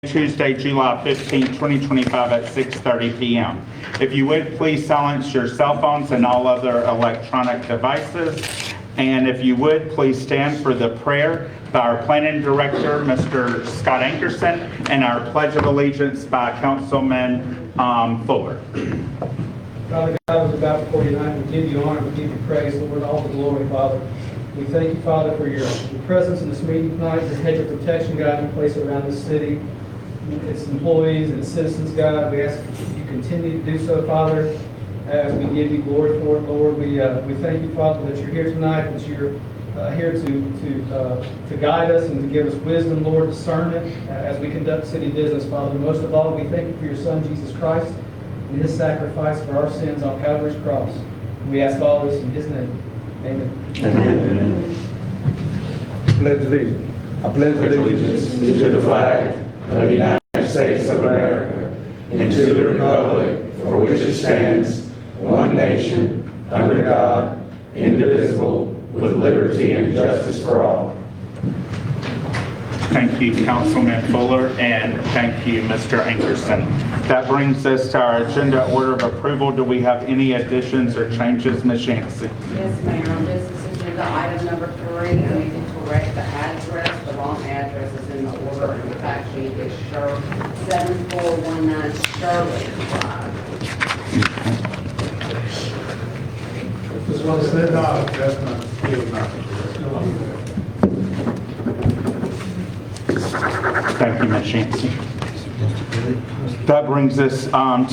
Tuesday, July 15, 2025 at 6:30 p.m. If you would, please silence your cell phones and all other electronic devices. And if you would, please stand for the prayer by our planning director, Mr. Scott Ankerson, and our pledge of allegiance by Councilman Fuller. Father God, was about before you tonight, we give you honor, we give you praise, Lord, all the glory, Father. We thank you, Father, for your presence in this meeting tonight, the hedge of protection, God, you place around this city, its employees and its citizens, God. We ask that you continue to do so, Father, as we give you glory for it, Lord. We thank you, Father, that you're here tonight, that you're here to guide us and to give us wisdom, Lord, discernment as we conduct city business, Father. And most of all, we thank you for your Son, Jesus Christ, and his sacrifice for our sins on Calvary's cross. We ask all this in his name. Amen. Amen. Pledge allegiance. I pledge allegiance to the flag of the United States of America and to the republic for which it stands, one nation, under God, indivisible, with liberty and justice for all. Thank you, Councilman Fuller, and thank you, Mr. Ankerson. That brings us to our agenda order of approval. Do we have any additions or changes, Ms. Yancey? Yes, Mayor. On business agenda item number 3, I need to correct the address. The wrong address is in the order, and the fact sheet is 7419 Shirley Drive. Just want to say, no, that's not. Thank you, Ms. Yancey. That brings us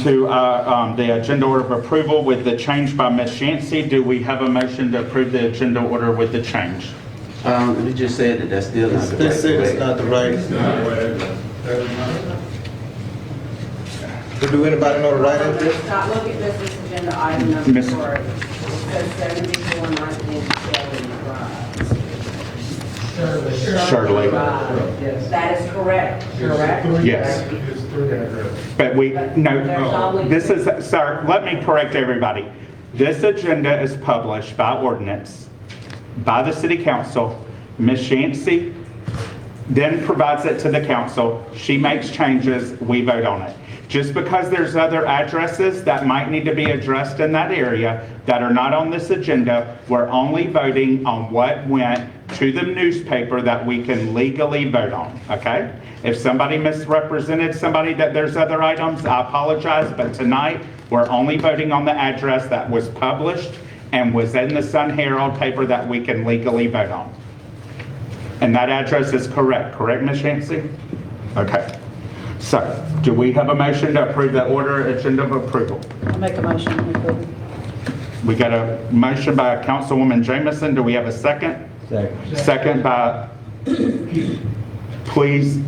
to the agenda order of approval with the change by Ms. Yancey. Do we have a motion to approve the agenda order with the change? You just said that that's still not the right. It's not the right. Do anybody know the right answer? Scott, look at business agenda item number Miss- 4. It says 7419 Shirley Drive. Shirley. Yes. That is correct, correct? Yes. It's three addresses. But this is, sir, let me correct everybody. This agenda is published by ordinance by the city council. Ms. Yancey then provides it to the council. She makes changes, we vote on it. Just because there's other addresses that might need to be addressed in that area that are not on this agenda, we're only voting on what went to the newspaper that we can legally vote on, okay? If somebody misrepresented somebody that there's other items, I apologize, but tonight we're only voting on the address that was published and was in the Sun Herald paper that we can legally vote on. And that address is correct, Ms. Yancey? Okay. So, do we have a motion to approve the order agenda of approval? I'll make a motion to approve. We got a motion by Councilwoman Jamison. Do we have a second? Second by, please.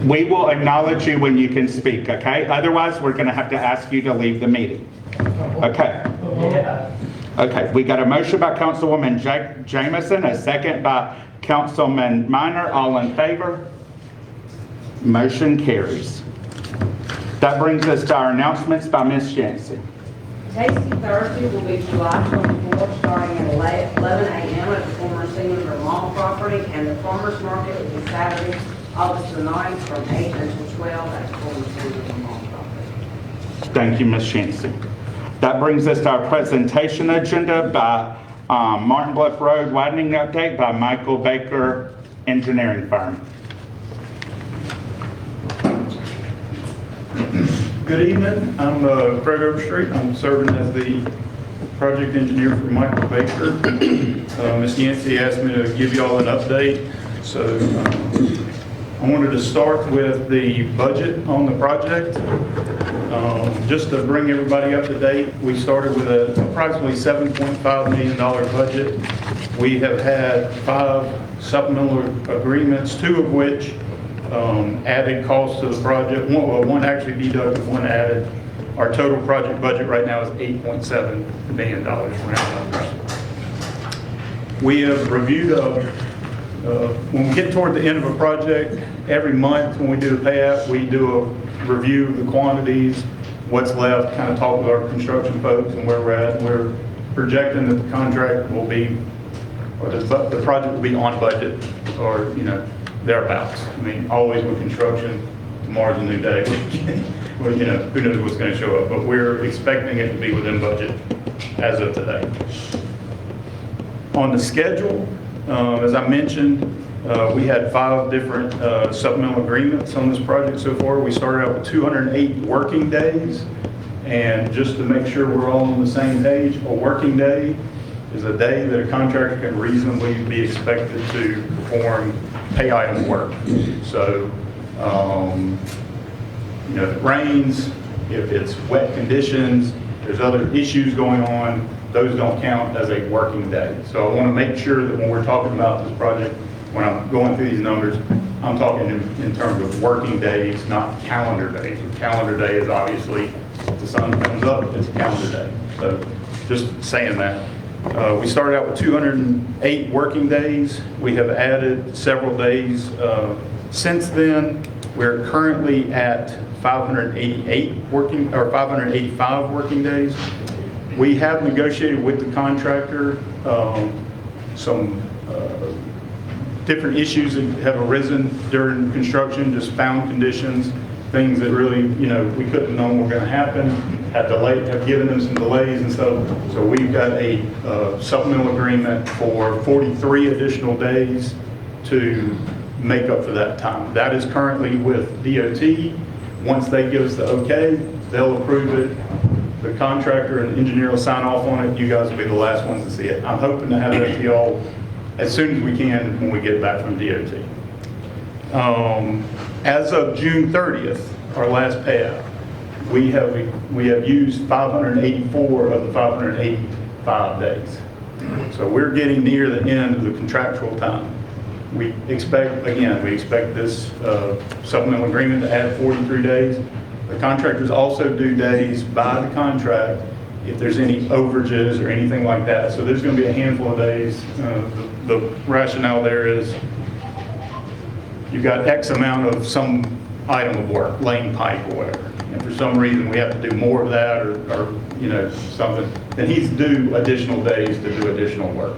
We will acknowledge you when you can speak, okay? Otherwise, we're going to have to ask you to leave the meeting. Okay. Okay, we got a motion by Councilwoman Jamison, a second by Councilman Minor. All in favor? Motion carries. That brings us to our announcements by Ms. Yancey. Tasty Thursday will be July 24th, starting at 11 a.m. at the former Signature Mall property, and the farmers market will be Saturday, August the 9th, from 8 until 12 at the former Signature Mall property. Thank you, Ms. Yancey. That brings us to our presentation agenda by Martin Bluff Road Widening Update by Michael Baker Engineering Firm. Good evening. I'm Craig Overstreet. I'm serving as the project engineer for Michael Baker. Ms. Yancey asked me to give you all an update. So I wanted to start with the budget on the project. Just to bring everybody up to date, we started with approximately $7.5 million budget. We have had 5 supplemental agreements, 2 of which added costs to the project. One actually deducted, one added. Our total project budget right now is $8.7 million. We have reviewed, when we get toward the end of a project, every month when we do the payout, we do a review of the quantities, what's left, kind of talk with our construction folks and where we're at. And we're projecting that the contract will be, or the project will be on budget, or, thereabouts. I mean, always with construction, tomorrow's a new day. Well, you know, who knows what's going to show up, but we're expecting it to be within budget as of today. On the schedule, as I mentioned, we had 5 different supplemental agreements on this project so far. We started out with 208 working days, and just to make sure we're all on the same page, a working day is a day that a contractor can reasonably be expected to perform pay item work. So, you know, if it rains, if it's wet conditions, there's other issues going on, those don't count as a working day. So I want to make sure that when we're talking about this project, when I'm going through these numbers, I'm talking in terms of working days, not calendar days. A calendar day is obviously, if the sun comes up, it's a calendar day. So just saying that. We started out with 208 working days. We have added several days since then. We're currently at 585 working days. We have negotiated with the contractor some different issues that have arisen during construction, just found conditions, things that really, you know, we couldn't know were going to happen, have given them some delays and stuff. So we've got a supplemental agreement for 43 additional days to make up for that time. That is currently with DOT. Once they give us the okay, they'll approve it. The contractor and engineer will sign off on it. You guys will be the last ones to see it. I'm hoping to have that to y'all as soon as we can when we get back from DOT. As of June 30th, our last payout, we have used 584 of the 585 days. So we're getting near the end of the contractual time. We expect this supplemental agreement to add 43 days. The contractors also do days by the contract if there's any overages or anything like that. So there's going to be a handful of days. The rationale there is you've got X amount of some item of work, laying pipe or whatever. And for some reason we have to do more of that or you know, something, then he's due additional days to do additional work.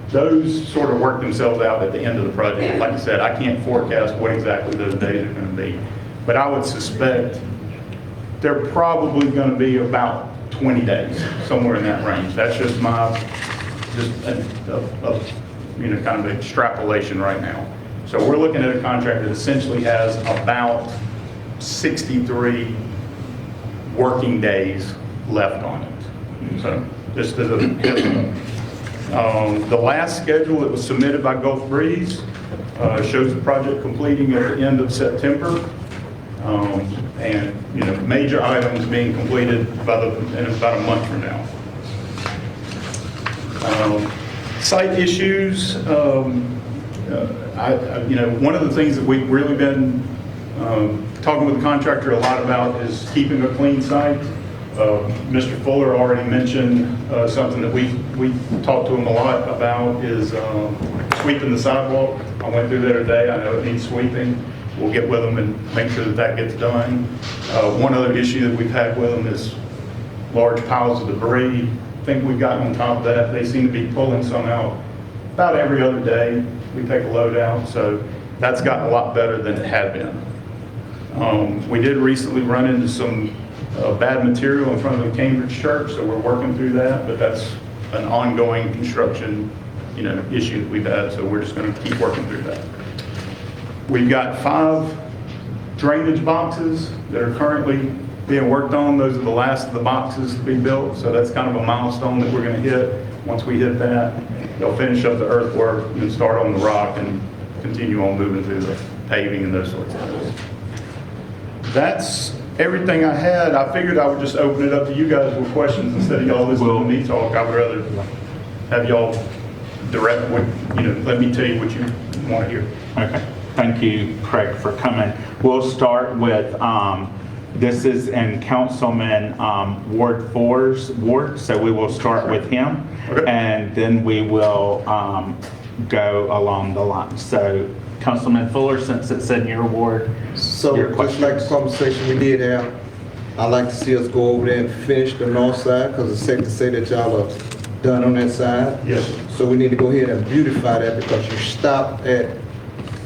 Those sort of work themselves out at the end of the project. Like I said, I can't forecast what exactly those days are going to be, but I would suspect they're probably going to be about 20 days, somewhere in that range. That's just my, you know, kind of extrapolation right now. So we're looking at a contract that essentially has about 63 working days left on it. So just as a the last schedule that was submitted by Gulf Breeze shows the project completing at the end of September. And you know, major items being completed in about a month from now. Site issues. You know, one of the things that we've really been talking with the contractor a lot about is keeping a clean site. Mr. Fuller already mentioned something that we talked to him a lot about is sweeping the sidewalk. I went through there today. I know it needs sweeping. We'll get with them and make sure that that gets done. One other issue that we've had with them is large piles of debris. I think we've gotten on top of that. They seem to be pulling some out about every other day. We take a load out, so that's gotten a lot better than it had been. We did recently run into some bad material in front of the Cambridge church, so we're working through that, but that's an ongoing construction, you know, issue that we've had, so we're just going to keep working through that. We've got 5 drainage boxes that are currently being worked on. Those are the last of the boxes to be built, so that's kind of a milestone that we're going to hit. Once we hit that, they'll finish up the earthwork and start on the rock and continue on moving through the paving and those sorts of things. That's everything I had. I figured I would just open it up to you guys with questions instead of y'all listening to me talk. I would rather have y'all direct what, you know, let me tell you what you want to hear. Okay. Thank you, Craig, for coming. We'll start with, this is in Councilman Ward 4's ward, so we will start with him. Okay. And then we will go along the line. So Councilman Fuller, since it's in your ward, So your just like the conversation we did have, I'd like to see us go over there and finish the north side, because it's safe to say that y'all are done on that side. Yes. So we need to go ahead and beautify that, because you stopped at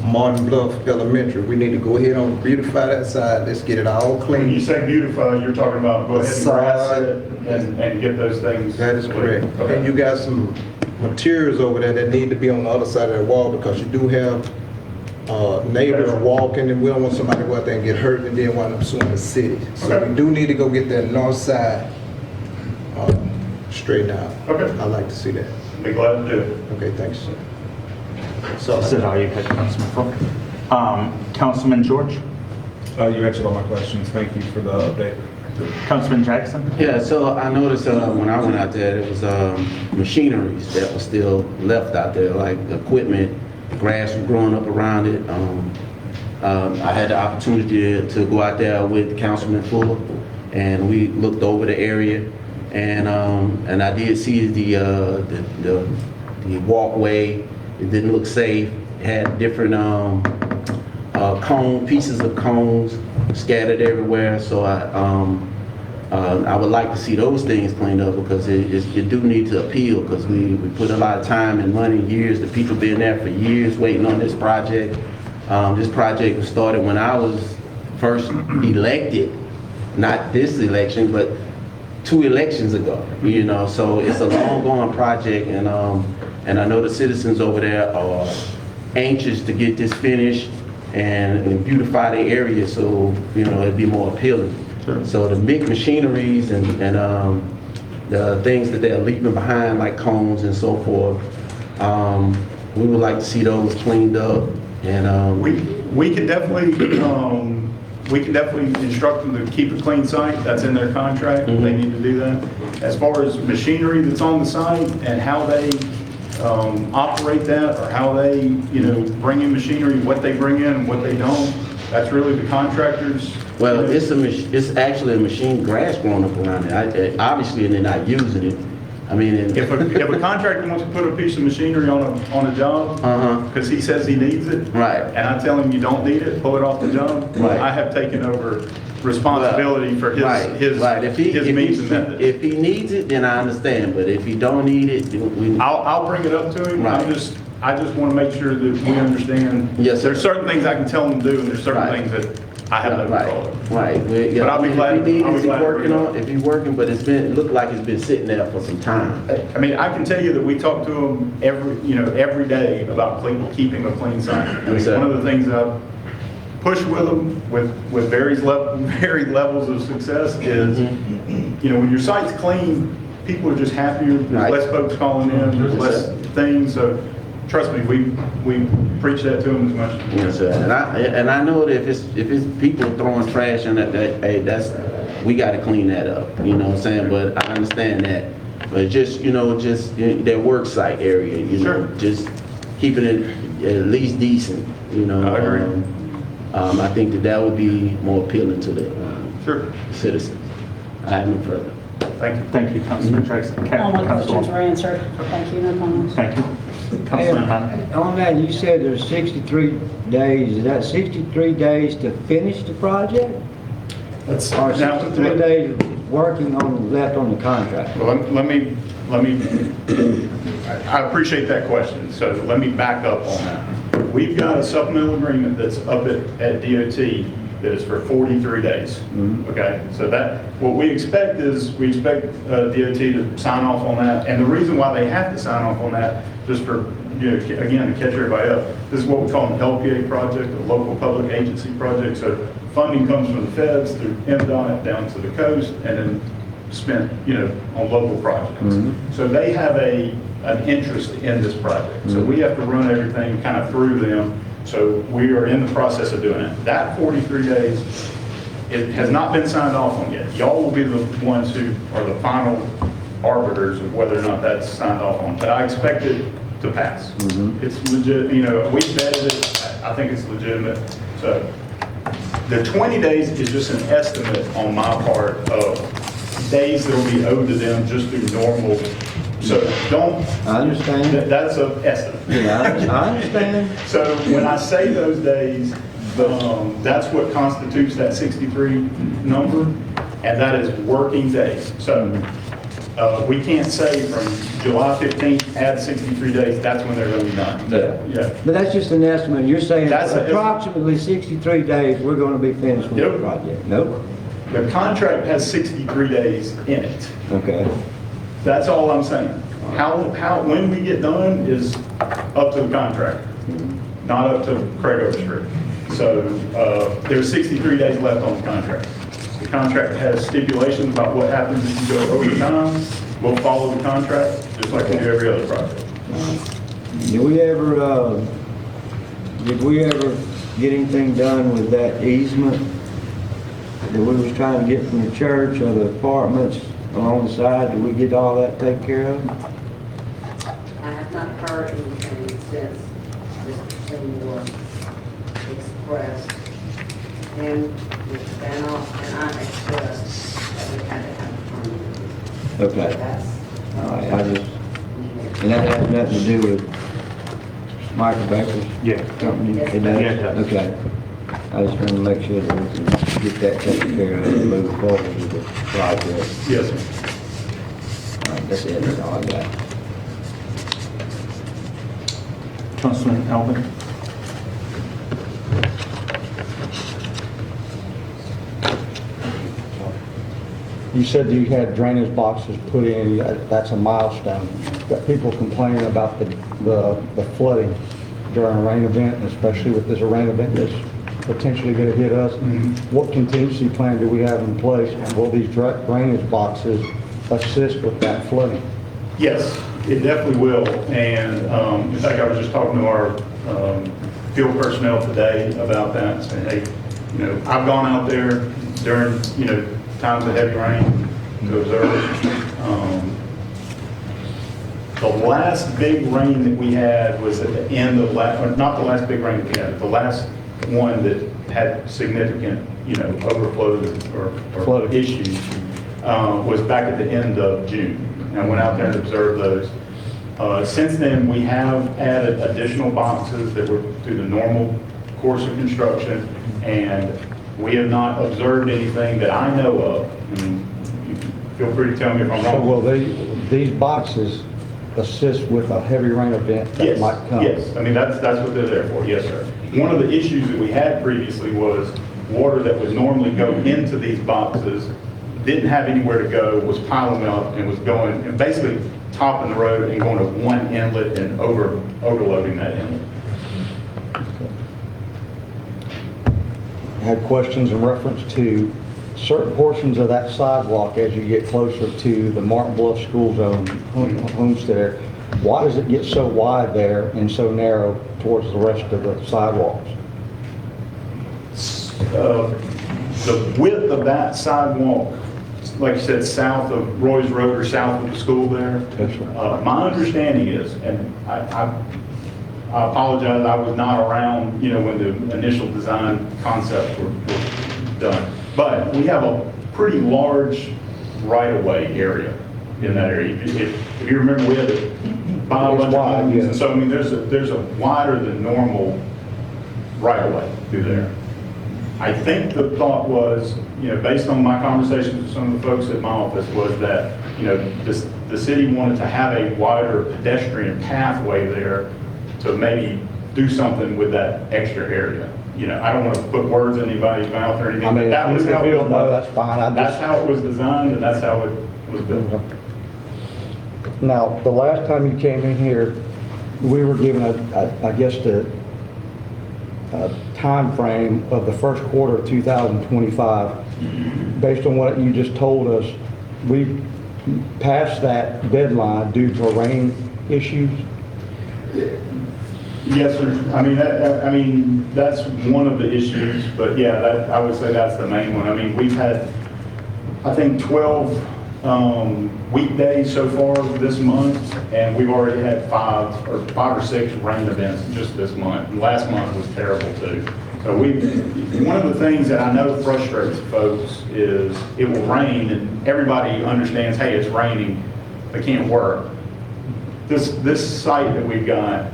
Martin Bluff Elementary. We need to go ahead and beautify that side. Let's get it all When you clean. say beautify, you're talking about go ahead and grass Facade. it and get those things. That is correct. Okay. And you got some materials over there that need to be on the other side of the wall because you do have neighbors walking and we don't want somebody to go out there and get hurt and then wind up suing the city. So Okay. we do need to go get that north side straightened out. Okay. I'd like to see that. Be glad to do it. Okay, thanks, sir. Is that all you had, Councilman Fulton? Councilman George? You answered all my questions. Thank you for the update. Councilman Jackson? Yeah, so I noticed when I went out there, there was machineries that were still left out there, like equipment, grass was growing up around it. I had the opportunity to go out there with Councilman Fuller, and we looked over the area, and I did see the walkway. It didn't look safe. It had different pieces of cones scattered everywhere. So I would like to see those things cleaned up because it do need to appeal because we put a lot of time and money, years. The people been there for years waiting on this project. This project was started when I was first elected, not this election, but 2 elections ago. You know, so it's a long-going project, and I know the citizens over there are anxious to get this finished and beautify the area so, you know, it'd be more appealing. Sure. So the big machineries and the things that they're leaving behind, like cones and so forth, we would like to see those cleaned up. And We can definitely instruct them to keep a clean site. That's in their contract. Mhm. They need to do that. As far as machinery that's on the site and how they operate that, or how they, you know, bring in machinery, what they bring in and what they don't, that's really the contractors. well, it's actually a machine, grass growing up around it. Obviously, they're not using it. I mean, If a contractor wants to put a piece of machinery on a job, because he says he needs it, Right. and I tell him you don't need it, pull it off the job, Right. I have taken over responsibility for his Right. If means and methods. if he needs it, then I understand. But if he don't need it, then I'll bring it up to him. Right. I just want to make sure that we understand. Yes, sir. There's certain things I can tell him to do, and there's certain Right. things that I have no control over. Right. Yeah, But I'll be I mean, glad- If he I'll be needs, glad to working bring it on. If he's working, but it looked like it's been sitting there for some time. I mean, I can tell you that we talk to him every day about keeping a clean site. I mean, Yes, sir. one of the things I push with them with varied levels of success is, when your site's clean, people are just happier. There's Right. less folks calling in, there's Yes, less sir. things. So trust me, we preach that to them as much. Yes, sir. And I know that if it's people throwing trash in hey, we got to clean that up. You know what I'm saying? But I understand that. But just their work site area. Sure. Just keeping it at least decent. I agree. I think that would be more appealing to the Sure. citizens. I have no further. Thank you. Thank you, Councilman Jackson. All my questions Councilwoman. were answered. Thank you, no comments. Thank you. Councilman Biden. On that, you said there's 63 days. Is that 63 days to finish the project? Or 63 days working left on the contract? Well, let me, I appreciate that question, so let me back up on that. We've got a supplemental agreement that's up at DOT that is for 43 days. Okay, so what we expect is, DOT to sign off on that, and the reason why they have to sign off on that, just for, again, to catch everybody up, this is what we call an LPA project, a local public agency project, so funding comes from the feds through MDOT down to the coast, and then spent, on local projects. So they have an interest in this project. So we have to run everything kind of through them. So we are in the process of doing it. That 43 days, it has not been signed off on yet. Y'all will be the ones who are the final arbiters of whether or not that's signed off on. But I expect it to pass. It's legit, we vetted it. I think it's legitimate. So the 20 days is just an estimate on my part of days that will be owed to them just through normal. So don't. I understand. That's an estimate. Yeah, I understand. So when I say those days, that's what constitutes that 63 number, and that is working days. So We can't say from July 15th, add 63 days, that's when they're going to be done. Yeah. But that's just an estimate. You're saying That's a- approximately 63 days, we're going to be finished with the Yep. project? Nope. The contract has 63 days in it. Okay. That's all I'm saying. When we get done is up to the contractor, not up to Craig Overstreet. So there's 63 days left on the contract. The contract has stipulations about what happens if you go over time. We'll follow the contract, just like we do every other project. Did we ever get anything done with that easement that we was trying to get from the church or the apartments along the side? Did we get all that taken care of? I have not heard anything since Mr. Seymour expressed and Mr. Vanoff and I expressed that we had to have a permit. Okay. That's. All right, and that has nothing to do with Michael Becker's Yeah. company? It does? Yeah, it does. Okay. I just want to make sure that we can get that taken care of and move forward with the project. Yes, sir. All right, that's it, that's all I got. Councilman Alvin? You said you had drainage boxes put in, that's a milestone. Got people complaining about the flooding during a rain event, especially with this rain event that's potentially going to hit us. What contingency plan do we have in place? And will these drainage boxes assist with that flooding? Yes, it definitely will. And in fact, I was just talking to our field personnel today about that, saying, hey, I've gone out there during, times of heavy rain to observe. The last big rain that we had was at the end of not the last big rain that we had, the last one that had significant, overflows or Flooding. issues was back at the end of June. And I went out there and observed those. Since then, we have added additional boxes that were through the normal course of construction, and we have not observed anything that I know of. And you feel free to tell me if I'm So wrong. will these boxes assist with a heavy rain event that Yes, might come? yes. I mean, that's what they're there for. Yes, sir. One of the issues that we had previously was water that would normally go into these boxes didn't have anywhere to go, was piling up and was going, and basically topping the road and going to one inlet and overloading that inlet. I had questions in reference to certain portions of that sidewalk as you get closer to the Martin Bluff School Zone homestead. Why does it get so wide there and so narrow towards the rest of the sidewalks? The width of that sidewalk, like you said, south of Roy's Road or south of the school there, Yes, sir. my understanding is, and I apologize, I was not around, when the initial design concepts were done. But we have a pretty large right-of-way area in that area. If you remember, we had to buy a bunch of wide, homes, yes. and so, I mean, there's a wider than normal right-of-way through there. I think the thought was, based on my conversations with some of the folks at my office, was that, the city wanted to have a wider pedestrian pathway there to maybe do something with that extra area. I don't want to put words in anybody's mouth or anything. I mean, but that was if how you it don't was. know, that's fine. That's how it was designed, and that's how it was built. Now, the last time you came in here, we were given I guess the time frame of the first quarter of 2025. Based on what you just told us, we passed that deadline due to rain issues. Yes, sir. I mean, that's one of the issues, but yeah, I would say that's the main one. I mean, we've had, I think, 12 weekdays so far this month, and we've already had five or six rain events just this month. Last month was terrible too. So one of the things that I know frustrates folks is it will rain and everybody understands, hey, it's raining, they can't work. This site that we've got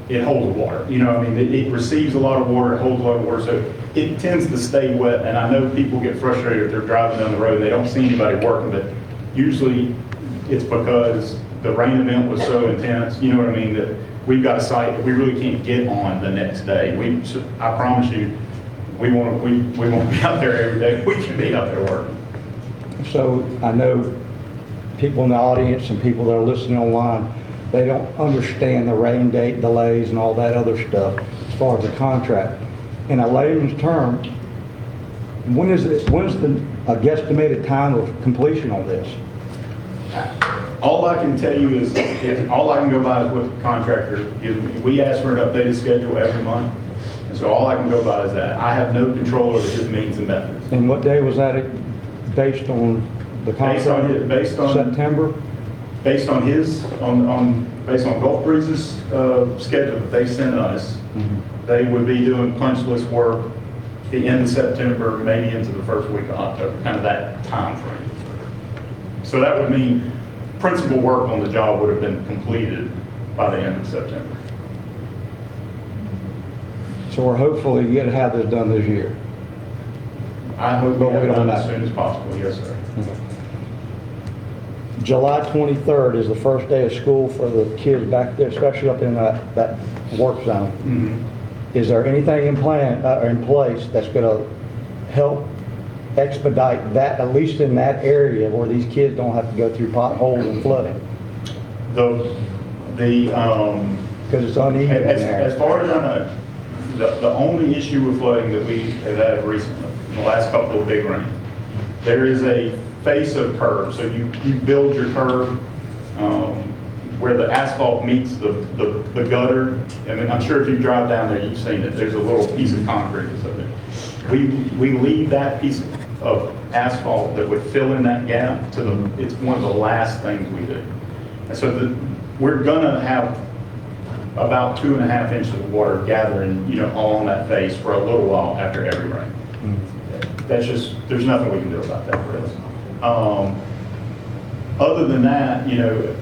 it holds water. It receives a lot of water, it holds a lot of water, so it tends to stay wet. And I know people get frustrated if they're driving down the road and they don't see anybody working, but usually it's because the rain event was so intense, you know what I mean, that we've got a site that we really can't get on the next day. I promise you, we won't be out there every day. We can be out there working. So I know people in the audience and people that are listening online, they don't understand the rain date delays and all that other stuff as far as the contract. In a layman's term, when's the guesstimated time of completion on this? All I can tell you is all I can go by is what the contractor gives me. We ask for an updated schedule every month, and so all I can go by is that. I have no control over his means and methods. And what day was that based on the contract? Based on September? Based on Gulf Breeze's schedule that they sent us, they would be doing punch list work the end of September, maybe into the first week of October, kind of that time frame. So that would mean principal work on the job would have been completed by the end of September. So we're hopefully going to have this done this year. I hope we But we have it don't done as know. soon as possible, yes, sir. July 23rd is the first day of school for the kids back there, especially up in that work zone. Is there anything in place that's going to help expedite that, at least in that area where these kids don't have to go through potholes and flooding? Because it's uneven in As there. far as I know, the only issue with flooding that we have had recently, in the last couple of big rains, there is a face of curb. So you build your curb where the asphalt meets the gutter. I mean, I'm sure if you drive down there, you've seen it. There's a little piece of concrete that's up there. We leave that piece of asphalt that would fill in that gap it's one of the last things we do. And so we're gonna have about 2.5 inches of water gathering, all on that face for a little while after every rain. That's just, there's nothing we can do about that, really. Other than that,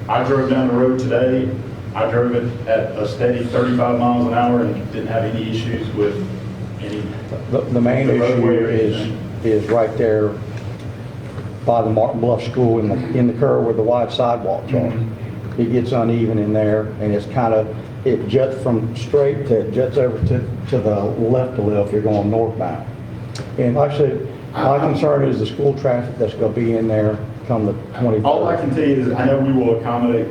I drove down the road today. I drove it at a steady 35 miles an hour and didn't have any issues with any. The main the roadway or issue anything. is right there by the Martin Bluff School in the curve where the wide sidewalks are. It gets uneven in there, and it's it juts from straight to juts over to the left a little if you're going northbound. And like I said, my concern is the school traffic that's going to be in there come the 23rd. All I can tell you is I know we will accommodate,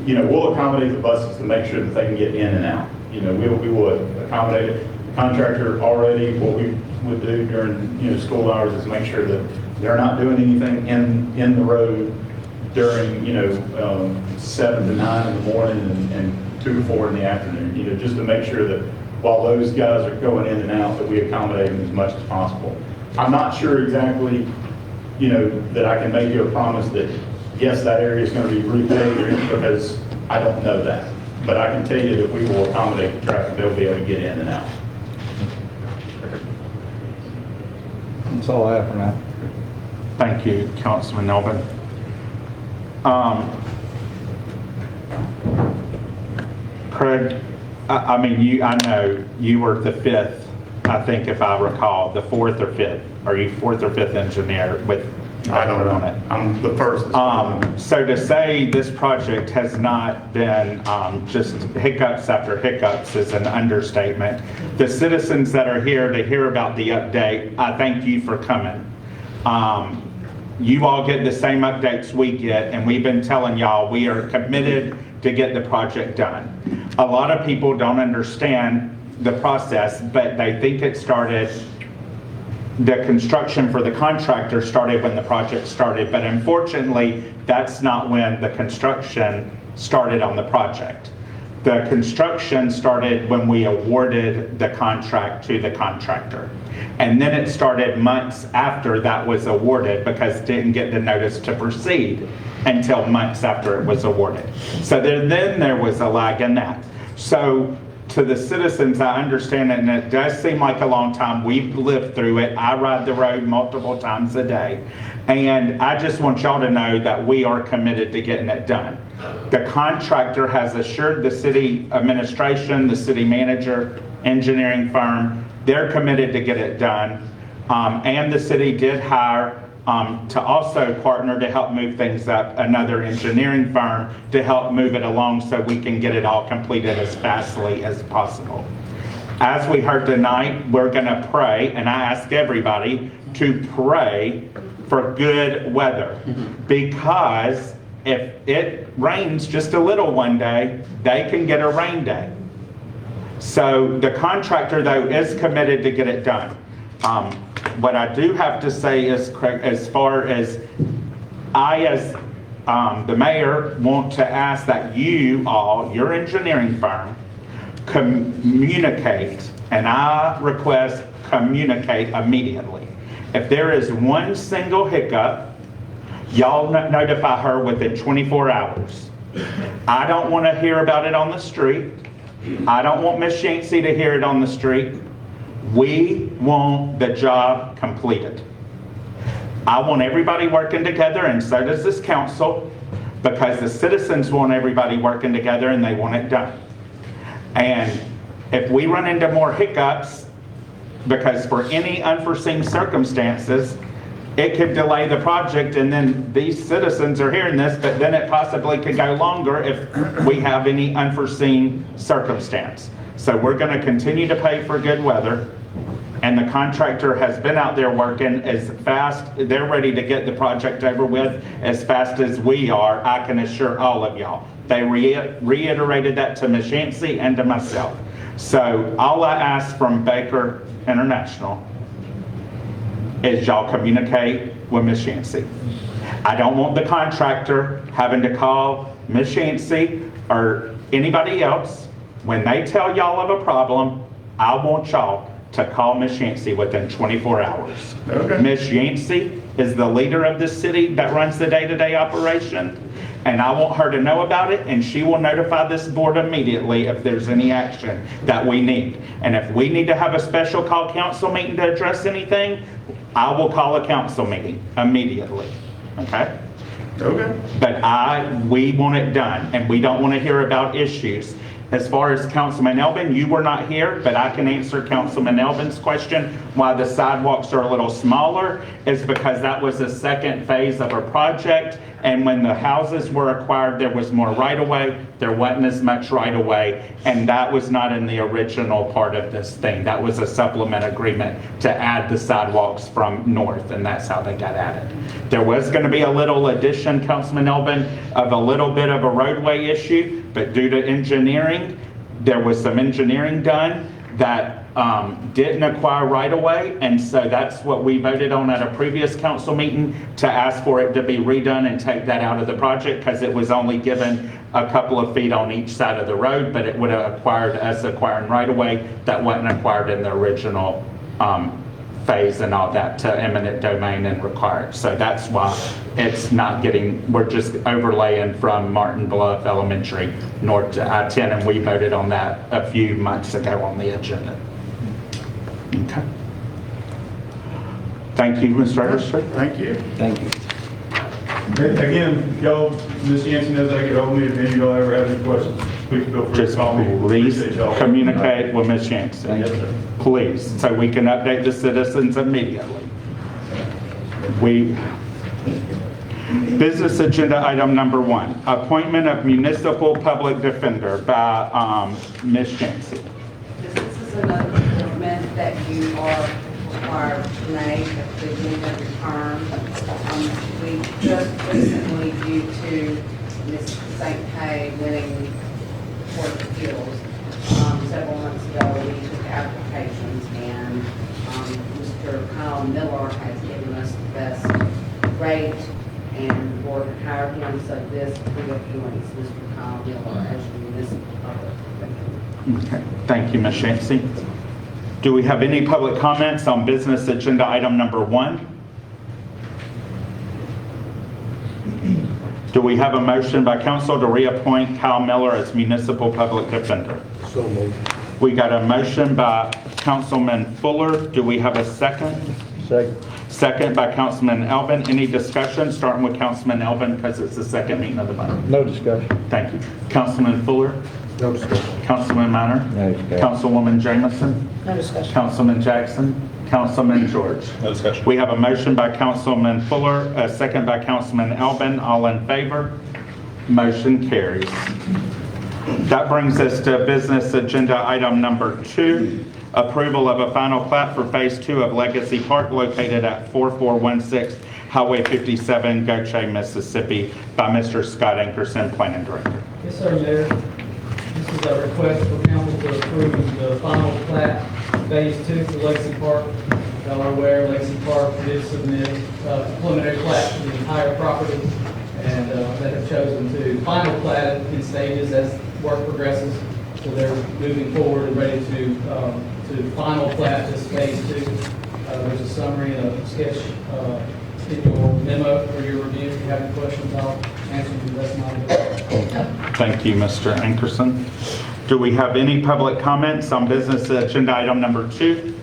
we'll accommodate the buses to make sure that they can get in and out. We would accommodate it. The contractor already, what we would do during, school hours is make sure that they're not doing anything in the road during, 7 to 9 in the morning and 2 to 4 in the afternoon, just to make sure that while those guys are going in and out, that we accommodate them as much as possible. I'm not sure exactly, that I can make you a promise that, yes, that area is going to be repaved because I don't know that. But I can tell you that we will accommodate the traffic. They'll be able to get in and out. That's all I have for now. Thank you, Councilman Melvin. Craig, I know you were the fifth, I think if I recall, the fourth or fifth. Are you fourth or fifth engineer with? I don't know. I'm the first. So to say this project has not been just hiccups after hiccups is an understatement. The citizens that are here to hear about the update, I thank you for coming. You all get the same updates we get, and we've been telling y'all we are committed to get the project done. A lot of people don't understand the process, but they think it started, the construction for the contractor started when the project started, but unfortunately, that's not when the construction started on the project. The construction started when we awarded the contract to the contractor. And then it started months after that was awarded because it didn't get the notice to proceed until months after it was awarded. So then there was a lag in that. So to the citizens, I understand it, and it does seem like a long time. We've lived through it. I ride the road multiple times a day. And I just want y'all to know that we are committed to getting it done. The contractor has assured the city administration, the city manager, engineering firm, they're committed to get it done. And the city did hire to also partner to help move things up, another engineering firm to help move it along so we can get it all completed as fastly as possible. As we heard tonight, we're going to pray, and I ask everybody to pray for good weather, because if it rains just a little one day, they can get a rain day. So the contractor, though, is committed to get it done. What I do have to say is, as far as I, as the mayor, want to ask that you all, your engineering firm, communicate, and I request communicate immediately. If there is one single hiccup, y'all notify her within 24 hours. I don't want to hear about it on the street. I don't want Ms. Yancey to hear it on the street. We want the job completed. I want everybody working together, and so does this council, because the citizens want everybody working together and they want it done. And if we run into more hiccups, because for any unforeseen circumstances, it could delay the project, and then these citizens are hearing this, but then it possibly could go longer if we have any unforeseen circumstance. So we're going to continue to pay for good weather, and the contractor has been out there working as fast. They're ready to get the project over with as fast as we are, I can assure all of y'all. They reiterated that to Ms. Yancey and to myself. So all I ask from Baker International is y'all communicate with Ms. Yancey. I don't want the contractor having to call Ms. Yancey or anybody else. When they tell y'all of a problem, I want y'all to call Ms. Yancey within 24 hours. Okay. Ms. Yancey is the leader of the city that runs the day-to-day operation, and I want her to know about it, and she will notify this board immediately if there's any action that we need. And if we need to have a special call council meeting to address anything, I will call a council meeting immediately, okay? Okay. But we want it done, and we don't want to hear about issues. As far as Councilman Elvin, you were not here, but I can answer Councilman Elvin's question. Why the sidewalks are a little smaller is because that was the second phase of a project, and when the houses were acquired, there was more right-of-way. There wasn't as much right-of-way, and that was not in the original part of this thing. That was a supplement agreement to add the sidewalks from north, and that's how they got added. There was going to be a little addition, Councilman Elvin, of a little bit of a roadway issue, but due to engineering, there was some engineering done that didn't acquire right-of-way, and so that's what we voted on at a previous council meeting, to ask for it to be redone and take that out of the project, because it was only given a couple of feet on each side of the road, but it would have acquired as acquiring right-of-way that wasn't acquired in the original phase and all that to eminent domain and required. So that's why it's not getting, we're just overlaying from Martin Bluff Elementary north to I-10, and we voted on that a few months ago on the agenda. Okay. Thank you, Mr. Overstreet. Thank you. Thank you. Again, y'all, Ms. Yancey knows I get hold of me if any of y'all ever have any questions. Please feel free to Just call me. please Appreciate y'all. communicate with Ms. Yancey. Yes, sir. Please, so we can update the citizens immediately. Business agenda item number 1, appointment of municipal public defender by Ms. Yancey. This is another appointment that you are required to make at the beginning of your term. We just recently, due to Ms. St. Pay winning Court of Appeals, several months ago, we took applications, and Mr. Kyle Miller has given us the best rate, and the board hired him, so this reappoints Mr. Kyle Miller as your municipal public defender. Okay. Thank you, Ms. Yancey. Do we have any public comments on business agenda item number 1? Do we have a motion by council to reappoint Kyle Miller as municipal public defender? So moved. We got a motion by Councilman Fuller. Do we have a second? Second. Second by Councilman Elvin. Any discussion, starting with Councilman Elvin because it's the second meeting of the month? No discussion. Thank you. Councilman Fuller? No discussion. Councilman Minor? No discussion. Councilwoman Jamison? No discussion. Councilman Jackson? Councilman George. No discussion. We have a motion by Councilman Fuller, a second by Councilman Elbin. All in favor? Motion carries. That brings us to business agenda item number 2, approval of a final plat for Phase 2 of Legacy Park located at 4416 Highway 57, Gautier, Mississippi, by Mr. Scott Ankerson, Planning Director. Yes, sir, Mayor. This is a request for council to approve the final plat, Phase 2 for Legacy Park. Y'all are aware, Legacy Park did submit a preliminary plat for the entire property, and they have chosen to final plat it in stages as work progresses. So they're moving forward and ready to final plat this Phase 2. There's a summary and a sketch in your memo for your review. If you have any questions, I'll answer them to the best of my ability. Thank you, Mr. Ankerson. Do we have any public comments on business agenda item number 2?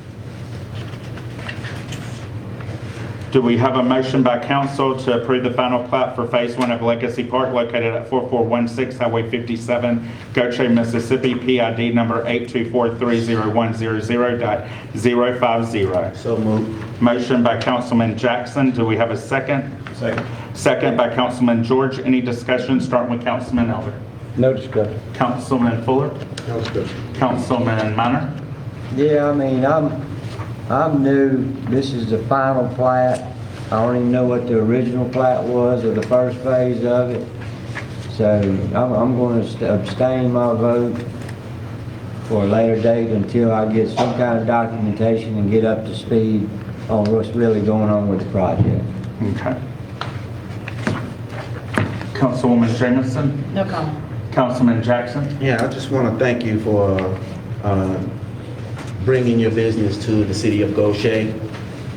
Do we have a motion by council to approve the final plat for Phase 1 of Legacy Park located at 4416 Highway 57, Gautier, Mississippi, PID number 824-30100.050? So moved. Motion by Councilman Jackson. Do we have a second? Second. Second by Councilman George. Any discussion? Starting with Councilman Elder. No discussion. Councilman Fuller. No discussion. Councilman Minor. Yeah, I mean, I'm new. This is the final plat. I don't even know what the original plat was or the first phase of it. So I'm going to abstain my vote for a later date until I get some kind of documentation and get up to speed on what's really going on with the project. Okay. Councilwoman Jamison. No comment. Councilman Jackson. Yeah, I just want to thank you for bringing your business to the city of Gautier,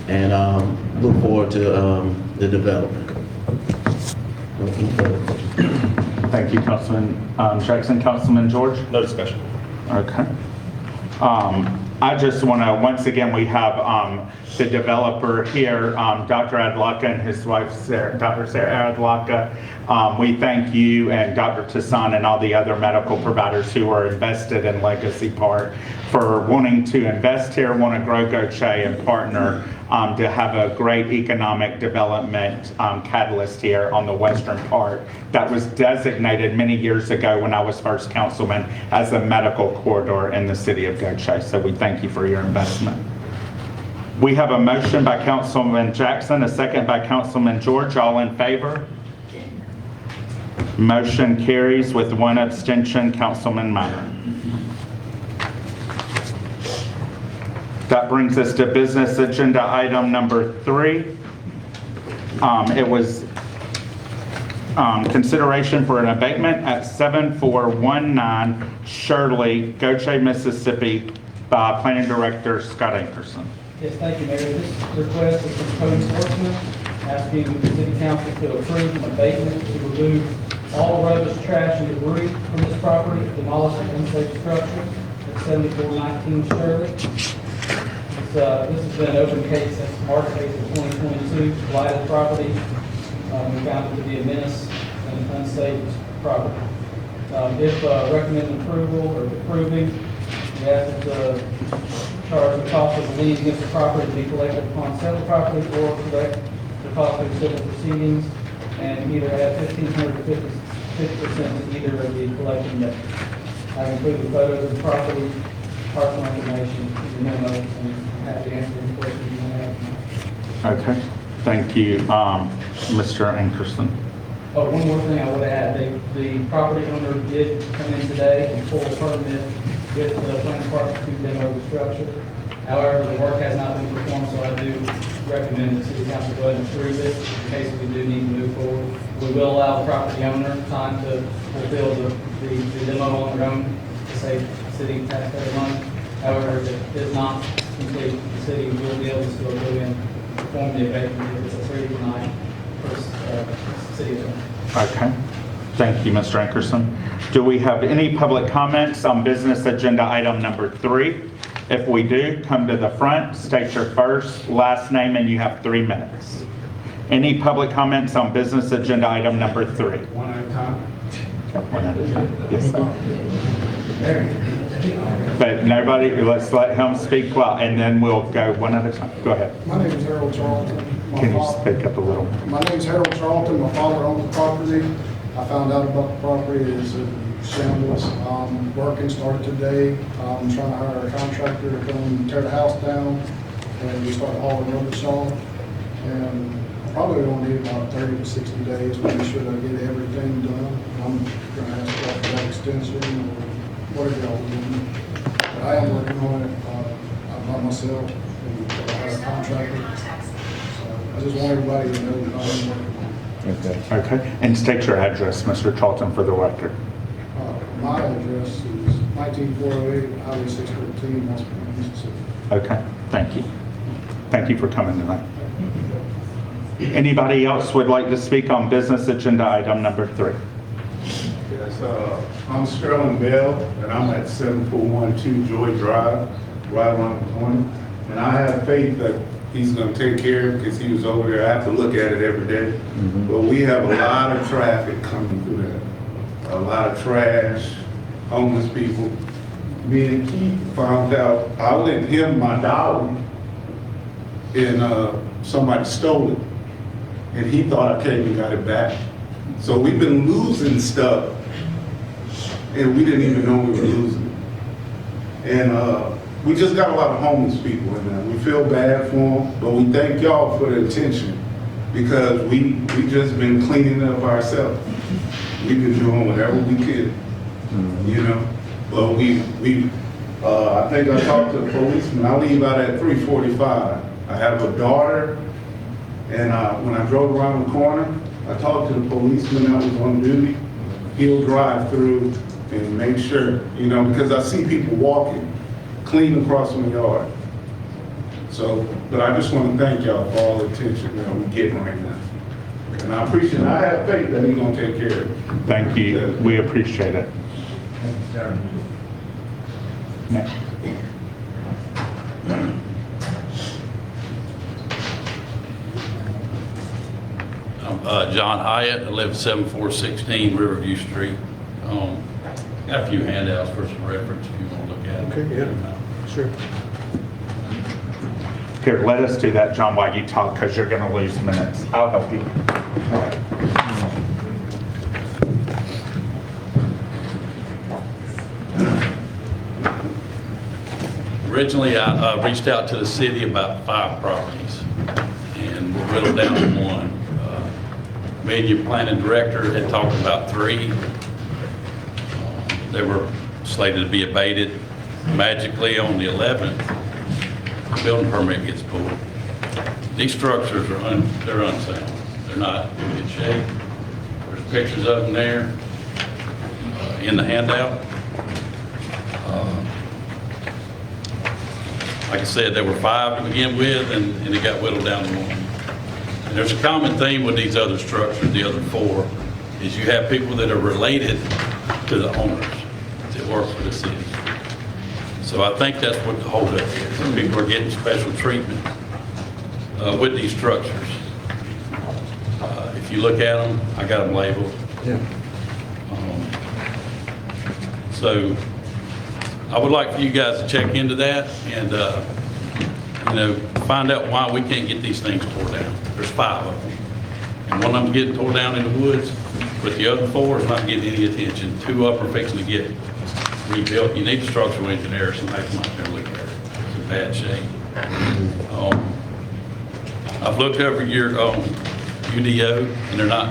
and look forward to the development. Thank you, Councilman Jackson. Councilman George. No discussion. Okay. I just want to, once again, we have the developer here, Dr. Adlaka and his wife, Dr. Sarah Adlaka. We thank you and Dr. Tassan and all the other medical providers who are invested in Legacy Park for wanting to invest here, want to grow Gautier, and partner to have a great economic development catalyst here on the western part that was designated many years ago when I was first councilman as a medical corridor in the city of Gautier. So we thank you for your investment. We have a motion by Councilman Jackson, a second by Councilman George. All in favor? Motion carries with one abstention, Councilman Minor. That brings us to business agenda item number 3. It was consideration for an abatement at 7419 Shirley, Gautier, Mississippi, by Planning Director Scott Ankerson. Yes, thank you, Mayor. This request is from code enforcement, asking the city council to approve an abatement to remove all rubbish, trash, and debris from this property, demolish an unsafe structure at 7419 Shirley. This has been an open case since March 8th of 2022, blighted property. We found it to be a menace and unsafe property. If recommended approval or approving, we ask that charge the cost of the lien against the property to be collected upon sale of property, or collect the cost of civil proceedings, and either add 1,500 to 50% to either of the collection methods. I included photos of the property, parcel information, in the memo, and happy to answer any questions you may have. Okay, thank you, Mr. Ankerson. Oh, one more thing I would add, the property owner did come in today and pull a permit with the planning department to demo the structure. However, the work has not been performed, so I do recommend the city council go ahead and approve it in case we do need to move forward. We will allow the property owner time to fulfill the demo on their own to save city taxpayer money. However, if it is not complete, the city will be able to still go in and perform the abatement if it's approved tonight for city attorney. Okay, thank you, Mr. Ankerson. Do we have any public comments on business agenda item number 3? If we do, come to the front, state your first, last name, and you have 3 minutes. Any public comments on business agenda item number 3? One at a time. One at a time. Yes, sir. But nobody, let's let him speak well, and then we'll go one at a time. Go ahead. My name is Harold Charlton. Can you speak up a little? My name is Harold Charlton. My father owns the property. I found out about the property is shambles. Working started today. I'm trying to hire a contractor to come tear the house down and we start hauling rubbish off. And probably gonna need about 30 to 60 days to make sure that I get everything done. I'm gonna ask y'all for that extension or whatever y'all want. But I am working on it by myself and I have a contractor. So I just want everybody to know that I'm working on it. Okay. Okay, and state your address, Mr. Charlton, for the record. My address is 19408 Highway 613, West Point, Mississippi. Okay, thank you. Thank you for coming tonight. Anybody else would like to speak on business agenda item number 3? Yes, I'm Sterling Bell, and I'm at 7412 Joy Drive, right around the corner. And I have faith that he's gonna take care of it because he was over there. I have to look at it every day. But we have a lot of traffic coming through there. A lot of trash, homeless people. Me and Keith found out, I lent him my dollar and somebody stole it. And he thought I came and got it back. So we've been losing stuff and we didn't even know we were losing it. And we just got a lot of homeless people in there. We feel bad for them, but we thank y'all for the attention because we just been cleaning it up ourselves. We've been doing whatever we could, you know. But I think I talked to the policeman. I leave out at 3:45. I have a daughter, and when I drove around the corner, I talked to the policeman that was on duty. He'll drive through and make sure, you know, because I see people walking clean across my yard. So, but I just want to thank y'all for all the attention that we're getting right now. And I appreciate it. I have faith that he's gonna take care of it. Thank you. We appreciate it. Next. I'm John Hyatt. I live at 7416 Riverview Street. Got a few handouts for some reference if you want to look at them. Okay, yeah, sure. Here, let us do that, John, while you talk, because you're going to lose minutes. I'll help you. Originally, I reached out to the city about 5 properties, and we whittled down to 1. Me and your planning director had talked about 3. They were slated to be abated. Magically, on the 11th, the building permit gets pulled. These structures are they're unsound. They're not in good shape. There's pictures of them there in the handout. Like I said, there were 5 to begin with, and it got whittled down to 1. And there's a common theme with these other structures, the other 4, is you have people that are related to the owners that work for the city. So I think that's what the holdup is. People are getting special treatment with these structures. If you look at them, I got them labeled. Yeah. So I would like for you guys to check into that and, you know, find out why we can't get these things tore down. There's 5 of them. And one of them's getting tore down in the woods, but the other 4 is not getting any attention. 2 of them are fixing to get rebuilt. You need a structural engineer or somebody to come out there and look at it. It's in bad shape. I've looked over your UDO, and they're not,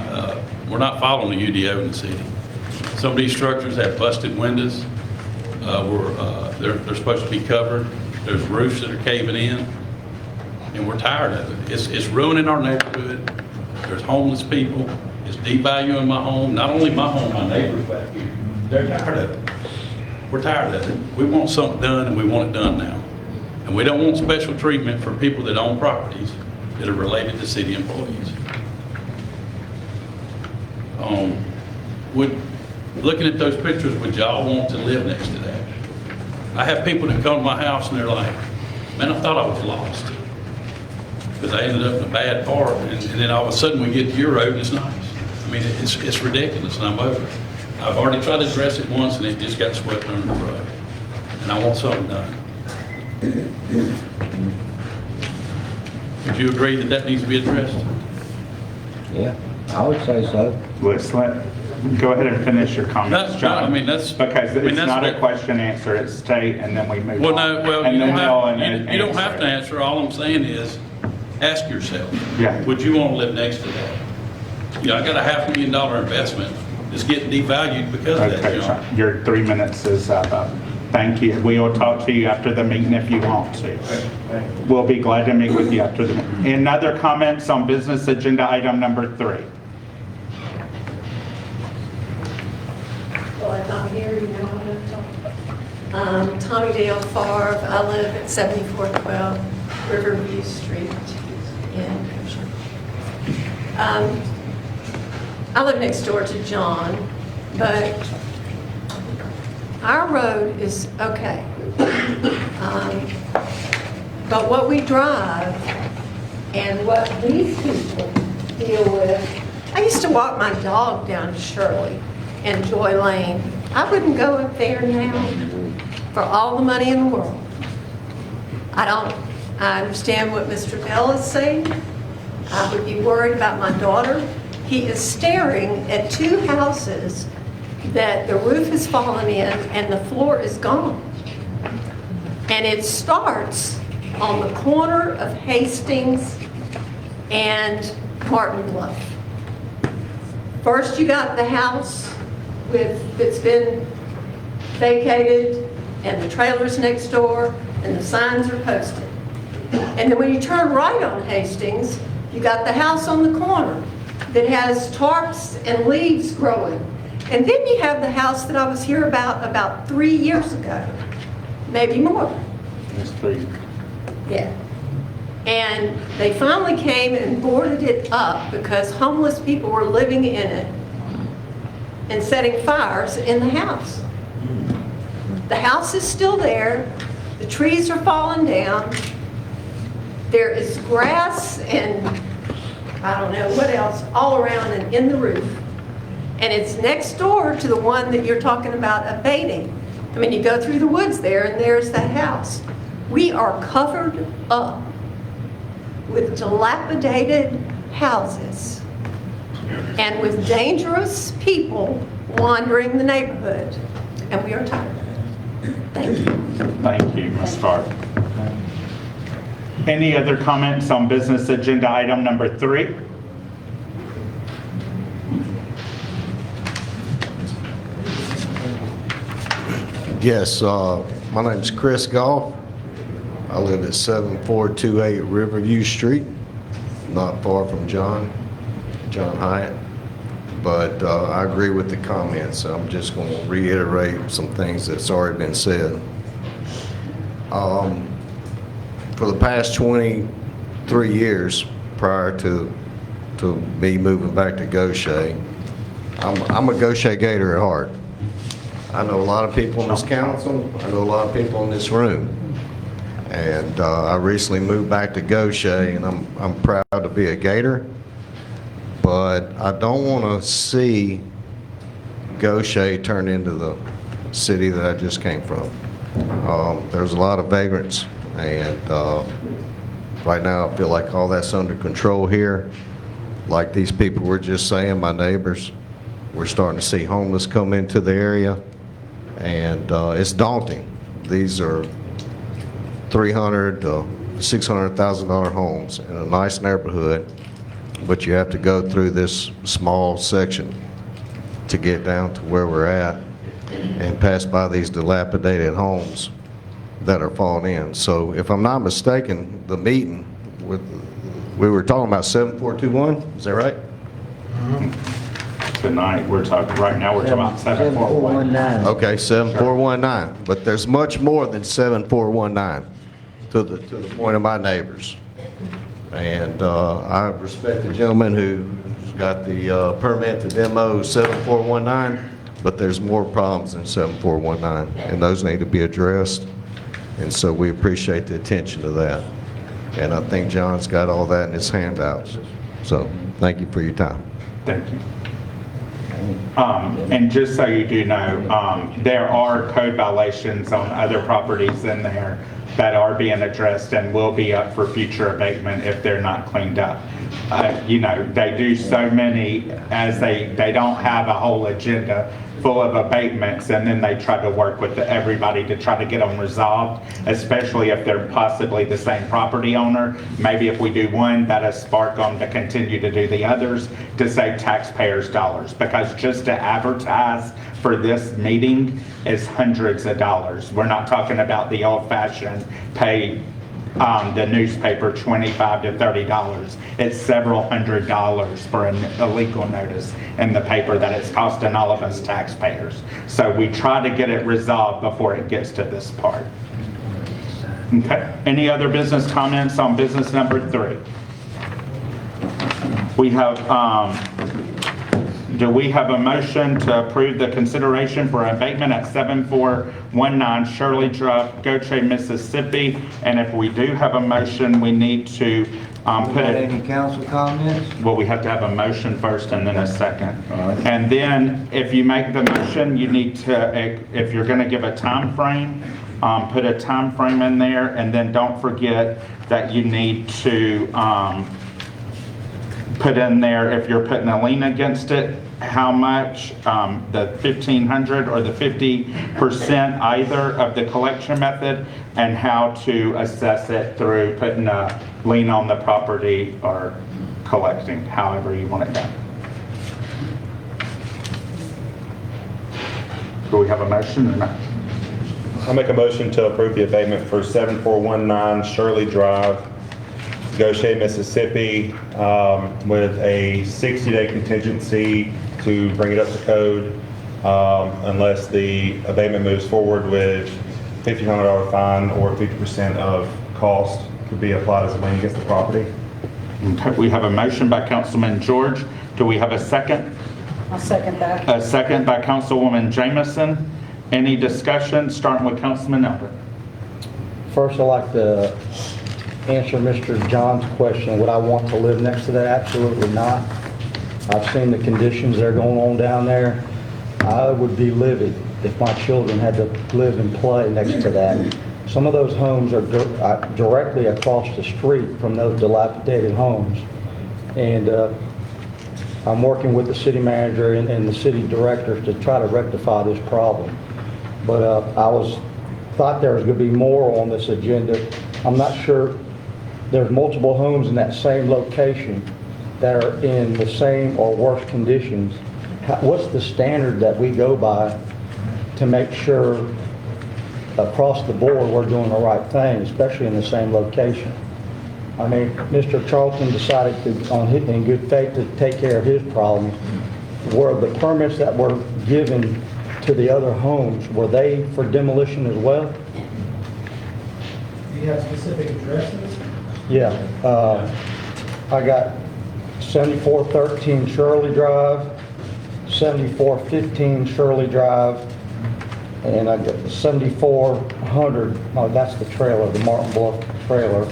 we're not following the UDO in the city. Some of these structures have busted windows. They're supposed to be covered. There's roofs that are caving in, and we're tired of it. It's ruining our neighborhood. There's homeless people. It's devaluing my home. Not only my home, my neighbors back here. They're tired of it. We're tired of it. We want something done, and we want it done now. And we don't want special treatment for people that own properties that are related to city employees. Looking at those pictures, would y'all want to live next to that? I have people that come to my house and they're like, man, I thought I was lost. Because I ended up in a bad part, and then all of a sudden we get to your road and it's nice. I mean, it's ridiculous, and I'm over it. I've already tried to address it once and it just got swept under the rug. and I want something done. Would you agree that that needs to be addressed? Yeah, I would say so. Let's go ahead and finish your comments, No, John. I mean, that's- Because I mean, it's that's not a what- question answer, it's state, and then we move on. Well, no, well, And you then don't they'll have, you don't have to answer answer. All I'm saying is, ask yourself. Yeah. Would you want to live next to that? You know, I got a $500,000 investment. It's getting devalued because of it. that, Okay, John. your 3 minutes is up. Thank you. We will talk to you after the meeting if you want to. We'll be glad to meet with you after the meeting. Any other comments on business agenda item number 3? Well, if I'm here, you know I'm going to talk. Tommy Dale Favre, I live at 7412 Riverview Street in Hampshire. I live next door to John, but our road is okay. But what we drive and what these people deal with, I used to walk my dog down to Shirley and Joy Lane. I wouldn't go up there now for all the money in the world. I understand what Mr. Bell is saying. I would be worried about my daughter. He is staring at 2 houses that the roof has fallen in and the floor is gone. And it starts on the corner of Hastings and Martin Bluff. First you got the house that's been vacated and the trailers next door and the signs are posted. And then when you turn right on Hastings, you got the house on the corner that has tarps and leaves growing. And then you have the house that I was here about 3 years ago, maybe more. Yes, please. Yeah. And they finally came and boarded it up because homeless people were living in it and setting fires in the house. The house is still there. The trees are falling down. There is grass and I don't know what else all around and in the roof. And it's next door to the one that you're talking about abating. I mean, you go through the woods there and there's that house. We are covered up with dilapidated houses and with dangerous people wandering the neighborhood. And we are tired of it. Thank you. Thank you, Ms. Farr. Any other comments on business agenda item number 3? Yes, my name is Chris Goff. I live at 7428 Riverview Street, not far from John Hyatt. But I agree with the comments. I'm just going to reiterate some things that's already been said. For the past 23 years prior to me moving back to Gautier, I'm a Gautier Gator at heart. I know a lot of people in this council. I know a lot of people in this room. And I recently moved back to Gautier, and I'm proud to be a Gator. But I don't want to see Gautier turn into the city that I just came from. There's a lot of vagrants, and right now I feel like all that's under control here. Like these people were just saying, my neighbors, we're starting to see homeless come into the area, and it's daunting. These are $300,000 to $600,000 homes in a nice neighborhood, but you have to go through this small section to get down to where we're at and pass by these dilapidated homes that are falling in. So if I'm not mistaken, the meeting, we were talking about 7421, is that right? Tonight, right now we're talking about 7419. Okay, 7419, but there's much more than 7419 to the point of my neighbors. And I respect the gentleman who's got the permit to demo 7419, but there's more problems than 7419, and those need to be addressed. And so we appreciate the attention to that. And I think John's got all that in his handouts. So thank you for your time. Thank you. And just so you do know, there are code violations on other properties in there that are being addressed and will be up for future abatement if they're not cleaned up. You know, they do so many as they don't have a whole agenda full of abatements, and then they try to work with everybody to try to get them resolved, especially if they're possibly the same property owner. Maybe if we do one, that'll spark them to continue to do the others to save taxpayers dollars, because just to advertise for this meeting is hundreds of dollars. We're not talking about the old-fashioned pay the newspaper $25 to $30. It's several $100s for a legal notice in the paper that it's costing all of us taxpayers. So we try to get it resolved before it gets to this part. Okay. Any other business comments on business number 3? We have, do we have a motion to approve the consideration for abatement at 7419 Shirley Drive, Gautier, Mississippi? And if we do have a motion, we need to put it. Any council comments? Well, we have to have a motion first and then a second. All right. And then if you make the motion, you need to, if you're going to give a time frame, put a time frame in there, and then don't forget that you need to put in there, if you're putting a lien against it, how much, the 1,500 or the 50% either of the collection method, and how to assess it through putting a lien on the property or collecting, however you want it done. Do we have a motion or not? I'll make a motion to approve the abatement for 7419 Shirley Drive, Gautier, Mississippi, with a 60-day contingency to bring it up to code, unless the abatement moves forward with $1,500 fine or 50% of cost could be applied as a lien against the property. Okay, we have a motion by Councilman George. Do we have a second? I'll second that. A second by Councilwoman Jamison. Any discussion, starting with Councilman Elbert? First, I'd like to answer Mr. John's question, would I want to live next to that? Absolutely not. I've seen the conditions that are going on down there. I would be livid if my children had to live and play next to that. Some of those homes are directly across the street from those dilapidated homes. And I'm working with the city manager and the city directors to try to rectify this problem. But I thought there was going to be more on this agenda. I'm not sure. There's multiple homes in that same location that are in the same or worse conditions. What's the standard that we go by to make sure across the board we're doing the right thing, especially in the same location? I mean, Mr. Charlton decided to, in good faith, to take care of his problem. Were the permits that were given to the other homes, were they for demolition as well? Do you have specific addresses? Yeah, I got 7413 Shirley Drive, 7415 Shirley Drive, and I got 7400, oh, that's the trailer, the Martin Bluff trailer,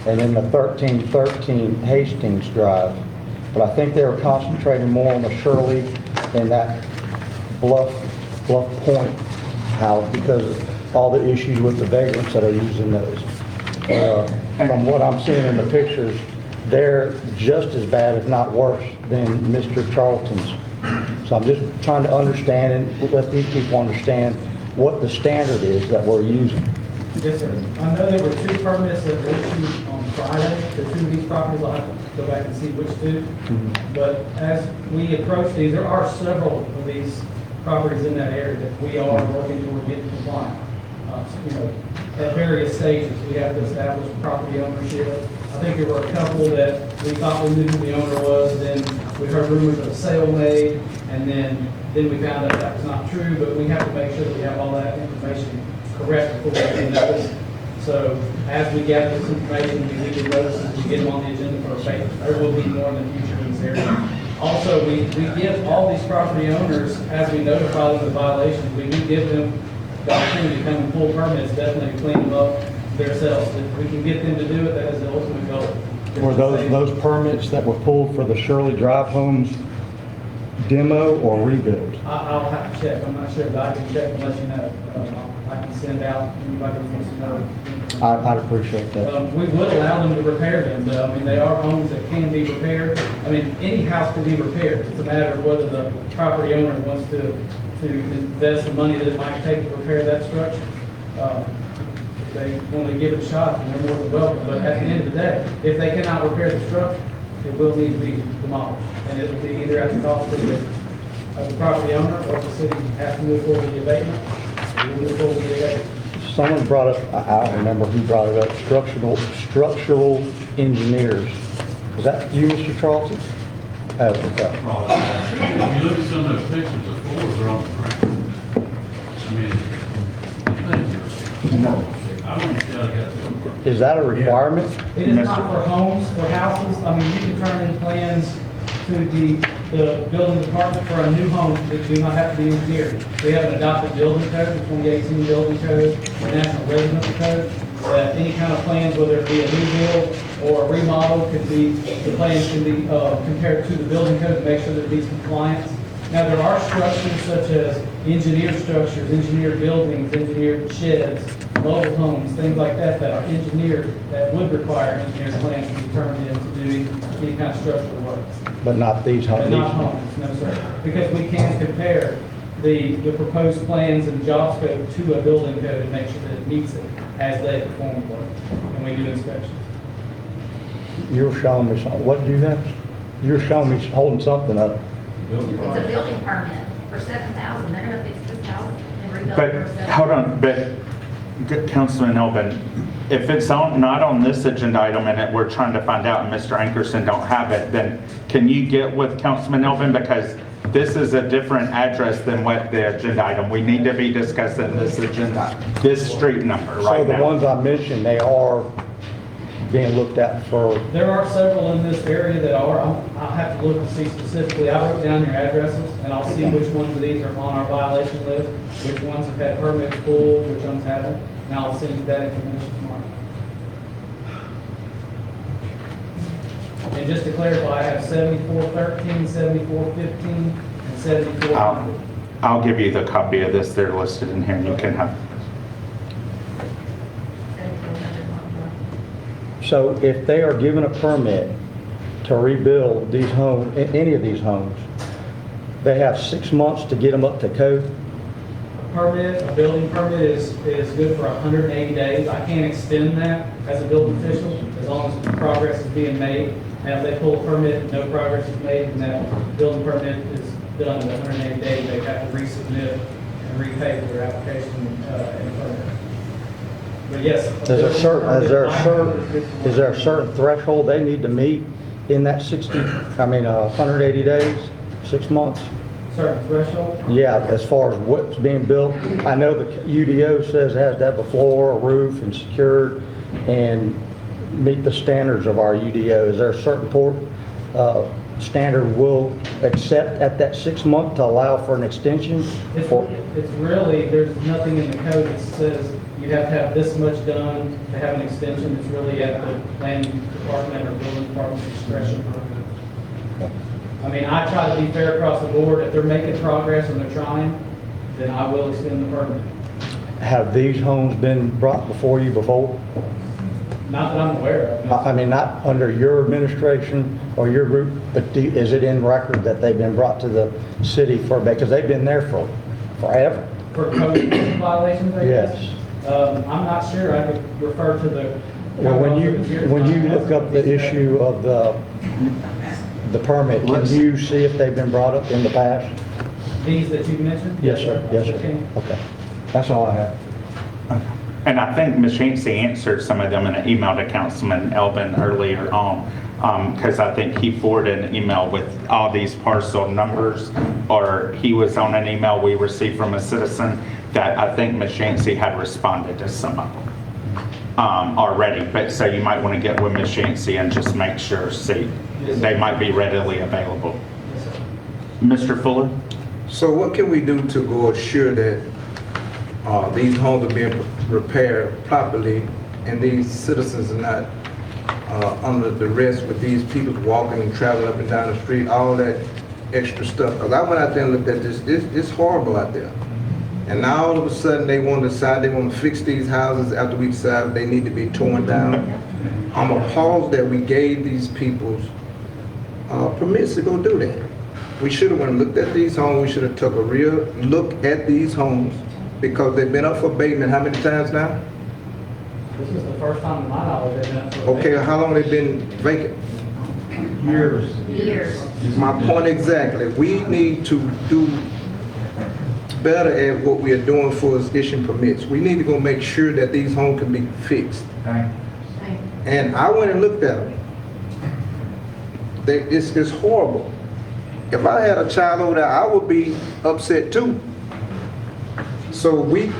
and then the 1313 Hastings Drive. But I think they were concentrating more on the Shirley and that Bluff Point house because of all the issues with the vagrants that are using those. From what I'm seeing in the pictures, they're just as bad, if not worse, than Mr. Charlton's. So I'm just trying to understand and let these people understand what the standard is that we're using. Yes, sir. I know there were 2 permits that were issued on Friday. The 2 of these properties, I'll have to go back and see which 2. But as we approach these, there are several of these properties in that area that we are working toward getting compliant. You know, at various stages, we have to establish property ownership. I think there were a couple that we thought we knew who the owner was, then we heard rumors of a sale made, and then we found out that was not true, but we have to make sure that we have all that information correct before we do notice. So as we gather this information, we give notices, we get them on the agenda for abatement. There will be more in the future in this area. Also, we give all these property owners, as we notify them of violations, we do give them the opportunity to come and pull permits, definitely clean them up themselves. If we can get them to do it, that is the ultimate goal. Were those permits that were pulled for the Shirley Drive homes demo or rebuild? I'll have to check, I'm not sure, but I can check and let you know. I can send out, anybody who wants to know. I'd appreciate that. We would allow them to repair them, but I mean, they are homes that can be repaired. I mean, any house can be repaired. It's a matter of whether the property owner wants to invest the money that it might take to repair that structure. If they want to give it a shot, then they're more than welcome. But at the end of the day, if they cannot repair the structure, it will need to be demolished. And it will be either at the cost of the property owner, or the city has to move forward with the abatement, or we'll move forward with the abatement. Someone brought up, I don't remember who brought it up, structural engineers. Is that you, Mr. Charlton? Oh, okay. If you look at some of those pictures, the floors are on the ground. I mean, I don't see how they got them. Is that a requirement? It is not for homes, for houses. I mean, you can turn in plans to the building department for a new home that do not have to be engineered. We have an adopted building code, the 2018 building code, the National Residential Code, that any kind of plans, whether it be a new build or a remodel, the plans can be compared to the building code to make sure that it meets compliance. Now, there are structures such as engineered structures, engineered buildings, engineered sheds, mobile homes, things like that that are engineered, that would require engineered plans to be turned in to do any kind of structural work. But not these But homes? not homes, no sir. Because we can compare the proposed plans and job scope to a building code and make sure that it meets it as they perform work and we do inspections. You're showing me something. What do you have? You're showing me holding something up. It's a building permit for $7,000. They're gonna fix this house and rebuild But, it for $7,000. hold on, but Councilman Elvin, if it's not on this agenda item and we're trying to find out and Mr. Ankerson don't have it, then can you get with Councilman Elvin? Because this is a different address than what the agenda item. We need to be discussing this agenda, this street number So right the now. ones I mentioned, they are being looked at for, There are several in this area that are, I'll have to look and see specifically. I wrote down your addresses and I'll see which ones of these are on our violation list, which ones have had permits pulled, which ones haven't, and I'll send you that information tomorrow. And just to clarify, I have 7413, 7415, and 7400. I'll give you the copy of this. They're listed in here and you can have. so if they are given a permit to rebuild these homes, any of these homes, they have 6 months to get them up to code? A building permit is good for 180 days. I can't extend that as a building official as long as progress is being made. And if they pull a permit and no progress is made, then that building permit is done in 180 days. They have to resubmit and repay for their application and permit. But yes. Is there a certain threshold they need to meet in that 180 days, 6 months? Certain threshold? Yeah, as far as what's being built. I know the UDO says it has to have a floor, a roof, and secured, and meet the standards of our UDO. Is there a certain standard we'll accept at that 6 month to allow for an extension? It's really, there's nothing in the code that says you have to have this much done to have an extension. It's really at the planning department or building department's discretion. I mean, I try to be fair across the board. If they're making progress and they're trying, then I will extend the permit. Have these homes been brought before you before? Not that I'm aware of. I mean, not under your administration or your group, but is it in record that they've been brought to the city because they've been there for forever? For code violations, I guess? Yes. I'm not sure. I could refer to the. Well, when you look up the issue of the permit, can you see if they've been brought up in the past? These that you mentioned? Yes, sir. Yes, sir. Okay. That's all I have. And I think Ms. Yancey answered some of them in an email to Councilman Elvin earlier on, because I think he forwarded an email with all these parcel numbers, or he was on an email we received from a citizen that I think Ms. Yancey had responded to some of them already. But so you might want to get with Ms. Yancey and just make sure, see, they might be readily available. Mr. Fuller? So what can we do to go assure that these homes are being repaired properly and these citizens are not under duress with these people walking and traveling up and down the street? All that extra stuff. Because I went out there and looked at this, it's horrible out there. And now all of a sudden they want to decide they want to fix these houses after we decide they need to be torn down. I'm appalled that we gave these people permits to go do that. We should have went and looked at these homes. We should have took a real look at these homes because they've been up for abatement how many times now? This is the first time in my knowledge they've been up for Okay, how long they been vacant? years. My point exactly. We need to do better at what we are doing for us issuing permits. We need to go make sure that these homes can be fixed. And I went and looked at them. It's horrible. If I had a child over there, I would be upset too. So the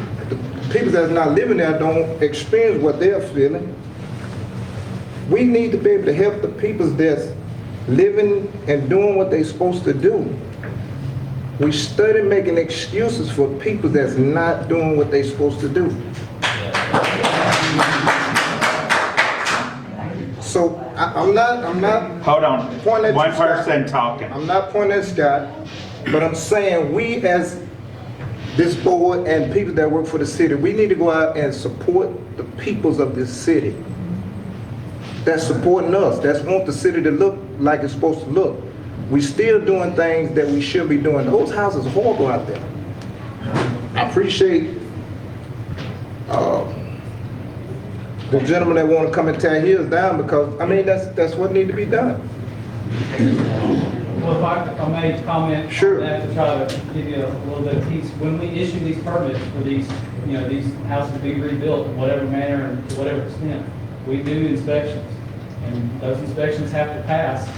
people that's not living there don't experience what they're feeling. We need to be able to help the people that's living and doing what they're supposed to do. We started making excuses for people that's not doing what they're supposed to do. So I'm not. Hold on, pointing at one you, Scott. person talking. I'm not pointing at Scott, but I'm saying we as this board and people that work for the city, we need to go out and support the peoples of this city. That's supporting us, that's want the city to look like it's supposed to look. We still doing things that we should be doing. Those houses are horrible out there. I appreciate the gentleman that want to come and tear his down because, I mean, that's what need to be done. Well, if I may comment Sure. on that to try to give you a little bit of peace. When we issue these permits for these, these houses to be rebuilt in whatever manner and to whatever extent, we do inspections. And those inspections have to pass,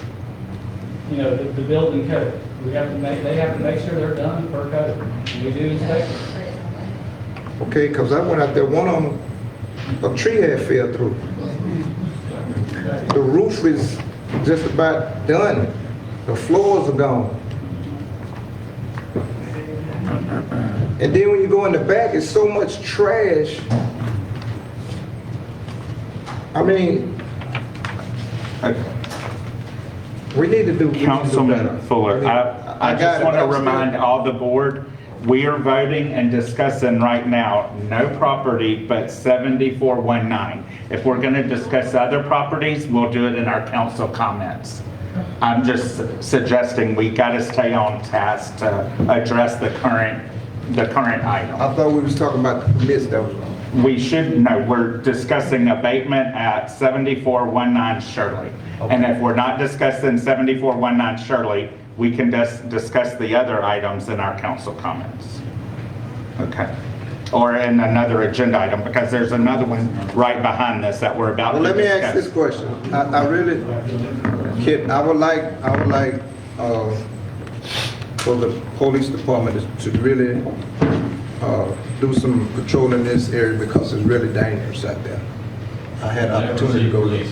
the building code. They have to make sure they're done per code. And we do inspections. Okay, because I went out there, one of them, a tree had fell through. The roof is just about done. The floors are gone. And then when you go in the back, it's so much trash. I mean, we need to do better. Councilman Fuller, I just want to remind all the board, we are voting and discussing right now, no property but 7419. If we're going to discuss other properties, we'll do it in our council comments. I'm just suggesting we got to stay on task to address the current item. I thought we was talking about the permits that was wrong. We should, no, we're discussing abatement at 7419 Shirley. And if we're not discussing 7419 Shirley, we can discuss the other items in our council comments. Okay. Or in another agenda item, because there's another one right behind this that we're about to discuss. Well, let me ask this question. I really, Kit, I would like for the police department to really do some patrol in this area because it's really dangerous out there. I had an opportunity to go there.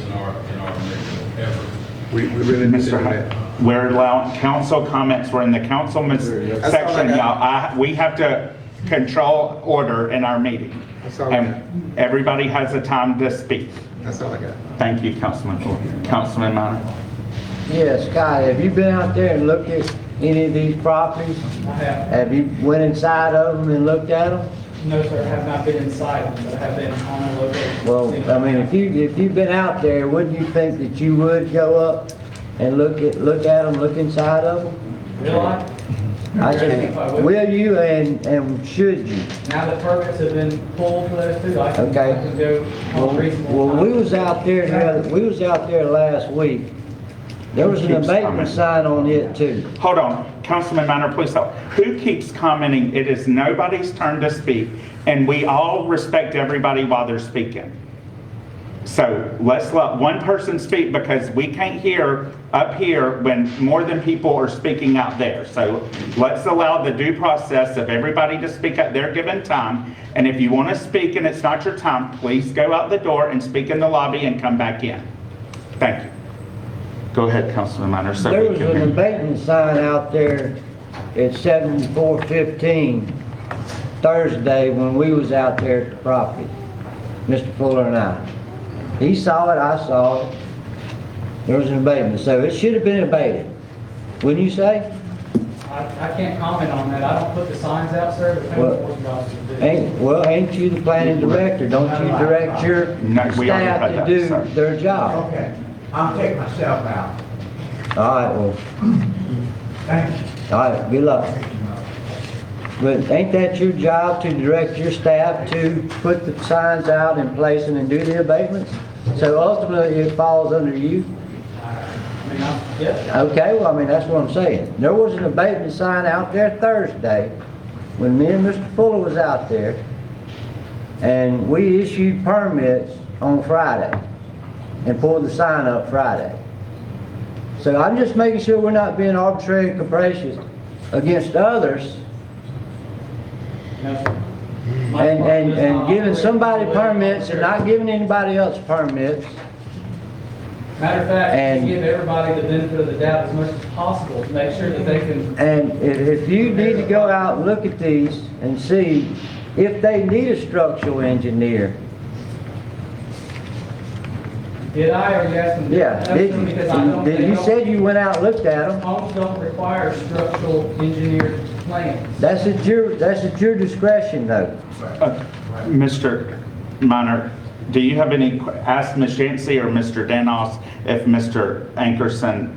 We really need to do that. We're allowing council comments. We're in the councilman's section, y'all. We have to control order in our meeting. And everybody has a time to speak. That's all I got. Thank you, Councilman Fuller. Councilman Minor. Yeah, Scott, have you been out there and looked at any of these properties? I have. Have you went inside of them and looked at them? No, sir, I have not been inside them, but I have been on the location. Well, I mean, if you've been out there, wouldn't you think that you would go up and look at them, look inside of them? Will I? I said, will you and should you? Now that permits have been pulled for those two, I can go on reasonable Well, time. we was out there last week. There was an abatement sign on it too. Hold on, Councilman Minor, please stop. Who keeps commenting? It is nobody's turn to speak, and we all respect everybody while they're speaking. So let's let one person speak because we can't hear up here when more than people are speaking out there. So let's allow the due process of everybody to speak at their given time. And if you want to speak and it's not your time, please go out the door and speak in the lobby and come back in. Thank you. Go ahead, Councilman Minor. So There we was can an hear. abatement sign out there at 7415 Thursday when we was out there at the property, Mr. Fuller and I. He saw it, I saw it. There was an abatement, so it should have been abated. Wouldn't you say? I can't comment on that. I don't put the signs out, sir. The code enforcement officers do. Ain't you the planning director? Don't you direct your No, we already staff had to that, do sir. their job? Okay, I'll take myself out. All right, well, Thank you. all right, good luck. But ain't that your job to direct your staff to put the signs out in place and then do the abatements? So ultimately, it falls under you? I mean, yeah. Okay, well, I mean, that's what I'm saying. There was an abatement sign out there Thursday when me and Mr. Fuller was out there, and we issued permits on Friday and pulled the sign up Friday. So I'm just making sure we're not being arbitrary and capricious against others No, sir. My and department does not giving operate somebody the way permits and not giving anybody else permits. Matter of fact, And- we give everybody the benefit of the doubt as much as possible to make sure that they can. And if you need to go out and look at these and see if they need a structural engineer, Did I, or you asking? yeah, Asking because I don't- they you don't- said you went out and looked at them. Homes don't require structural engineered plans. That's at your discretion though. Mr. Minor, do you have any, ask Ms. Yancey or Mr. Danos if Mr. Ankerson,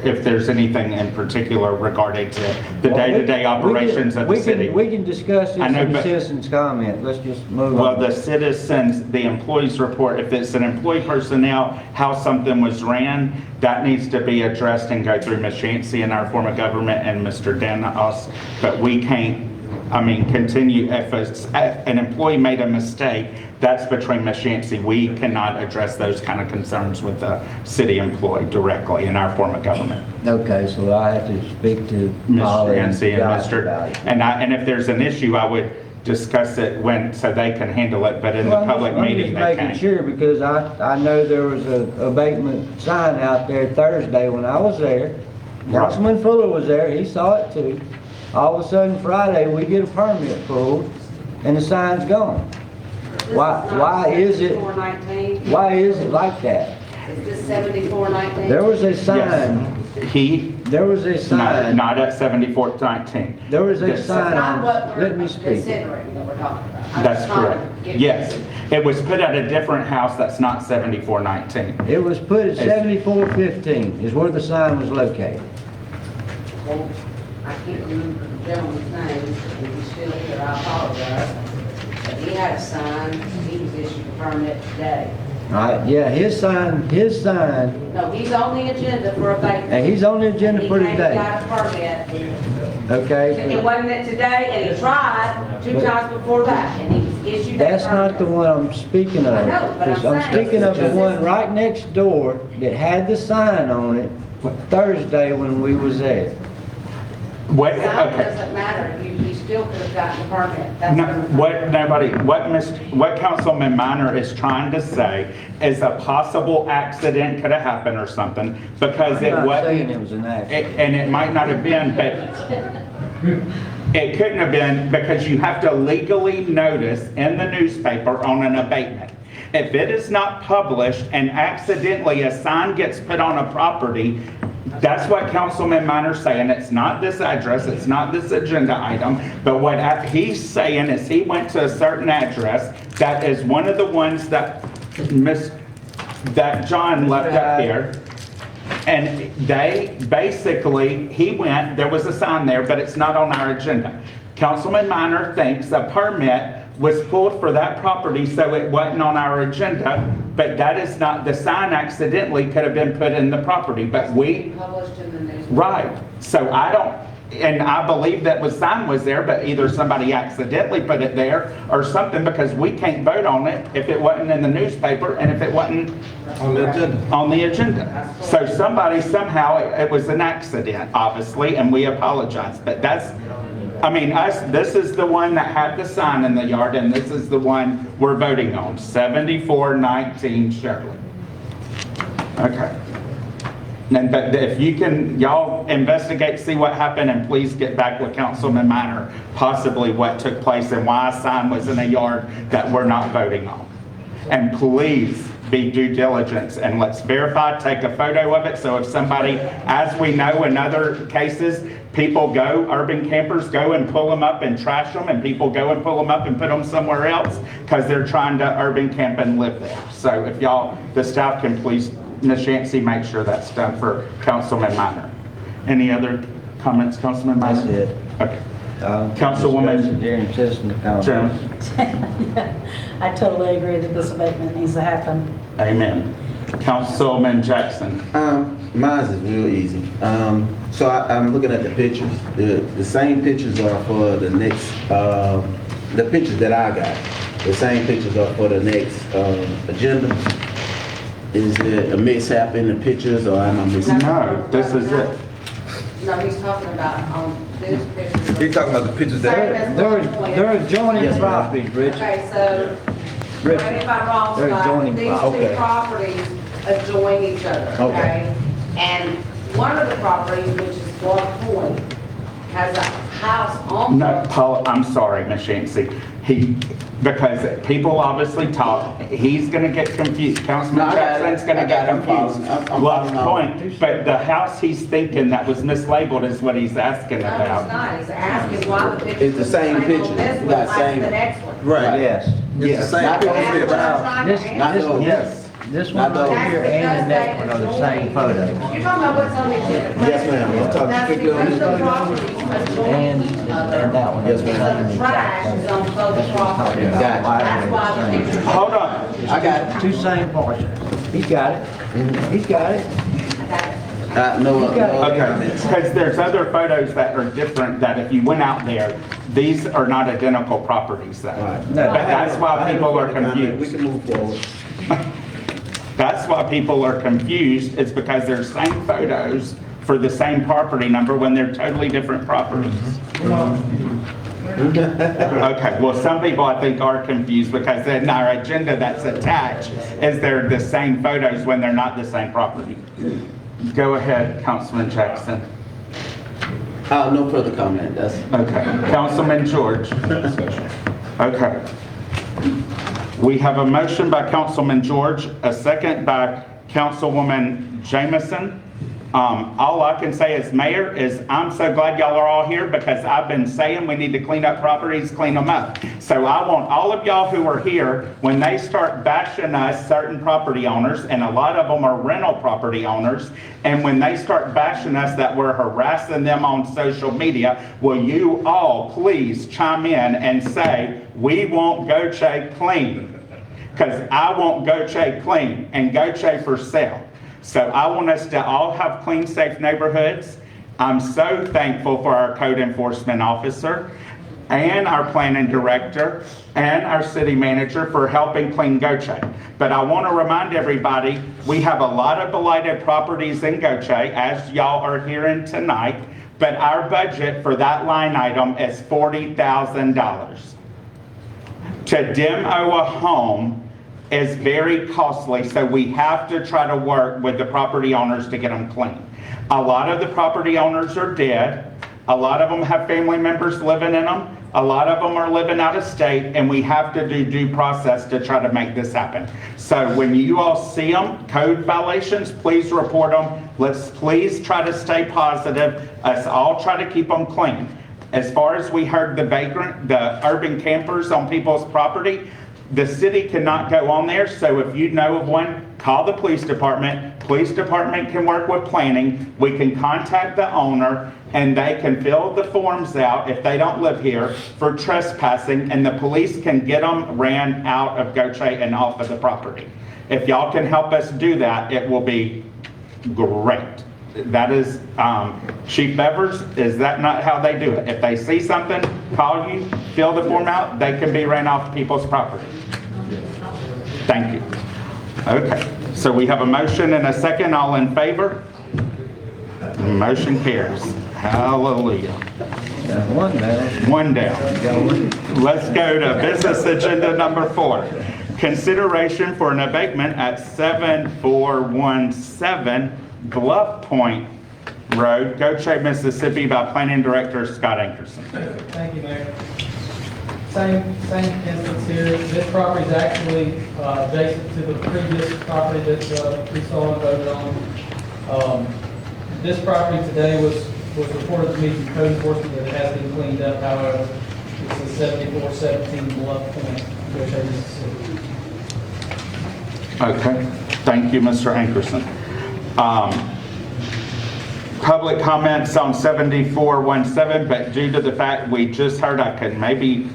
if there's anything in particular regarding to the day-to-day operations of the city? We can discuss this I know, in the but- citizens' comment. Let's just move Well, on. the citizens, the employees report, if it's an employee personnel, how something was ran, that needs to be addressed and go through Ms. Yancey in our form of government and Mr. Danos. But we can't, continue, if an employee made a mistake, that's between Ms. Yancey. We cannot address those kind of concerns with the city employee directly in our form of government. Okay, so I have to speak to Ms. Holly and Yancey and Josh Mr. about it. And if there's an issue, I would discuss it so they can handle it, but in the Well, public meeting, they I'm just making can't. sure because I know there was a abatement sign out there Thursday when I was there. Councilman Fuller was there, he saw it too. All of a sudden Friday, we get a permit pulled and the sign's gone. Why is it 7419? like that? Is this 7419? There was a sign, there was a sign, Not at 7419. there was a This- sign Not on, what we're let me speak. considering that we're talking about. I'm That's just trying to correct. get- Yes. It was put at a different house that's not 7419. It was put at 7415 is where the sign was located. Well, I can't remember the gentleman's name, if he's still here, I apologize. But he had a sign, he was issued a permit today. All right, yeah, his sign, No, he's on the agenda for abatement. and he's on the agenda for He came and today, got a permit. okay? It wasn't it today, and he tried two times before that, and he was issued that That's not the permit. one I'm speaking of. I know, but I'm 'Cause I'm saying- speaking of the one right next door that had the sign on it Thursday when we was there. What, Sign okay. doesn't matter, you still could have gotten a permit. That's No, what I'm- what Councilman Minor is trying to say is a possible accident could have happened or something, because it I'm not saying wasn't, it was an accident. and it might not have been, but it couldn't have been, because you have to legally notice in the newspaper on an abatement. If it is not published and accidentally a sign gets put on a property, that's what Councilman Minor's saying. It's not this address, it's not this agenda item, but what he's saying is he went to a certain address that is one of the ones that John left up here. And he went, there was a sign there, but it's not on our agenda. Councilman Minor thinks a permit was pulled for that property, so it wasn't on our agenda, but that is not, the sign accidentally could have been put in the property, but we, Published in the newspaper. right. So and I believe that the sign was there, but either somebody accidentally put it there or something, because we can't vote on it if it wasn't in the newspaper and if it wasn't on the agenda. So somebody, somehow, it was an accident, obviously, and we apologize, but this is the one that had the sign in the yard, and this is the one we're voting on, 7419 Shirley. Okay. But if you can, y'all investigate, see what happened, and please get back with Councilman Minor, possibly what took place and why a sign was in a yard that we're not voting on. And please, be due diligence, and let's verify, take a photo of it, so if somebody, as we know in other cases, people go, urban campers go and pull them up and trash them, and people go and pull them up and put them somewhere else, because they're trying to urban camp and live there. So if y'all, the staff can please, Ms. Yancey, make sure that's done for Councilman Minor. Any other comments, Councilman Minor? That's it. Okay. Councilwoman During citizen comments. Jones? I totally agree that this abatement needs to happen. Amen. Councilman Jackson? Mine is real easy. So I'm looking at the pictures. The same pictures are for the next, the pictures that I got. The same pictures are for the next agenda. Is there a mishap in the pictures, or am I missing? No, this is it. No, he's talking about, these pictures. He's talking about the pictures that, They're adjoining Yes, ma'am. properties, Richard. Okay, so, Richard, correct me if I'm wrong, they're Scott, adjoining these properties. two properties adjoin each other, okay? And one of the properties, which is Bluff Point, has a house on. No, Paul, I'm sorry, Ms. Yancey. Because people obviously talk, he's gonna get confused. Councilman No, I got it. Jackson's gonna I get got it. I'm confused. following. I'm Bluff following. Point, but the house he's thinking that was mislabeled is what he's asking No, it's about. not, he's asking why the picture. It's the same picture. On this You one, got like same- the next one. Right. Yes. it's the same Not picture. the of the house. Not This, the- Not this, those. Yes. this Not one right those. here and the next one are the same photo. You're talking about what's on the agenda. Yes, ma'am. I'm talking That's strictly on because this the photo. properties adjoin And, each and other. that one. Yes, is the ma'am. same The exact trash is on photo. both properties. Got it. That's why the picture. Hold on. I got it. Two same parcels. He's got it. He's got it. No, Okay, comments. because there's other photos that are different, that if you went out there, these are not identical properties though. Right. No. But that's why people are We confused. can move forward. That's why people are confused, is because they're same photos for the same property number when they're totally different properties. Okay, well, some people I think are confused because in our agenda that's attached is they're the same photos when they're not the same property. Go ahead, Councilman Jackson. No further comment. That's Okay, Councilman George. Okay. We have a motion by Councilman George, a second by Councilwoman Jameson. All I can say as mayor is I'm so glad y'all are all here because I've been saying we need to clean up properties, clean them up. So I want all of y'all who are here, when they start bashing us, certain property owners, and a lot of them are rental property owners, and when they start bashing us that we're harassing them on social media, will you all please chime in and say, we want Gautier clean? Because I want Gautier clean and Gautier for sale. So I want us to all have clean, safe neighborhoods. I'm so thankful for our code enforcement officer and our planning director and our city manager for helping clean Gautier. But I want to remind everybody, we have a lot of blighted properties in Gautier, as y'all are hearing tonight, but our budget for that line item is $40,000. To demo a home is very costly, so we have to try to work with the property owners to get them clean. A lot of the property owners are dead. A lot of them have family members living in them. A lot of them are living out of state, and we have to do due process to try to make this happen. So when you all see them, code violations, please report them. Let's please try to stay positive. Us all try to keep them clean. As far as we heard the vagrant, the urban campers on people's property, the city cannot go on there, so if you know of one, call the police department. Police department can work with planning. We can contact the owner, and they can fill the forms out if they don't live here for trespassing, and the police can get them ran out of Gautier and off of the property. If y'all can help us do that, it will be great. That is, Chief Bevers, is that not how they do it? If they see something, call you, fill the form out, they can be ran off people's property. Thank you. Okay, so we have a motion and a second. All in favor? Motion carries. Hallelujah. One down. One down. Let's go to business agenda number 4. Consideration for an abatement at 7417 Bluff Point Road, Gautier, Mississippi by Planning Director Scott Ankerson. Thank you, Mayor. Same instance here. This property is actually adjacent to the previous property that we saw and voted on. This property today was reported to me from code enforcement that it has been cleaned up. However, it's a 7417 Bluff Point, Gautier, Mississippi. Okay, thank you, Mr. Ankerson. Public comments on 7417, but due to the fact we just heard, I could maybe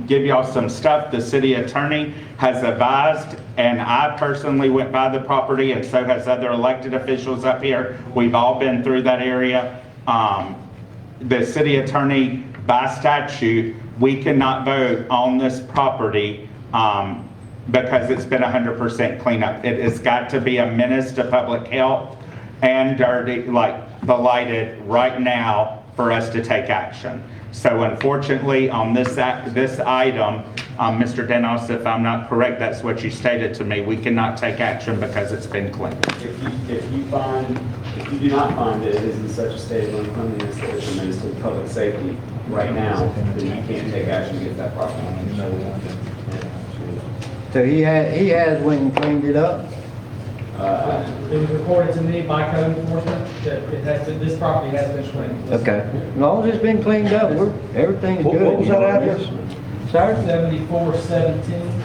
give y'all some stuff. The city attorney has advised, and I personally went by the property, and so has other elected officials up here. We've all been through that area. The city attorney, by statute, we cannot vote on this property because it's been 100% cleanup. It has got to be a menace to public health and dirty, like blighted right now for us to take action. So unfortunately, on this item, Mr. Denos, if I'm not correct, that's what you stated to me. We cannot take action because it's been cleaned. If you do not find that it is in such a state of uncleanliness that it's a menace to public safety right now, then you can't take action against that property. So he has went and cleaned it up? It was reported to me by code enforcement that this property has been cleaned. Okay. As long as it's been cleaned up, everything's good. What was that address? Sir? 7417.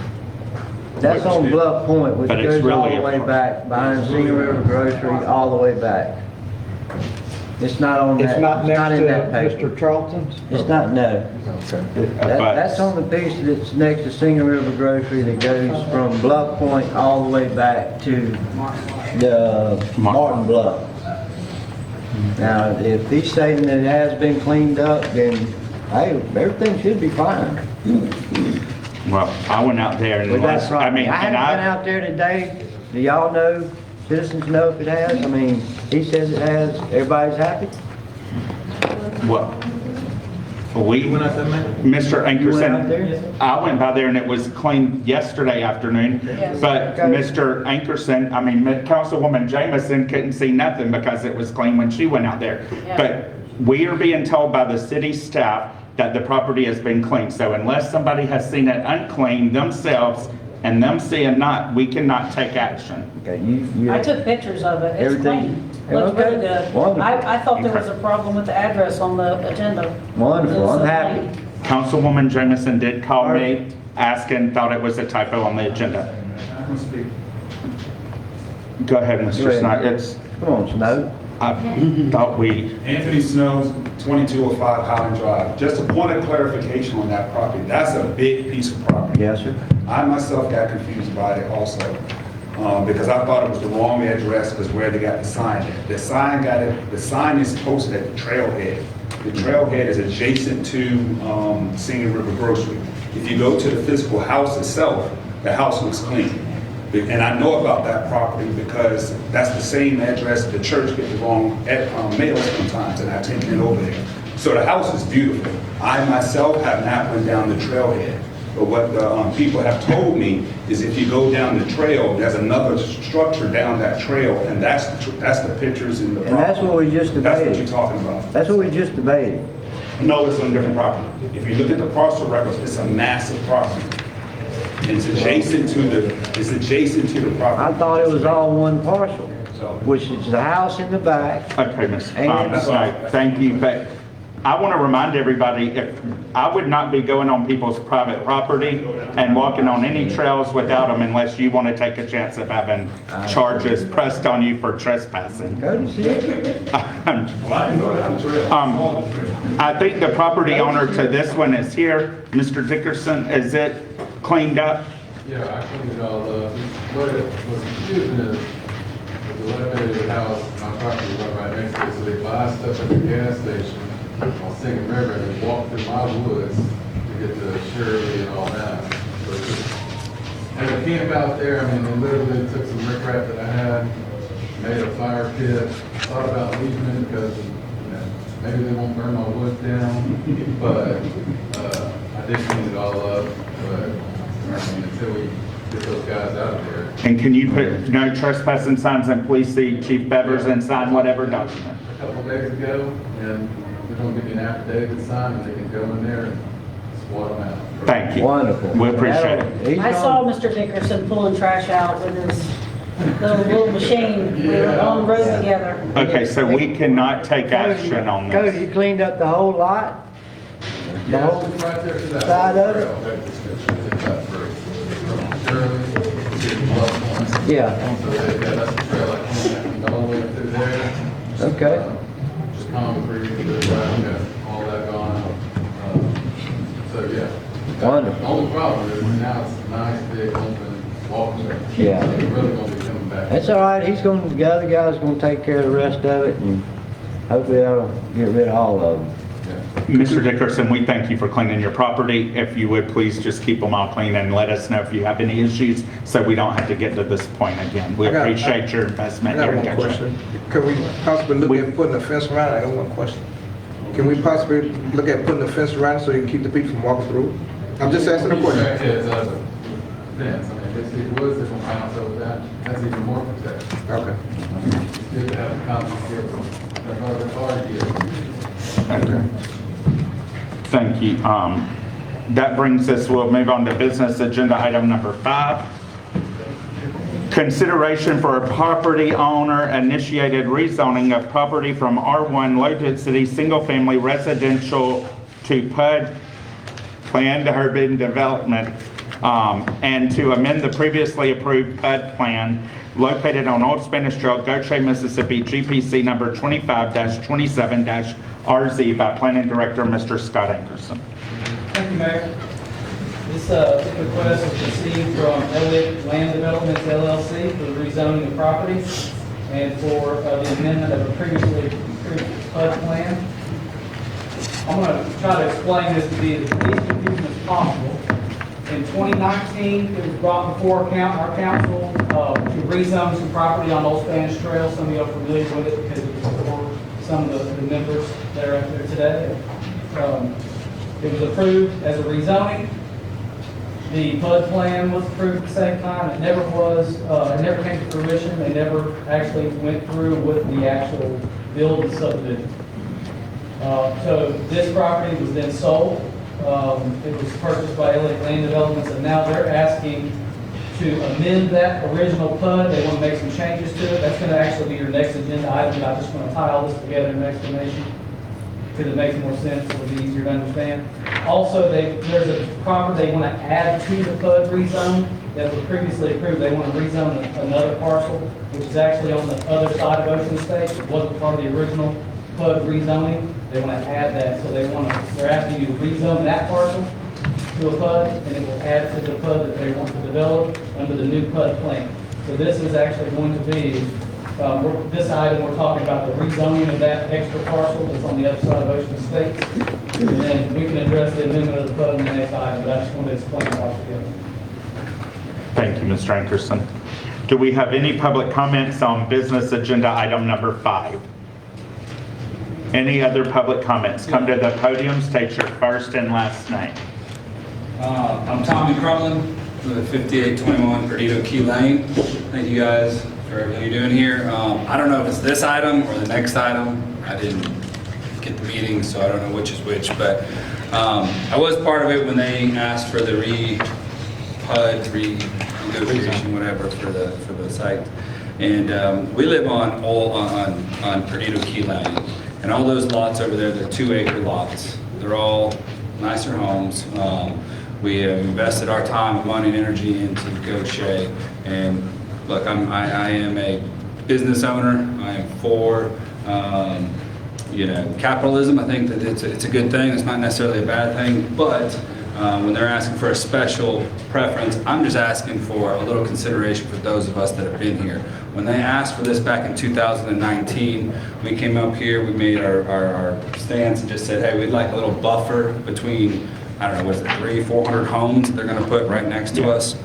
That's on Bluff Point, which But it's goes all really the way a- back, behind Single River Grocery, all the way back. It's not on that, It's not next in that to paper. Mr. Charlton's? It's not, no. But- That's on the piece that's next to Single River Grocery that goes from Bluff Point all the way back to the Martin Bluff. Now, if he's saying that it has been cleaned up, then, hey, everything should be fine. Well, I went out there and With that I property. mean, I and haven't been out there today. Do y'all know, citizens know if it has? I mean, he says it has. Everybody's happy? well, we, Mr. You went out there? Ankerson, I went by there and it was cleaned yesterday afternoon. Yes. But Okay. Mr. Ankerson, I mean, Councilwoman Jameson couldn't see nothing because it was clean when she went out there. Yeah. But we are being told by the city staff that the property has been cleaned. So unless somebody has seen it unclean themselves and them seeing not, we cannot take action. Okay, you. I took pictures of it. It's Everything- clean. Looks Okay. really good. Wonderful. I thought there was a problem with the address on the agenda. Wonderful, I'm It's happy. clean. Councilwoman Jameson did call me, asking, thought it was a typo on the agenda. Go ahead, Go Mr. ahead. Snyder. Come on, Snow. I thought we, Anthony Snow, 2205 Highland Drive. Just a point of clarification on that property. That's a big piece of property. Yes, sir. I myself got confused by it also, because I thought it was the wrong address because where they got the sign at. The sign is posted at the trailhead. The trailhead is adjacent to Singing River Grocery. If you go to the physical house itself, the house looks clean. And I know about that property because that's the same address the church get the wrong mail sometimes, and I've taken it over there. So the house is beautiful. I myself have not went down the trailhead. But what the people have told me is if you go down the trail, there's another structure down that trail, and that's the pictures in the property. And that's what we just That's what debated. you're talking about. That's what we just debated. No, it's on a different property. If you look at the parcel records, it's a massive property. It's adjacent to the property. I thought it was all one parcel, So- which is the house in the back. okay, Ms. And- Snyder, thank you, but I want to remind everybody, if I would not be going on people's private property and walking on any trails without them unless you want to take a chance of having charges pressed on you for trespassing. Cody, see it? I think the property owner to this one is here. Mr. Dickerson, is it cleaned up? Yeah, I cleaned it all up. What it was confusing is, with the elevated house, my property was right next to it, so they buy stuff at the gas station on Singing River, and they walk through my woods to get to Shirley and all that. So it's just- And I camp out there, I mean, they literally took some riprap that I had, made a fire pit, thought about leaving it because, you know, maybe they won't burn my wood down, but, I did clean it all up, but, I mean, until we get those guys out of there. And can you put no trespassing signs and please see Chief Bevers and sign whatever document? A couple of days ago, and they're gonna give me an affidavit signed, and they can go in there and water out. Thank you. Wonderful. We appreciate it. He's I gonna- saw Mr. Dickerson pulling trash out with his little machine. We were on the road together. Okay, so we cannot take action on Cody, this. you cleaned up the whole lot? The Yeah, whole it's right there to that side of it? trail, that description, it's got through. From Shirley to Bluff Point. Yeah, So that's the trail I came all the way through there. okay. Just concrete, all that gone out. So, yeah. Wonderful. The only problem is now it's a nice, big, open walkway. Yeah. It's really gonna be coming back. That's all right, the other guy's gonna take care of the rest of it, and hopefully that'll get rid of all of them. Mr. Dickerson, we thank you for cleaning your property. If you would, please just keep them all clean and let us know if you have any issues so we don't have to get to this point again. We appreciate your investment. I here got in one Gautier. question. Could we possibly look at putting a fence around it? I got one question. Can we possibly look at putting a fence around it so you can keep the people from walking through? I'm just asking a question. Yeah, it's a fence. I mean, if it was different house over that, that's even more protection. Okay. It's good to have the common skills. That's hard to get. Okay. Thank you. That brings us, we'll move on to business agenda item number 5. Consideration for a property owner initiated rezoning of property from R1 low density single family residential to PUD, planned urban development, and to amend the previously approved PUD plan located on Old Spanish Trail, Gautier, Mississippi, GPC number 25-27-RZ by Planning Director Mr. Scott Ankerson. Thank you, Mayor. This request was received from Elliott Land Developments LLC for the rezoning of property and for the amendment of a previously approved PUD plan. I'm going to try to explain this to be as least confusing as possible. In 2019, it was brought before our council to rezone some property on Old Spanish Trail. Some of you are familiar with it because it was for some of the members that are up there today. It was approved as a rezoning. The PUD plan was approved at the same time. It never came to fruition. They never actually went through with the actual build and subdivision. So this property was then sold. It was purchased by Elliott Land Developments, and now they're asking to amend that original PUD. They want to make some changes to it. That's going to actually be your next agenda item. I'm just going to tie all this together in an explanation because it makes more sense. It'll be easier to understand. Also, there's a property they want to add to the PUD rezone that was previously approved. They want to rezone another parcel, which is actually on the other side of Ocean State. It wasn't part of the original PUD rezoning. They want to add that, so they're asking you to rezone that parcel to a PUD, and it will add to the PUD that they want to develop under the new PUD plan. So this is actually going to be, this item, we're talking about the rezoning of that extra parcel that's on the other side of Ocean State. And then we can address the amendment of the PUD in the next item, but I just wanted to explain it all together. Thank you, Mr. Ankerson. Do we have any public comments on business agenda item number 5? Any other public comments? Come to the podium, state your first and last name. I'm Tommy Crumlin with 5821 Perdido Key Lane. Thank you guys for everything you're doing here. I don't know if it's this item or the next item. I didn't get the meeting, so I don't know which is which, but I was part of it when they asked for the renegotiation, whatever, for the site. And we live on Perdido Key Lane. And all those lots over there, they're 2-acre lots. They're all nicer homes. We have invested our time, money, and energy into Gautier. And look, I am a business owner. I am for capitalism. I think that it's a good thing. It's not necessarily a bad thing. But when they're asking for a special preference, I'm just asking for a little consideration for those of us that have been here. When they asked for this back in 2019, we came up here, we made our stance and just said, hey, we'd like a little buffer between, I don't know, was it 300-400 homes they're going to put right next to us.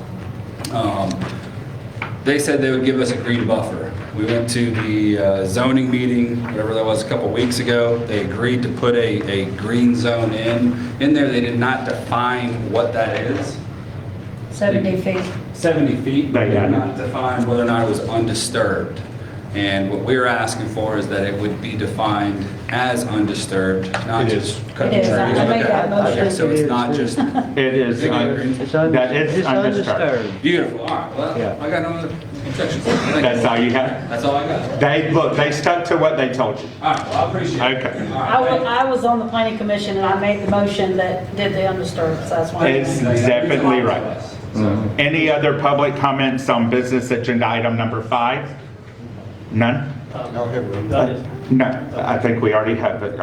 They said they would give us a green buffer. We went to the zoning meeting, whatever that was, a couple weeks ago. They agreed to put a green zone in there. They did not define what that is. 70 feet. 70 feet, but they did not define whether or not it was undisturbed. And what we're asking for is that it would be defined as undisturbed, not just cutting It trees. is. I make that motion. Okay, so it's not just, It is, that is undisturbed. beautiful, all right, well, I got no other objections. Thank you. That's all you have? That's all I got. They stuck to what they told you. All right, well, I appreciate it. Okay. All right, I was on the planning commission and I made the motion that did the undisturbed, so that's why. It's definitely right. Any other public comments on business agenda item number 5? None? No, I think we already have it,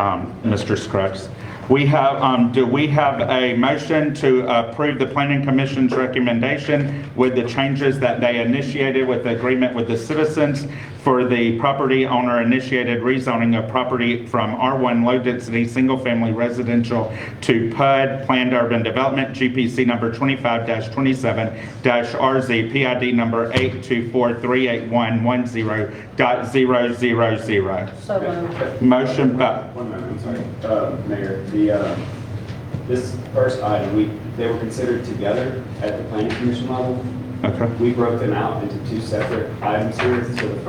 Mr. Scruggs. We have, do we have a motion to approve the Planning Commission's recommendation with the changes that they initiated with the agreement with the citizens for the property owner initiated rezoning of property from R1 low density single family residential to PUD, Planned Urban Development, GPC number 25-27-RZ, PID number 824-38110.000. So moved. Motion by, One moment, I'm sorry. Mayor, this first item, they were considered together at the planning commission level. okay. We broke them out into 2 separate items here. So the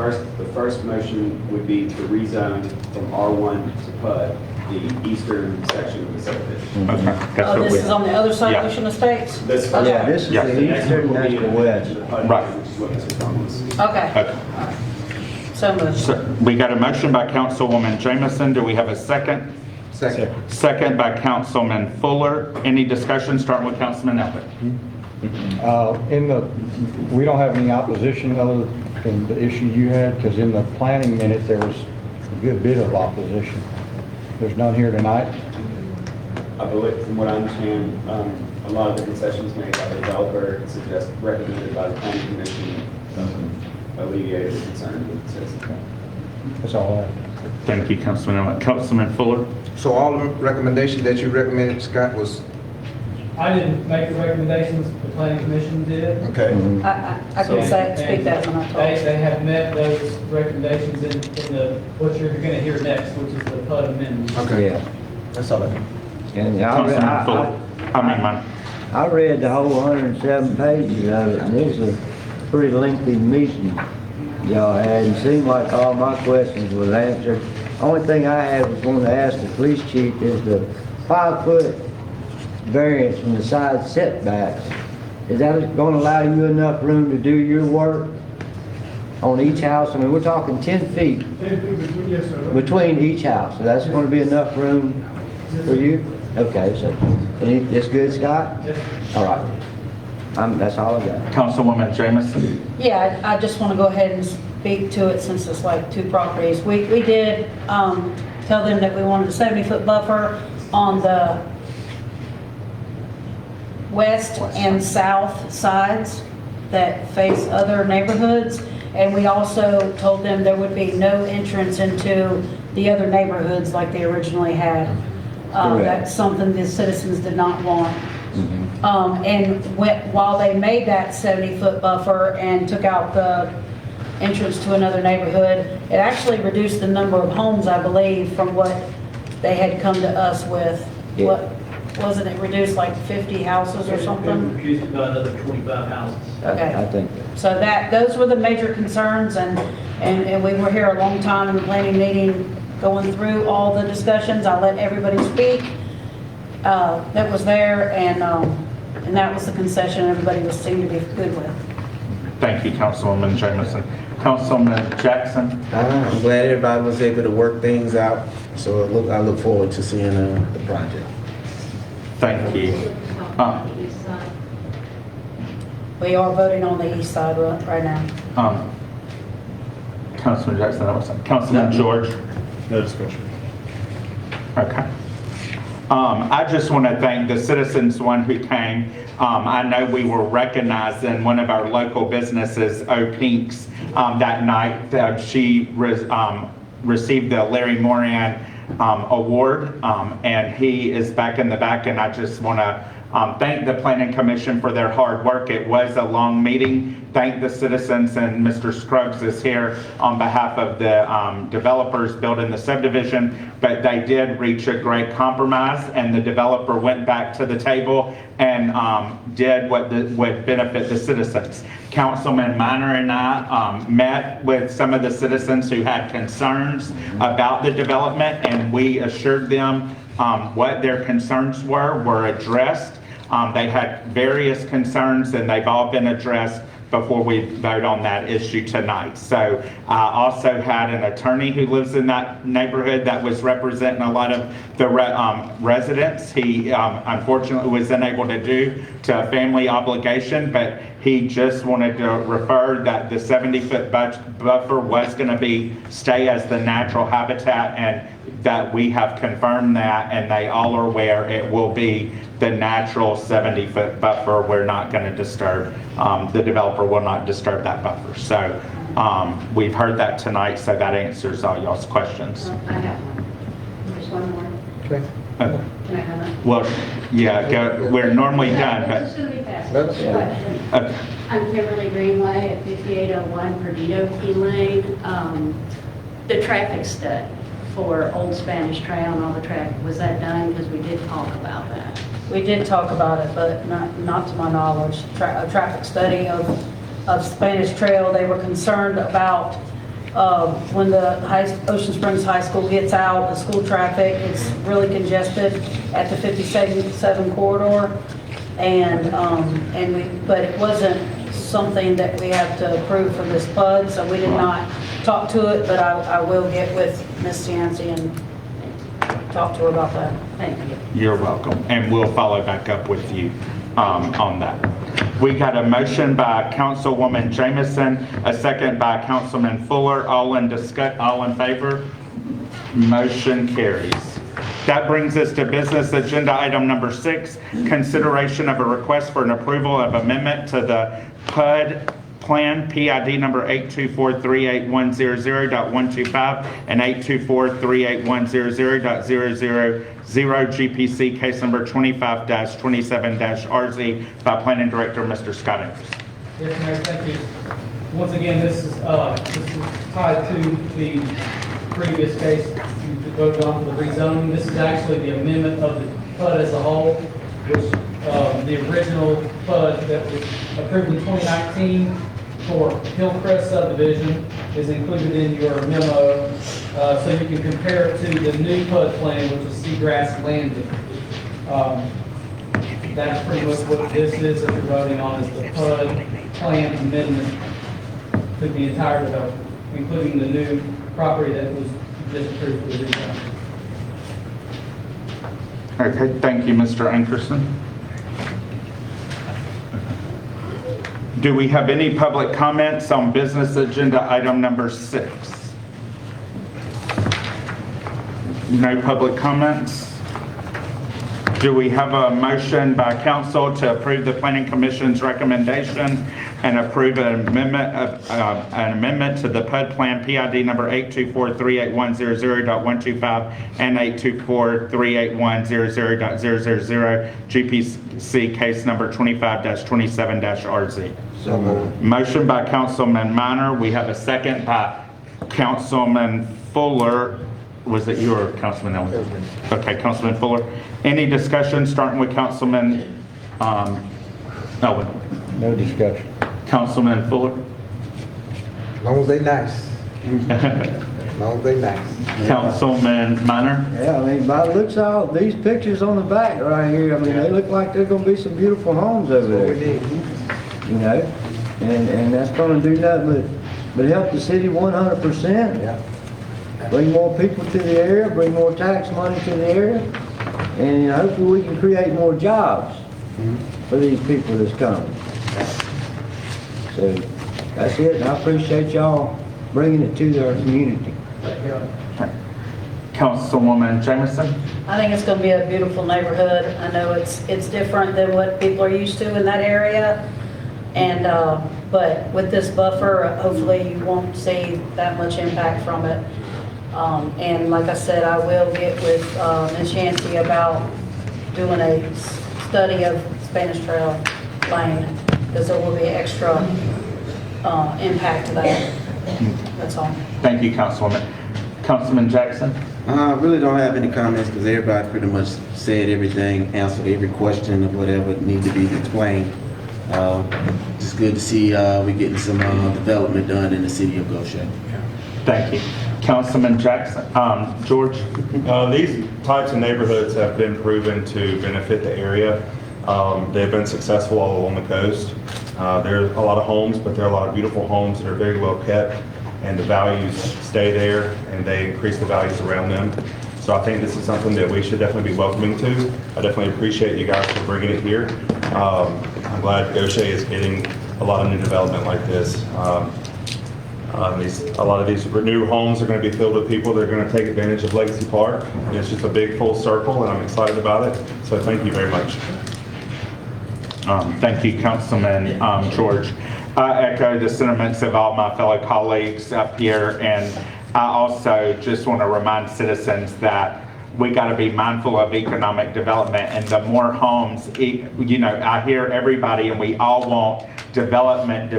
first motion would be to rezone from R1 to PUD, the eastern section of the subdivision. Okay. That's Oh, what this we- is on the other side Yeah. of Ocean Estates? This Okay. Yeah, this is Yeah. the The next eastern, one will that's be the in west. addition to the PUD, Right. which is what Mr. Thomas. Okay, Okay. so moved. So we got a motion by Councilwoman Jamison. Do we have a second? Second. Second by Councilman Fuller. Any discussion starting with Councilman Elbert? We don't have any opposition other than the issue you had, because in the planning minute, there was a good bit of opposition. There's none here tonight? I believe, from what I understand, a lot of the concessions made by the developer recommended by the planning commission alleviated the concern with the citizens. That's all I have. Thank you, Councilman Elbert. Councilman Fuller? So all the recommendations that you recommended, Scott, was, I didn't make the recommendations, the planning commission did. okay. I can speak that when I talk. They have met those recommendations in what you're going to hear next, which is the PUD amendment. Okay. Yeah. That's all I have. And Councilman Fuller? I read the whole 107 pages of it, and it was a pretty lengthy meeting y'all had, and it seemed like all my questions was answered. Only thing I had was going to ask the police chief is the 5-foot variance from the side setbacks. Is that going to allow you enough room to do your work on each house? I mean, we're talking 10 feet Yes, sir. between each house, so that's going to be enough room for you? Okay, so, that's good, Scott? All right. That's all I got. Councilwoman Jamison? Yeah, I just want to go ahead and speak to it since it's like 2 properties. We did tell them that we wanted a 70-foot buffer on the west and south sides that face other neighborhoods. And we also told them there would be no entrance into the other neighborhoods like they originally had. Correct. That's something the citizens did not want. While they made that 70-foot buffer and took out the entrance to another neighborhood, it actually reduced the number of homes, I believe, from what they had come to us with. Yeah. What, wasn't it reduced like 50 houses or something? Reduced it by another 25 houses. Okay. I think So those were the major concerns, and we were here a long time in the planning meeting, going through all the discussions. I let everybody speak that was there, and that was the concession everybody seemed to be good with. Thank you, Councilwoman Jamison. Councilman Jackson? I'm glad everybody was able to work things out, so I look forward to seeing the project. Thank you. We are voting on the east side right now. Councilman Jackson, that was Councilman George? No discussion. Okay. I just want to thank the citizens, one who came. I know we were recognizing one of our local businesses, O'Pink's, that night. She received the Larry Moran Award, and he is back in the back, and I just want to thank the Planning Commission for their hard work. It was a long meeting. Thank the citizens, and Mr. Scruggs is here on behalf of the developers building the subdivision, but they did reach a great compromise, and the developer went back to the table and did what would benefit the citizens. Councilman Minor and I met with some of the citizens who had concerns about the development, and we assured them what their concerns were addressed. They had various concerns, and they've all been addressed before we vote on that issue tonight. So I also had an attorney who lives in that neighborhood that was representing a lot of the residents. He unfortunately was unable to due to a family obligation, but he just wanted to refer that the 70-foot buffer was going to stay as the natural habitat, and that we have confirmed that, and they all are aware it will be the natural 70-foot buffer. We're not going to disturb, the developer will not disturb that buffer. So we've heard that tonight, so that answers all y'all's questions. I have one. There's one more. Okay. Can I comment? Well, yeah, we're normally done, It's but going to be fast. okay. I'm Kimberly Greenway at 5801 Perdido Key Lane. The traffic study for Old Spanish Trail and all the traffic, was that done? Because we did talk about that. We did talk about it, but not to my knowledge. A traffic study of Spanish Trail, they were concerned about when the Ocean Springs High School gets out, the school traffic, it's really congested at the 57 corridor. But it wasn't something that we have to approve for this PUD, so we did not talk to it, but I will get with Ms. Yancey and talk to her about that. Thank you. You're welcome, and we'll follow back up with you on that. We got a motion by Councilwoman Jamison, a second by Councilman Fuller. All in favor? Motion carries. That brings us to business agenda item number 6, consideration of a request for an approval of amendment to the PUD plan, PID number 8243810.125 and 8243810.000, GPC case number 25-27-RZ by Planning Director Mr. Scott Anderson. Yes, Mayor, thank you. Once again, this is tied to the previous case you voted on for the rezoning. This is actually the amendment of the PUD as a whole, which the original PUD that was approved in 2019 for Hillcrest subdivision is included in your memo, so you can compare it to the new PUD plan, which is Seagrass Landing. That's pretty much what this is that you're voting on, is the PUD plan amendment to the entire development, including the new property that was just approved for the rezone. Okay, thank you, Mr. Ankerson. Do we have any public comments on business agenda item number 6? No public comments? Do we have a motion by council to approve the Planning Commission's recommendation and approve an amendment to the PUD plan PID number 8243810.125 and 8243810.000, GPC case number 25-27-RZ? So moved. Motion by Councilman Minor. We have a second by Councilman Fuller. Was it you or Councilman Ellis? Okay, Councilman Fuller. Any discussion starting with Councilman Elwin? No discussion. Councilman Fuller? As long as they nice. As long as they nice. Councilman Minor? Yeah, I mean, by the looks of all these pictures on the back right here, I mean, they look like they're gonna be some beautiful homes over there. You know, and that's gonna do nothing but help the city 100%. Yeah. Bring more people to the area, bring more tax money to the area, and hopefully we can create more jobs for these people that's coming. So that's it, and I appreciate y'all bringing it to their community. Councilwoman Jamison? I think it's going to be a beautiful neighborhood. I know it's different than what people are used to in that area. And, but with this buffer, hopefully you won't see that much impact from it. And like I said, I will get with Ms. Yancey about doing a study of Spanish Trail Lane, because there will be extra impact to that. That's all. Thank you, Councilwoman. Councilman Jackson? I really don't have any comments because everybody pretty much said everything, answered every question of whatever needed to be explained. It's good to see we getting some development done in the city of Goshen. Thank you. Councilman Jackson, George? These types of neighborhoods have been proven to benefit the area. They've been successful all along the coast. There are a lot of homes, but there are a lot of beautiful homes that are very well kept, and the values stay there, and they increase the values around them. So I think this is something that we should definitely be welcoming to. I definitely appreciate you guys for bringing it here. I'm glad Gautier is getting a lot of new development like this. A lot of these new homes are going to be filled with people that are going to take advantage of Legacy Park. And it's just a big full circle, and I'm excited about it. So thank you very much. Thank you, Councilman George. I echo the sentiments of all my fellow colleagues up here, and I also just want to remind citizens that we got to be mindful of economic development, and the more homes, you know, I hear everybody and we all want development.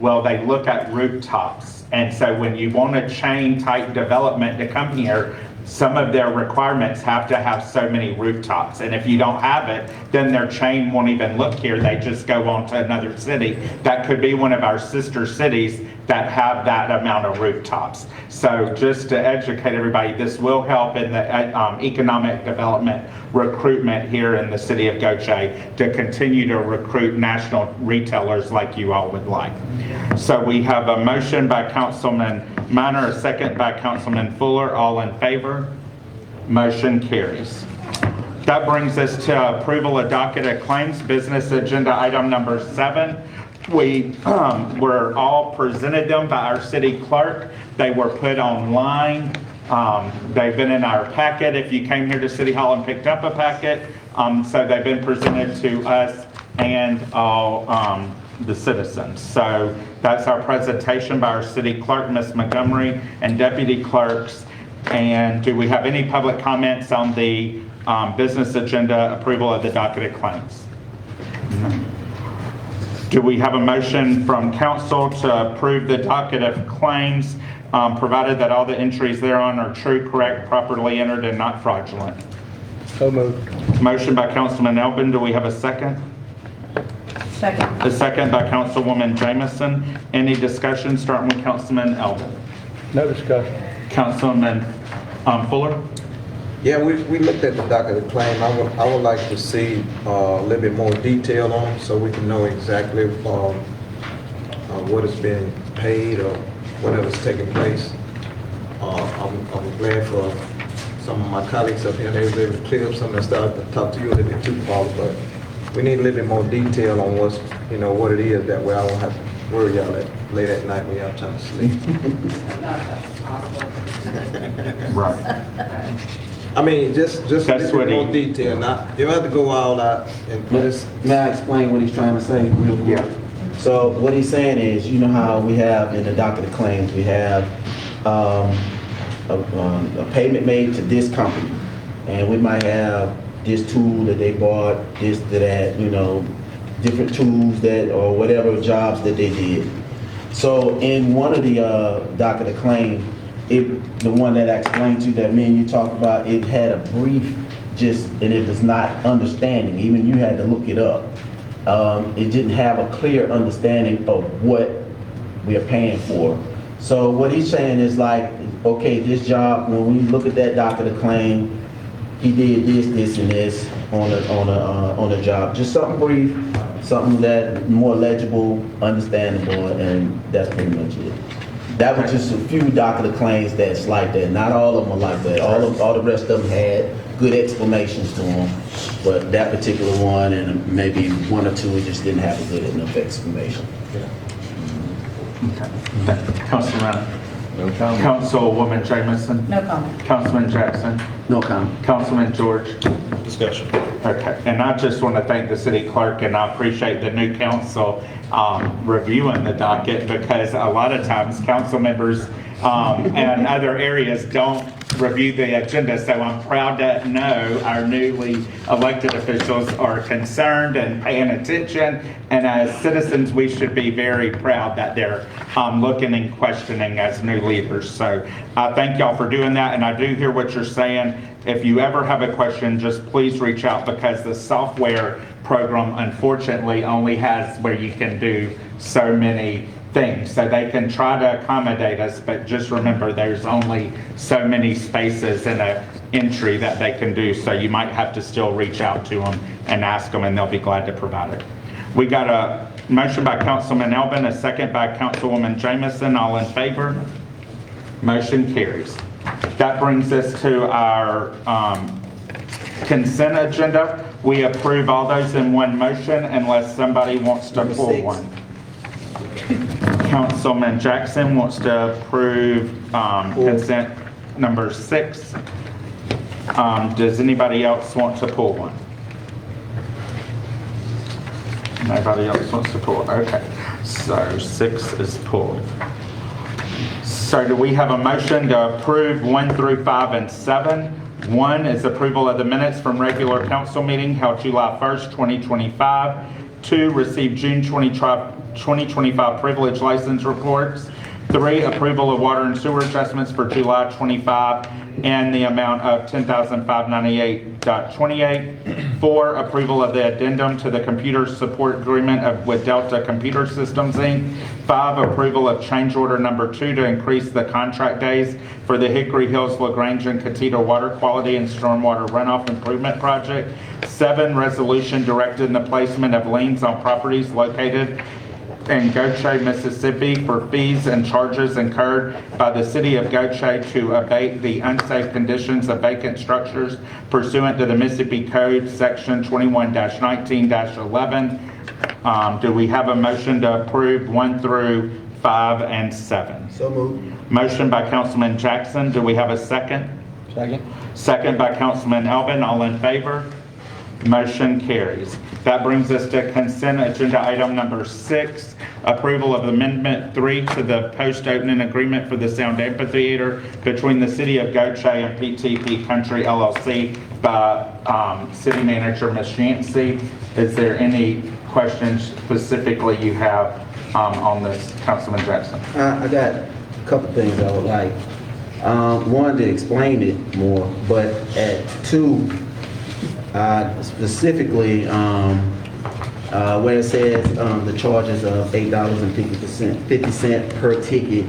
Well, they look at rooftops, and so when you want a chain type development to come here, some of their requirements have to have so many rooftops, and if you don't have it, then their chain won't even look here. They just go on to another city. That could be one of our sister cities that have that amount of rooftops. So just to educate everybody, this will help in the economic development recruitment here in the city of Gautier to continue to recruit national retailers like you all would like. So we have a motion by Councilman Minor, a second by Councilman Fuller. All in favor? Motion carries. That brings us to approval of docket of claims, business agenda item number 7. We were all presented them by our city clerk. They were put online. They've been in our packet if you came here to City Hall and picked up a packet. So they've been presented to us and all the citizens. So that's our presentation by our city clerk, Ms. Montgomery, and deputy clerks. And do we have any public comments on the business agenda approval of the docket of claims? No. Do we have a motion from council to approve the docket of claims, provided that all the entries thereon are true, correct, properly entered, and not fraudulent? So moved. Motion by Councilman Elbin. Do we have a second? Second. A second by Councilwoman Jamison. Any discussion, starting with Councilman Elbin? No discussion. Councilman Fuller? Yeah, we looked at the docket of claim. I would like to see a little bit more detail on it so we can know exactly what is being paid or whatever's taking place. I'm glad for some of my colleagues up here, they were able to clear up some of the stuff. I talked to you a little bit too, Paul, but we need a little bit more detail on what's, you know, what it is, that way I won't have to worry y'all late at night when y'all trying to sleep. Right. I mean, just a little bit more detail. Now, you have to go all out and just. May I explain what he's trying to say real quick? Yeah. So what he's saying is, you know how we have in the docket of claims, we have a payment made to this company, and we might have this tool that they bought, this, that, you know, different tools that, or whatever jobs that they did. So in one of the docket of claim, the one that I explained to you that me and you talked about, it had a brief and it was not understanding. Even you had to look it up. It didn't have a clear understanding of what we are paying for. So what he's saying is like, okay, this job, when we look at that docket of claim, he did this, and this on a job. Just something brief, something that more legible, understandable, and that's pretty much it. That was just a few docket of claims that's like that. Not all of them are like that. All the rest of them had good explanations to them, but that particular one and maybe one or two just didn't have a good enough explanation. Councilman. No comment. Councilwoman Jamison? No comment. Councilman Jackson? No comment. Councilman George? Discussion. Okay, and I just want to thank the city clerk, and I appreciate the new council reviewing the docket, because a lot of times council members and other areas don't review the agenda, so I'm proud to know our newly elected officials are concerned and paying attention, and as citizens, we should be very proud that they're looking and questioning as new leaders. So I thank y'all for doing that, and I do hear what you're saying. If you ever have a question, just please reach out, because the software program unfortunately only has where you can do so many things. So they can try to accommodate us, but just remember there's only so many spaces in an entry that they can do. So you might have to still reach out to them and ask them, and they'll be glad to provide it. We got a motion by Councilman Elbin, a second by Councilwoman Jamison. All in favor? Motion carries. That brings us to our consent agenda. We approve all those in one motion unless somebody wants to pull one. Councilman Jackson wants to approve consent number 6. Does anybody else want to pull one? Nobody else wants to pull. Okay, so 6 is pulled. So do we have a motion to approve 1 through 5 and 7? 1 is approval of the minutes from regular council meeting held July 1st, 2025. 2, receive June 2025 privilege license reports. 3, approval of water and sewer adjustments for July 25 and the amount of $10,598.28. 4, approval of the addendum to the computer support agreement with Delta Computer Systems, Inc. 5, approval of change order number 2 to increase the contract days for the Hickory Hills, LaGrange, and Catita water quality and stormwater runoff improvement project. 7, resolution directing the placement of liens on properties located in Gautier, Mississippi for fees and charges incurred by the city of Gautier to abate the unsafe conditions of vacant structures pursuant to the Mississippi Code Section 21-19-11. Do we have a motion to approve 1 through 5 and 7? So moved. Motion by Councilman Jackson. Do we have a second? Second. Second by Councilman Elbin. All in favor? Motion carries. That brings us to consent agenda item number 6, approval of amendment 3 to the post-opening agreement for the Sound Amphitheater between the City of Gautier and PTP Country LLC by City Manager Ms. Yancey. Is there any questions specifically you have on this, Councilman Jackson? I got a couple things I would like. One, to explain it more, but at 2, specifically where it says the charges of $8.50 per ticket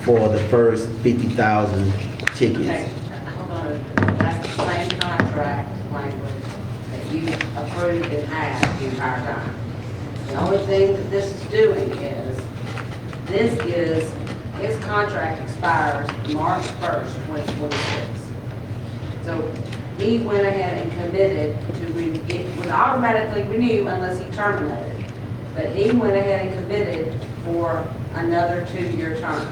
for the first 50,000 tickets. Okay, hold on. That's the same contract language that you approved and had the entire time. The only thing that this is doing is, his contract expires March 1st, 2026. So he went ahead and committed to, it would automatically renew unless he terminated. But he went ahead and committed for another 2-year term.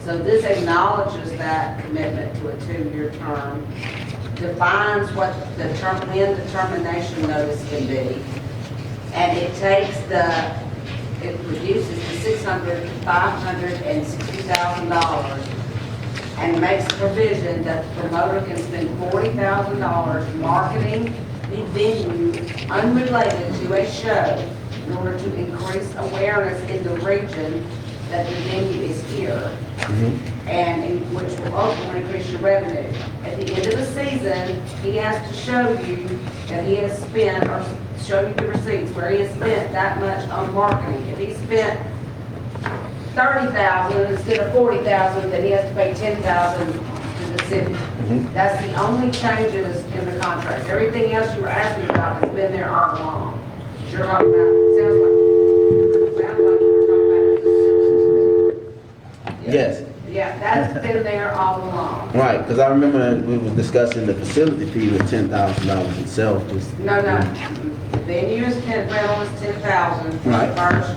So this acknowledges that commitment to a 2-year term, defines what the when the termination notice can be, and it reduces the $560,000 and makes provision that the promoter can spend $40,000 marketing the venue unrelated to a show in order to increase awareness in the region that the venue is here, and which will ultimately increase your revenue. At the end of the season, he has to show you that he has spent, or show you the receipts where he has spent that much on marketing. If he spent $30,000 instead of $40,000, then he has to pay $10,000 to the city. That's the only changes in the contract. Everything else you were asking about has been there all along. You're talking about, sounds like you were talking about. Yes. Yeah, that's been there all along. Right, because I remember we were discussing the facility fee with $10,000 itself. No. The venue is rental is $10,000 for Right. the first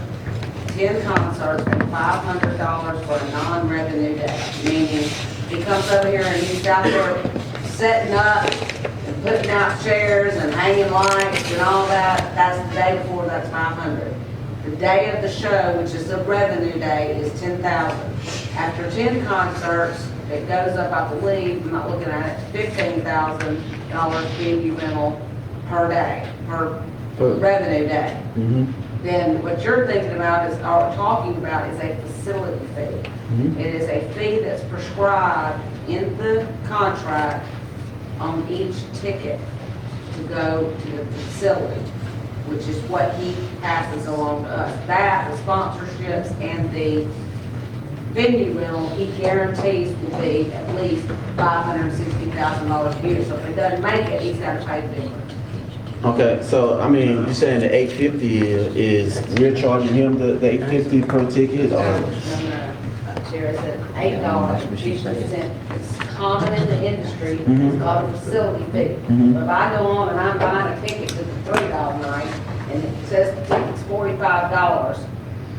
10 concerts and $500 for a non-revenue day. Meaning, he comes over here and he's out there setting up and putting out chairs and hanging lights and all that. That's the day before, that's $500. The day of the show, which is the revenue day, is $10,000. After 10 concerts, it goes up, I believe, I'm not looking at it, $15,000 venue rental per day, per revenue day. Then what you're thinking about is, or talking about, is a facility fee. It is a fee that's prescribed in the contract on each ticket to go to the facility, which is what he passes along to us. That, the sponsorships, and the venue rental, he guarantees will be at least $560,000 a year. So if he doesn't make it, he's got to pay the difference. Okay, so, I mean, you're saying the 850 is, we're charging him the 850 per ticket, or? There is an $8.50. It's common in the industry. It's called a facility fee. But if I go on and I'm buying a ticket to the $3 night, and it says the ticket's $45,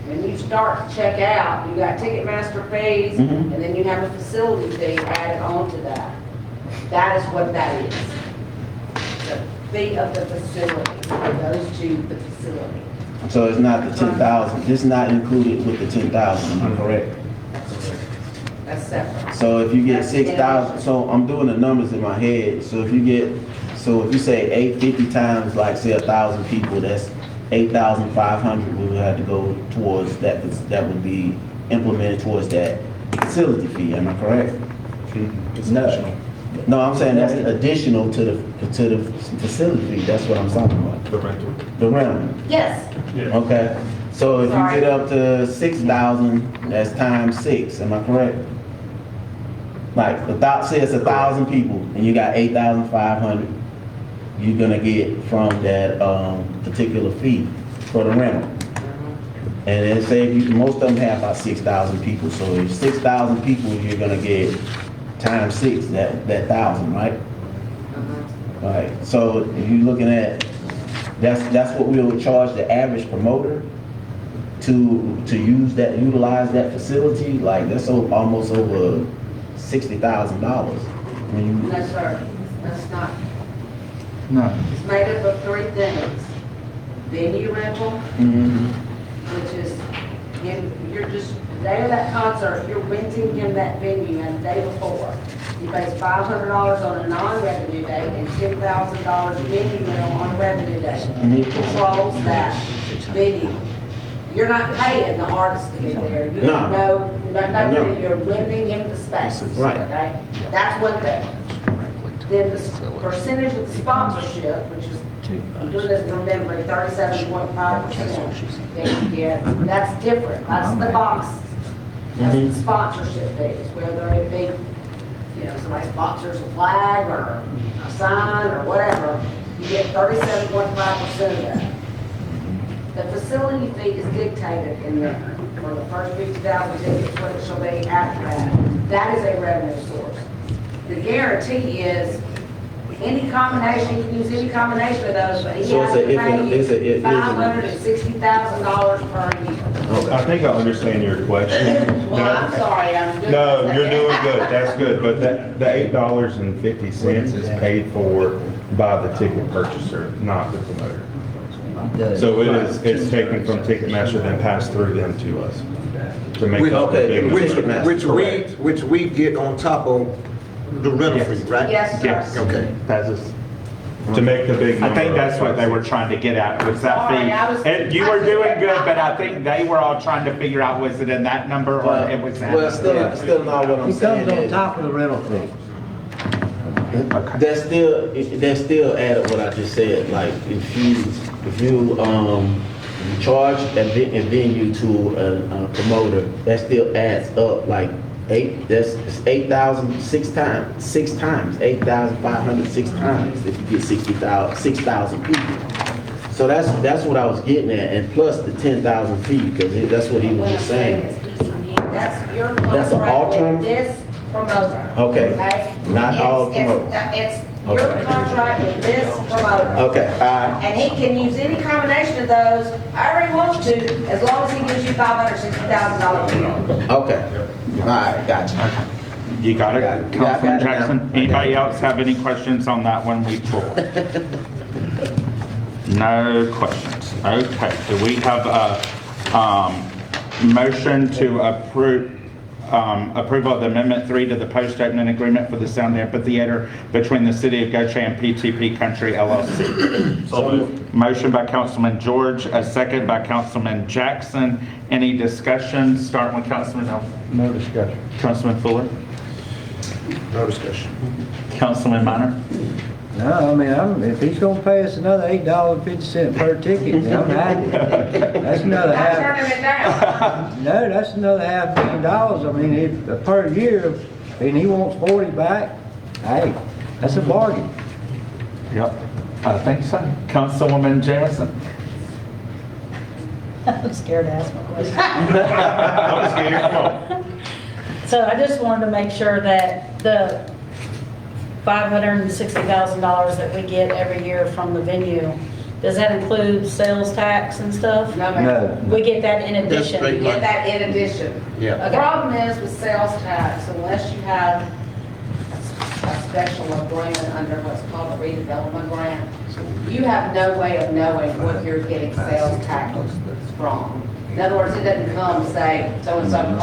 when you start to check out, you got Ticketmaster fees, and then you have a facility fee added on to that. That is what that is. The fee of the facility. It goes to the facility. So it's not the 10,000, it's not included with the 10,000, am I correct? That's separate. So if you get 6,000, so I'm doing the numbers in my head, so if you say 850 times, like say 1,000 people, that's 8,500 we would have to go towards that, that would be implemented towards that facility fee, am I correct? No, I'm saying that's additional to the facility fee, that's what I'm talking about. The rental. The rental. Yes. Okay, so if you get up to 6,000, that's times 6, am I correct? Like, say it's 1,000 people, and you got 8,500, you're gonna get from that particular fee for the rental. And then say most of them have about 6,000 people, so if 6,000 people, you're gonna get times 6, that 1,000, right? Right, so if you're looking at, that's what we will charge the average promoter to utilize that facility, like that's almost over $60,000. No, sir. That's not. No. It's made up of 3 things. Venue rental, which is, you're just, the day of that concert, you're renting him that venue, and the day before, he pays $500 on a non-revenue day and $10,000 venue rental on a revenue day. He controls that venue. You're not paying the artist to get there. You don't know, you're renting him the space. Right. Okay? That's one thing. Then the percentage of the sponsorship, which is, I'm doing this from memory, 37.5% that you get, that's different. That's the box. That's the sponsorship fees, whether it be, somebody sponsors a flag or a sign or whatever, you get 37.5% of that. The facility fee is dictated in there for the first 50,000 tickets, what it shall be after that. That is a revenue source. The guarantee is any combination, you can use any combination of those, but he has to pay you $560,000 per year. I think I understand your question. Well, I'm sorry, I'm doing No, this. you're doing good, that's good, but the $8.50 is paid for by the ticket purchaser, not the promoter. So it's taken from Ticketmaster, then passed through them to us. To make up the big Which we get on top of the rental fee, right? Yes, sir. Yes. Okay. to make the big number. I think that's what they were trying to get at, was that Sorry, I was- fee. And you were doing good, but I think they were all trying to figure out, was it in that number or it was that? Well, still not what I'm It saying comes on is, top of the rental fee. that's still added what I just said, like, if you charge a venue to a promoter, that still adds up, like, it's 8,000 six times, 8,500 6 times, if you get 6,000 people. So that's what I was getting at, and plus the 10,000 fee, because that's what he was just saying. That's your That's an contract alternate? with this promoter. Okay. Not all It's- promoters. It's your Okay. contract with this promoter. Okay, And he can use any combination of those, however he wants to, as long as he gives you $560,000 a year. okay, all right, gotcha. You got it, Got it. Councilman Got it Jackson? now. Anybody else have any questions on that one week four? No questions. Okay, do we have a motion to approve approval of the Amendment 3 to the post-opening agreement for the Sound Amphitheater between the City of Gautier and PTP Country LLC. Motion by Councilman George, a second by Councilman Jackson. Any discussion? Starting with Councilman No discussion. Councilman Fuller, No discussion. Councilman Minor. No, I mean, if he's gonna pay us another $8.50 per ticket, then I'm happy. That's another Not half, turning it down. no, that's another $500,000. I mean, if, per year, and he wants 40 back, hey, that's a bargain. Yep, I think so. Councilwoman Jameson. I'm scared to ask my question. I'm scared. Come on. So I just wanted to make sure that the $560,000 that we get every year from the venue, does that include sales tax and stuff? No, ma'am. No. We get that in That's addition? straight You get that in addition. Yeah. The problem is with sales tax, unless you have a special agreement under what's called a redevelopment grant, you have no way of knowing what you're getting sales tax from. In other words, it doesn't come, say, so-and-so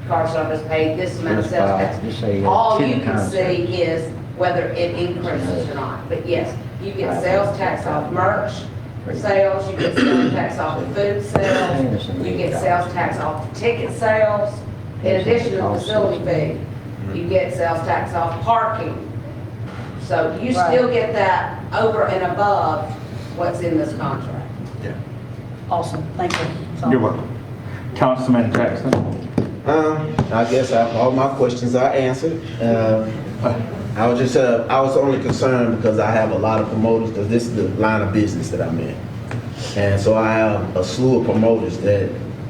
car service paid this amount of sales Just tax. say, All you tenant can contract. see is whether it increases or not. But yes, you get sales tax off merch sales, you get sales tax off of food sales, you get sales tax off of ticket sales, in addition to the facility fee, you get sales tax off parking. So you still get that over and above what's in this contract. Awesome, thank you. So- You're welcome. Councilman Jackson. I guess all my questions are answered. I was only concerned because I have a lot of promoters, because this is the line of business that I'm in. And so I have a slew of promoters that,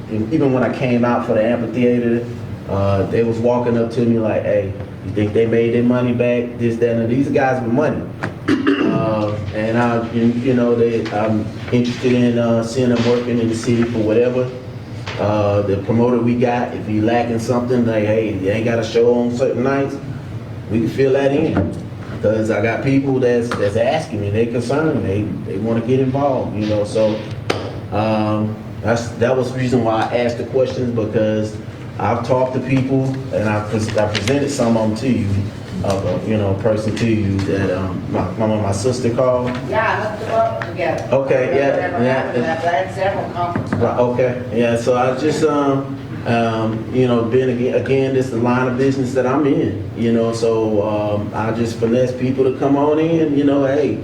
even when I came out for the amphitheater, they was walking up to me like, hey, you think they made their money back? This, that, and these guys with money. And I'm interested in seeing them working in the city for whatever. The promoter we got, if he lacking something, like, hey, you ain't got a show on certain nights, we can fill that in. Because I got people that's asking me, they concerned, they want to get involved, so that was the reason why I asked the questions, because I've talked to people and I presented some of them to you, a person to you that my sister called. Yeah, I looked them up together. Okay, yeah. I had several conference calls. Right, okay, yeah, so I just, being again, this is the line of business that I'm in, so I just finesse people to come on in, hey,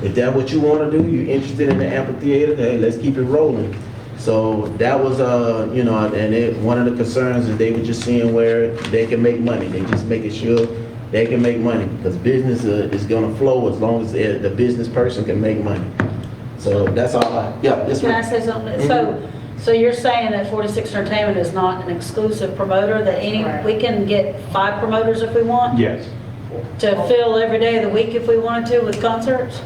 if that's what you want to do, you're interested in the amphitheater, hey, let's keep it rolling. So that was, one of the concerns is they were just seeing where they can make money. They just making sure they can make money, because business is going to flow as long as the business person can make money. So that's all this Can I one. say something? So you're saying that 46 Entertainment is not an exclusive promoter, that we can get 5 promoters if we want? Yes. To fill every day of the week if we wanted to with concerts?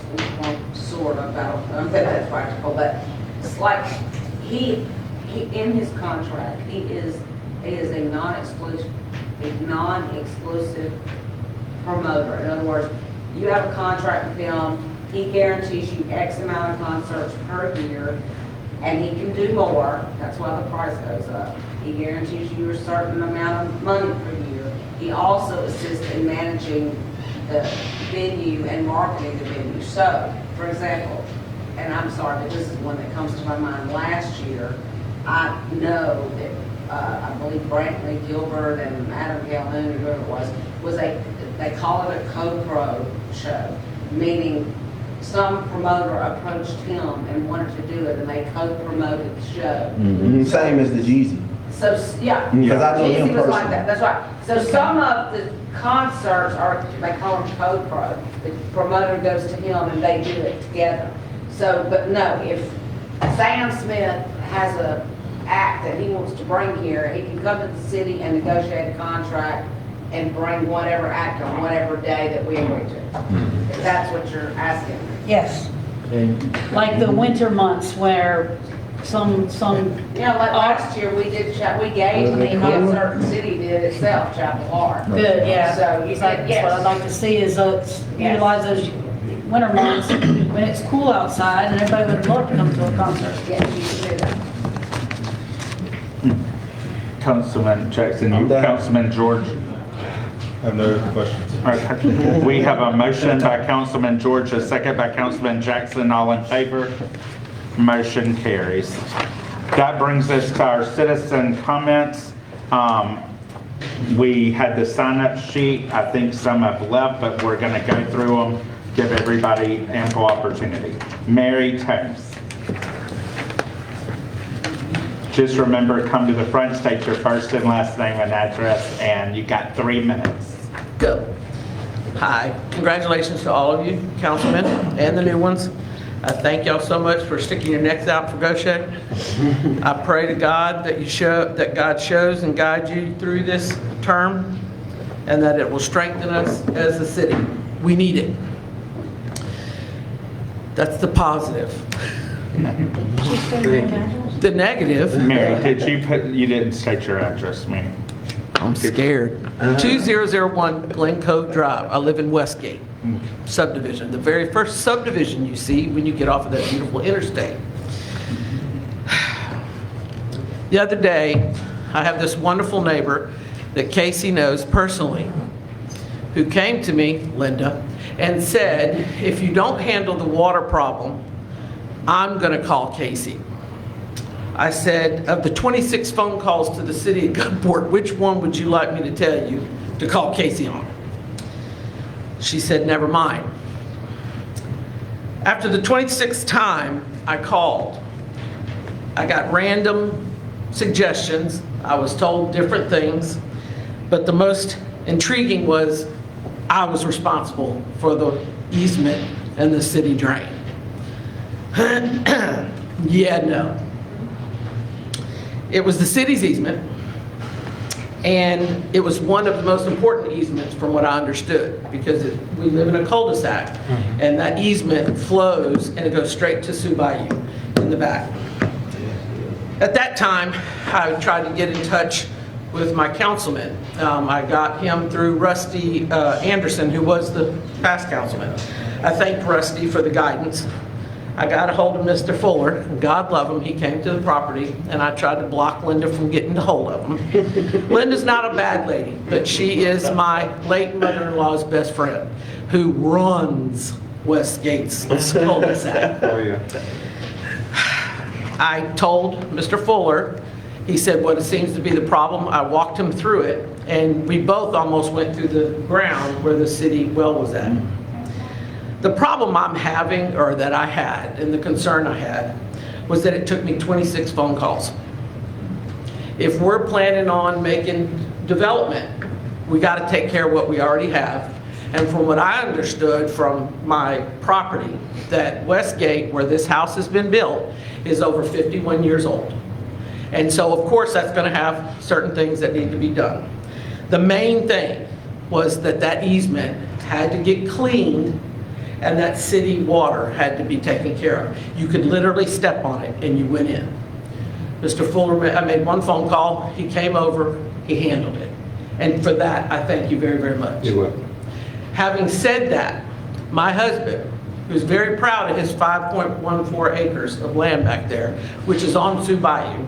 Sort of, I don't think that's practical, but it's like, he in his contract, he is a non-exclusive promoter. In other words, you have a contract with him, he guarantees you X amount of concerts per year, and he can do more. That's why the price goes up. He guarantees you a certain amount of money per year. He also assists in managing the venue and marketing the venue. So, for example, and I'm sorry, but this is one that comes to my mind. Last year, I know that I believe Brantley Gilbert and Adam Calhoun, or whoever it was they call it a co-pro show, meaning some promoter approached him and wanted to do it, and they co-promoted the show. Same as the Jeezy. So, yeah. Because I know him Jeezy was like personally. that, that's right. So some of the concerts they call them co-pro. The promoter goes to him and they do it together. So, but no, if Sam Smith has a act that he wants to bring here, he can come to the city and negotiate a contract and bring whatever act on whatever day that we agree to. If that's what you're asking. Yes. Like the winter months where some. Like last year, we gave, a certain city did itself, Chapel Hart. Good, yeah. So you said, yes. What I'd like to see is utilize those winter months when it's cool outside and everybody would love to come to a concert. Yes, you can do that. Councilman Jackson, I'm done. Councilman George. Have no questions. Okay. We have a motion by Councilman George, a second by Councilman Jackson. All in favor? Motion carries. That brings us to our citizen comments. We had the sign-up sheet. I think some have left, but we're going to go through them, give everybody ample opportunity. Mary Thames. Just remember, come to the front, state your first and last name and address, and you got 3 minutes. Go. Hi, congratulations to all of you, councilmen, and the new ones. I thank y'all so much for sticking your necks out for Gautier. I pray to God that God shows and guides you through this term, and that it will strengthen us as a city. We need it. That's the positive. The negative. Mary, you didn't state your address, Mary. I'm scared. 2001 Glen Cove Drive. I live in Westgate subdivision, the very first subdivision you see when you get off of that beautiful interstate. The other day, I have this wonderful neighbor that Casey knows personally, who came to me, Linda, and said, if you don't handle the water problem, I'm going to call Casey. I said, of the 26 phone calls to the city of Gulfport, which one would you like me to tell you to call Casey on? She said, never mind. After the 26th time I called, I got random suggestions. I was told different things, but the most intriguing was I was responsible for the easement and the city drain. Yeah, no. It was the city's easement, and it was one of the most important easements from what I understood, because we live in a cul-de-sac, and that easement flows and it goes straight to Sioux Bayou in the back. At that time, I tried to get in touch with my councilman. I got him through Rusty Anderson, who was the past councilman. I thanked Rusty for the guidance. I got a hold of Mr. Fuller, and God love him, he came to the property, and I tried to block Linda from getting a hold of him. Linda's not a bad lady, but she is my late mother-in-law's best friend, who runs Westgate's cul-de-sac. Oh, yeah. I told Mr. Fuller, he said what seems to be the problem. I walked him through it, and we both almost went through the ground where the city well was at. The problem I'm having, or that I had, and the concern I had, was that it took me 26 phone calls. If we're planning on making development, we got to take care of what we already have. And from what I understood from my property, that Westgate, where this house has been built, is over 51 years old. And so, of course, that's going to have certain things that need to be done. The main thing was that that easement had to get cleaned, and that city water had to be taken care of. You could literally step on it and you went in. Mr. Fuller, I made one phone call, he came over, he handled it. And for that, I thank you very, very much. You're welcome. Having said that, my husband, who's very proud of his 5.14 acres of land back there, which is on Sioux Bayou,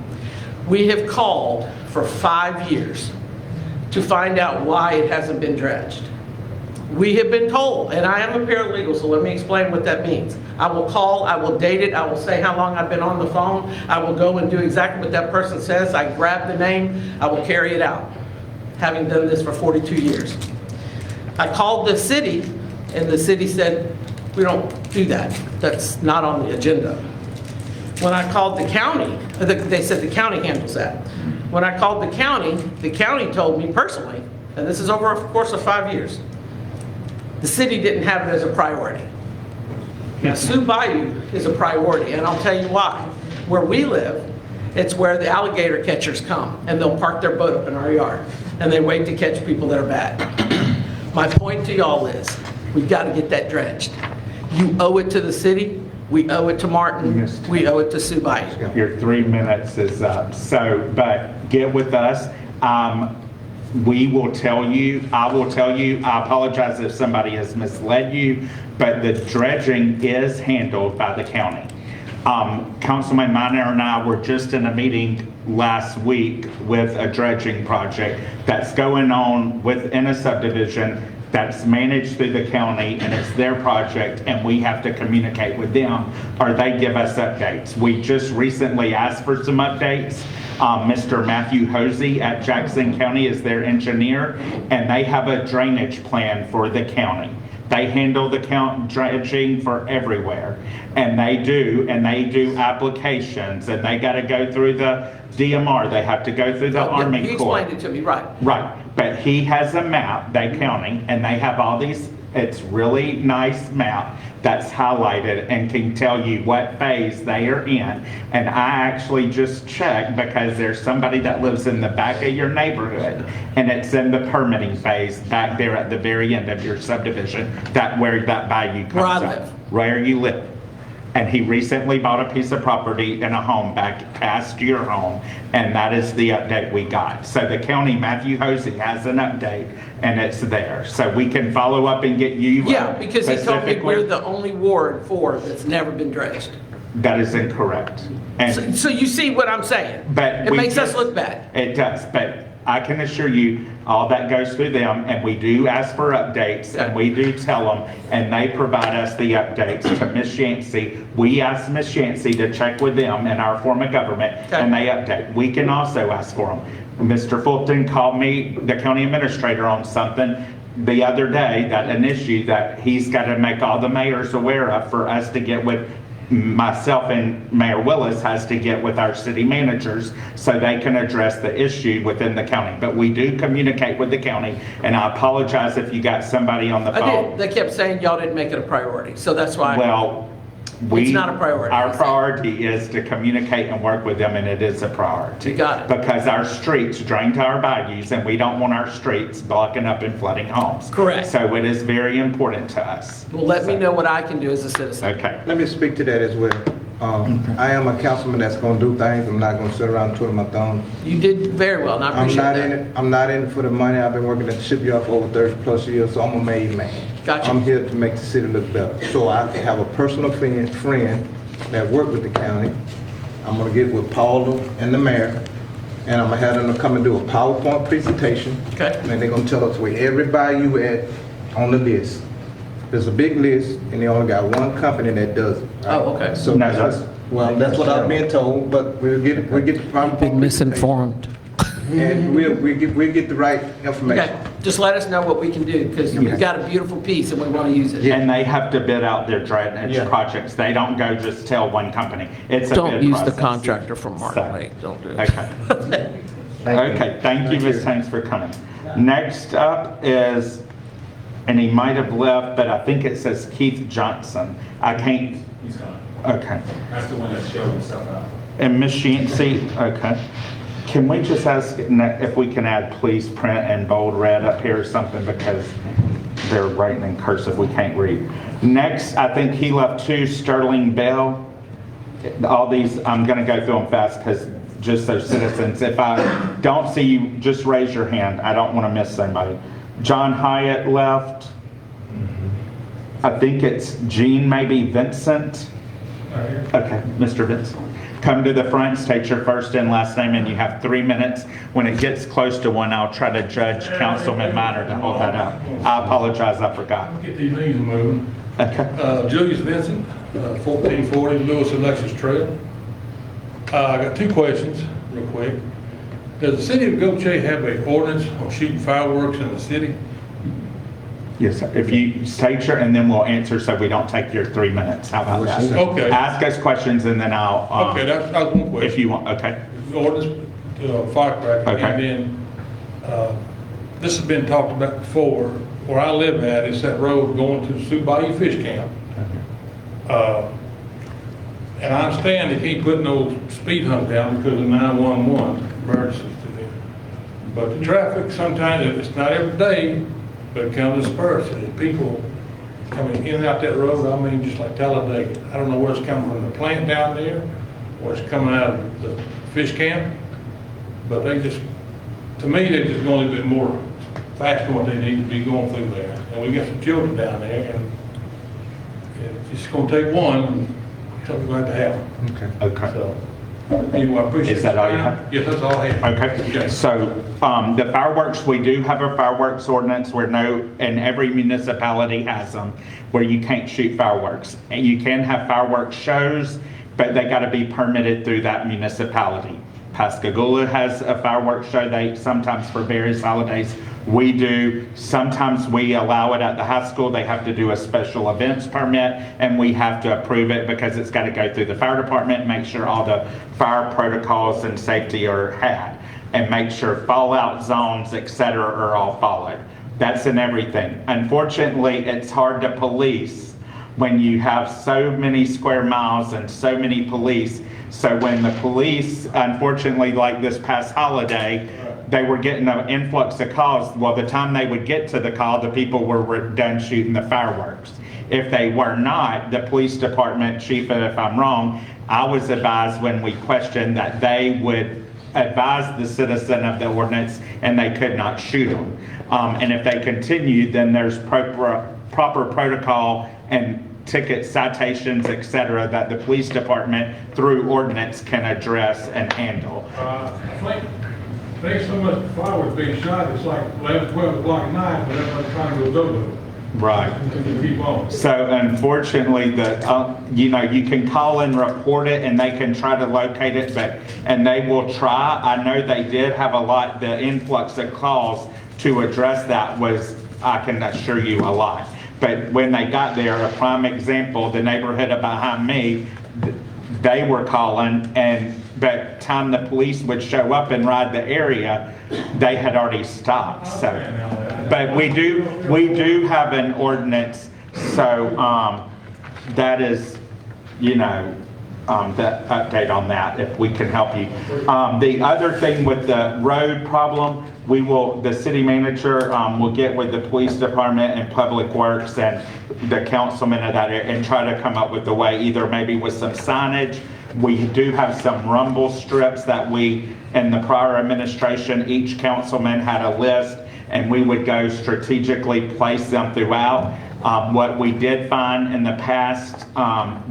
we have called for 5 years to find out why it hasn't been dredged. We have been told, and I am a paralegal, so let me explain what that means. I will call, I will date it, I will say how long I've been on the phone, I will go and do exactly what that person says, I grab the name, I will carry it out, having done this for 42 years. I called the city, and the city said, we don't do that, that's not on the agenda. When I called the county, they said the county handles that. When I called the county told me personally, and this is over a course of 5 years, the city didn't have it as a priority. Now, Sioux Bayou is a priority, and I'll tell you why. Where we live, it's where the alligator catchers come, and they'll park their boat up in our yard, and they wait to catch people that are bad. My point to y'all is, we've got to get that dredged. You owe it to the city, we owe it to Martin, we owe it to Sioux Bayou. Your 3 minutes is up, but get with us. We will tell you, I will tell you, I apologize if somebody has misled you, but the dredging is handled by the county. Councilman Minor and I were just in a meeting last week with a dredging project that's going on within a subdivision that's managed through the county, and it's their project, and we have to communicate with them, or they give us updates. We just recently asked for some updates. Mr. Matthew Hosey at Jackson County is their engineer, and they have a drainage plan for the county. They handle the dredging for everywhere, and they do applications, and they got to go through the DMR. They have to go through the Army He Corps. explained it to me, right. Right, but he has a map, Bay County, and they have all these, it's really nice map that's highlighted and can tell you what phase they are in. And I actually just checked because there's somebody that lives in the back of your neighborhood, and it's in the permitting phase back there at the very end of your subdivision, where that bayou comes Where I up. live. Where you live. And he recently bought a piece of property in a home back past your home, and that is the update we got. So the county, Matthew Hosey, has an update, and it's there. So we can follow up and get you. Yeah, because he told me we're specifically. the only Ward 4 that's never been dredged. That is incorrect. And So you see what I'm saying? But It we makes us just- look bad. It does, but I can assure you, all that goes through them, and we do ask for updates, and we do tell them, and they provide us the updates to Ms. Yancey. We ask Ms. Yancey to check with them in our form of government, and they update. We can also ask for them. Mr. Fulton called me, the county administrator, on something the other day, that an issue that he's got to make all the mayors aware of for us to get with. Myself and Mayor Willis has to get with our city managers so they can address the issue within the county. But we do communicate with the county, and I apologize if you got somebody on the I phone. did. They kept saying y'all didn't make it a priority, so that's why. Well, It's not a priority. Our priority is to communicate and work with them, and it is a priority. You got it. Because our streets drain to our bayous, and we don't want our streets blocking up and flooding homes. Correct. So it is very important to us. Well, let me know what I can do as a citizen. Okay. Let me speak to that as well. I am a councilman that's gonna do things. I'm not gonna sit around twiddling my thumbs. You did very well, and I I'm appreciate not that. in it, I'm not in it for the money. I've been working at the shipyard for over 30+ years, so I'm a made man. Gotcha. I'm here to make the city look better. So I have a personal friend that work with the county. I'm gonna get with Paula and the mayor, and I'm gonna have them to come and do a PowerPoint presentation. Okay. And they're gonna tell us where everybody you at on the list. There's a big list, and they only got one company that does it. right? Oh, okay. So that's what I've been told, but we'll get the PowerPoint. Been misinformed. And we'll get the right information. Okay, just let us know what we can do, because we've got a beautiful piece and we want to use it. And they have to bid out their drainage Yeah. projects. They don't go just tell one company. It's a bid Don't use the process. contractor from Martin So, Lake, don't do it. Okay. Okay, thank you, Ms. Haynes, for coming. Next up is, and he might have left, but I think it says Keith Johnson. I can't, He's gone. okay. That's the one that showed himself out. And Ms. Yancey, okay. Can we just ask if we can add please print and bold red up here or something, because they're writing in cursive, we can't read. Next, I think he left two, Sterling Bell. All these, I'm gonna go through them fast because just so citizens, if I don't see you, just raise your hand. I don't wanna miss somebody. John Hyatt left. I think it's Gene, maybe Vincent. Okay, Mr. Vincent. Come to the front, state your first and last name, and you have 3 minutes. When it gets close to one, I'll try to judge Councilman Minor to hold that up. I apologize, I forgot. Get these meetings moving. Okay. Julius Vincent, 1440 Lewis Alexis Trail. I got two questions, real quick. Does the city of Gautier have an ordinance on shooting fireworks in the city? Yes, sir. If you state your, and then we'll answer so we don't take your 3 minutes. How about that? Okay. Ask us questions and then I'll. Okay, that's one question. If you want, okay. Ordinance, firecracker. Okay. And then, this has been talked about before. Where I live at is that road going to Sioux Bayou Fish Camp. And I understand they keep putting those speed humps down because of 911 emergencies to them. But the traffic sometimes, it's not every day, but it comes dispersed. And people coming in and out that road, I mean, just like Talladega. I don't know where it's coming from, the plant down there, or it's coming out of the fish camp. But they just, to me, they're just going a little bit more fast than what they need to be going through there. And we got some children down there, and it's just gonna take one. something we're going to have. Okay. So, anyway, I appreciate Is that all you your time. have? Yes, that's all I have. Okay, so the fireworks, we do have a fireworks ordinance and every municipality has them, where you can't shoot fireworks. And you can have fireworks shows, but they gotta be permitted through that municipality. Pascagoula has a fireworks show, they sometimes for various holidays. We do, sometimes we allow it at the high school, they have to do a special events permit, and we have to approve it because it's gotta go through the fire department, make sure all the fire protocols and safety are had, and make sure fallout zones, et cetera, are all followed. That's in everything. Unfortunately, it's hard to police when you have so many square miles and so many police. So when the police, unfortunately, like this past holiday, they were getting an influx of calls. Well, the time they would get to the call, the people were done shooting the fireworks. If they were not, the police department chief, and if I'm wrong, I was advised when we questioned that they would advise the citizen of the ordinance and they could not shoot them. And if they continued, then there's proper protocol and ticket citations, et cetera, that the police department through ordinance can address and handle. I think so much fireworks being shot, it's like 11, 12 o'clock at night, but everybody's trying to go do it. Right. Keep on. So unfortunately, you can call and report it and they can try to locate it, and they will try. I know they did have the influx of calls to address that was, I can assure you, a lot. But when they got there, a prime example, the neighborhood behind me, they were calling, but time the police would show up and ride the area, they had already stopped. So, but we do have an ordinance. So that is, the update on that, if we can help you. The other thing with the road problem, the city manager will get with the police department and public works and the councilman of that area and try to come up with a way, either maybe with some signage. We do have some rumble strips that in the prior administration, each councilman had a list and we would go strategically place them throughout. What we did find in the past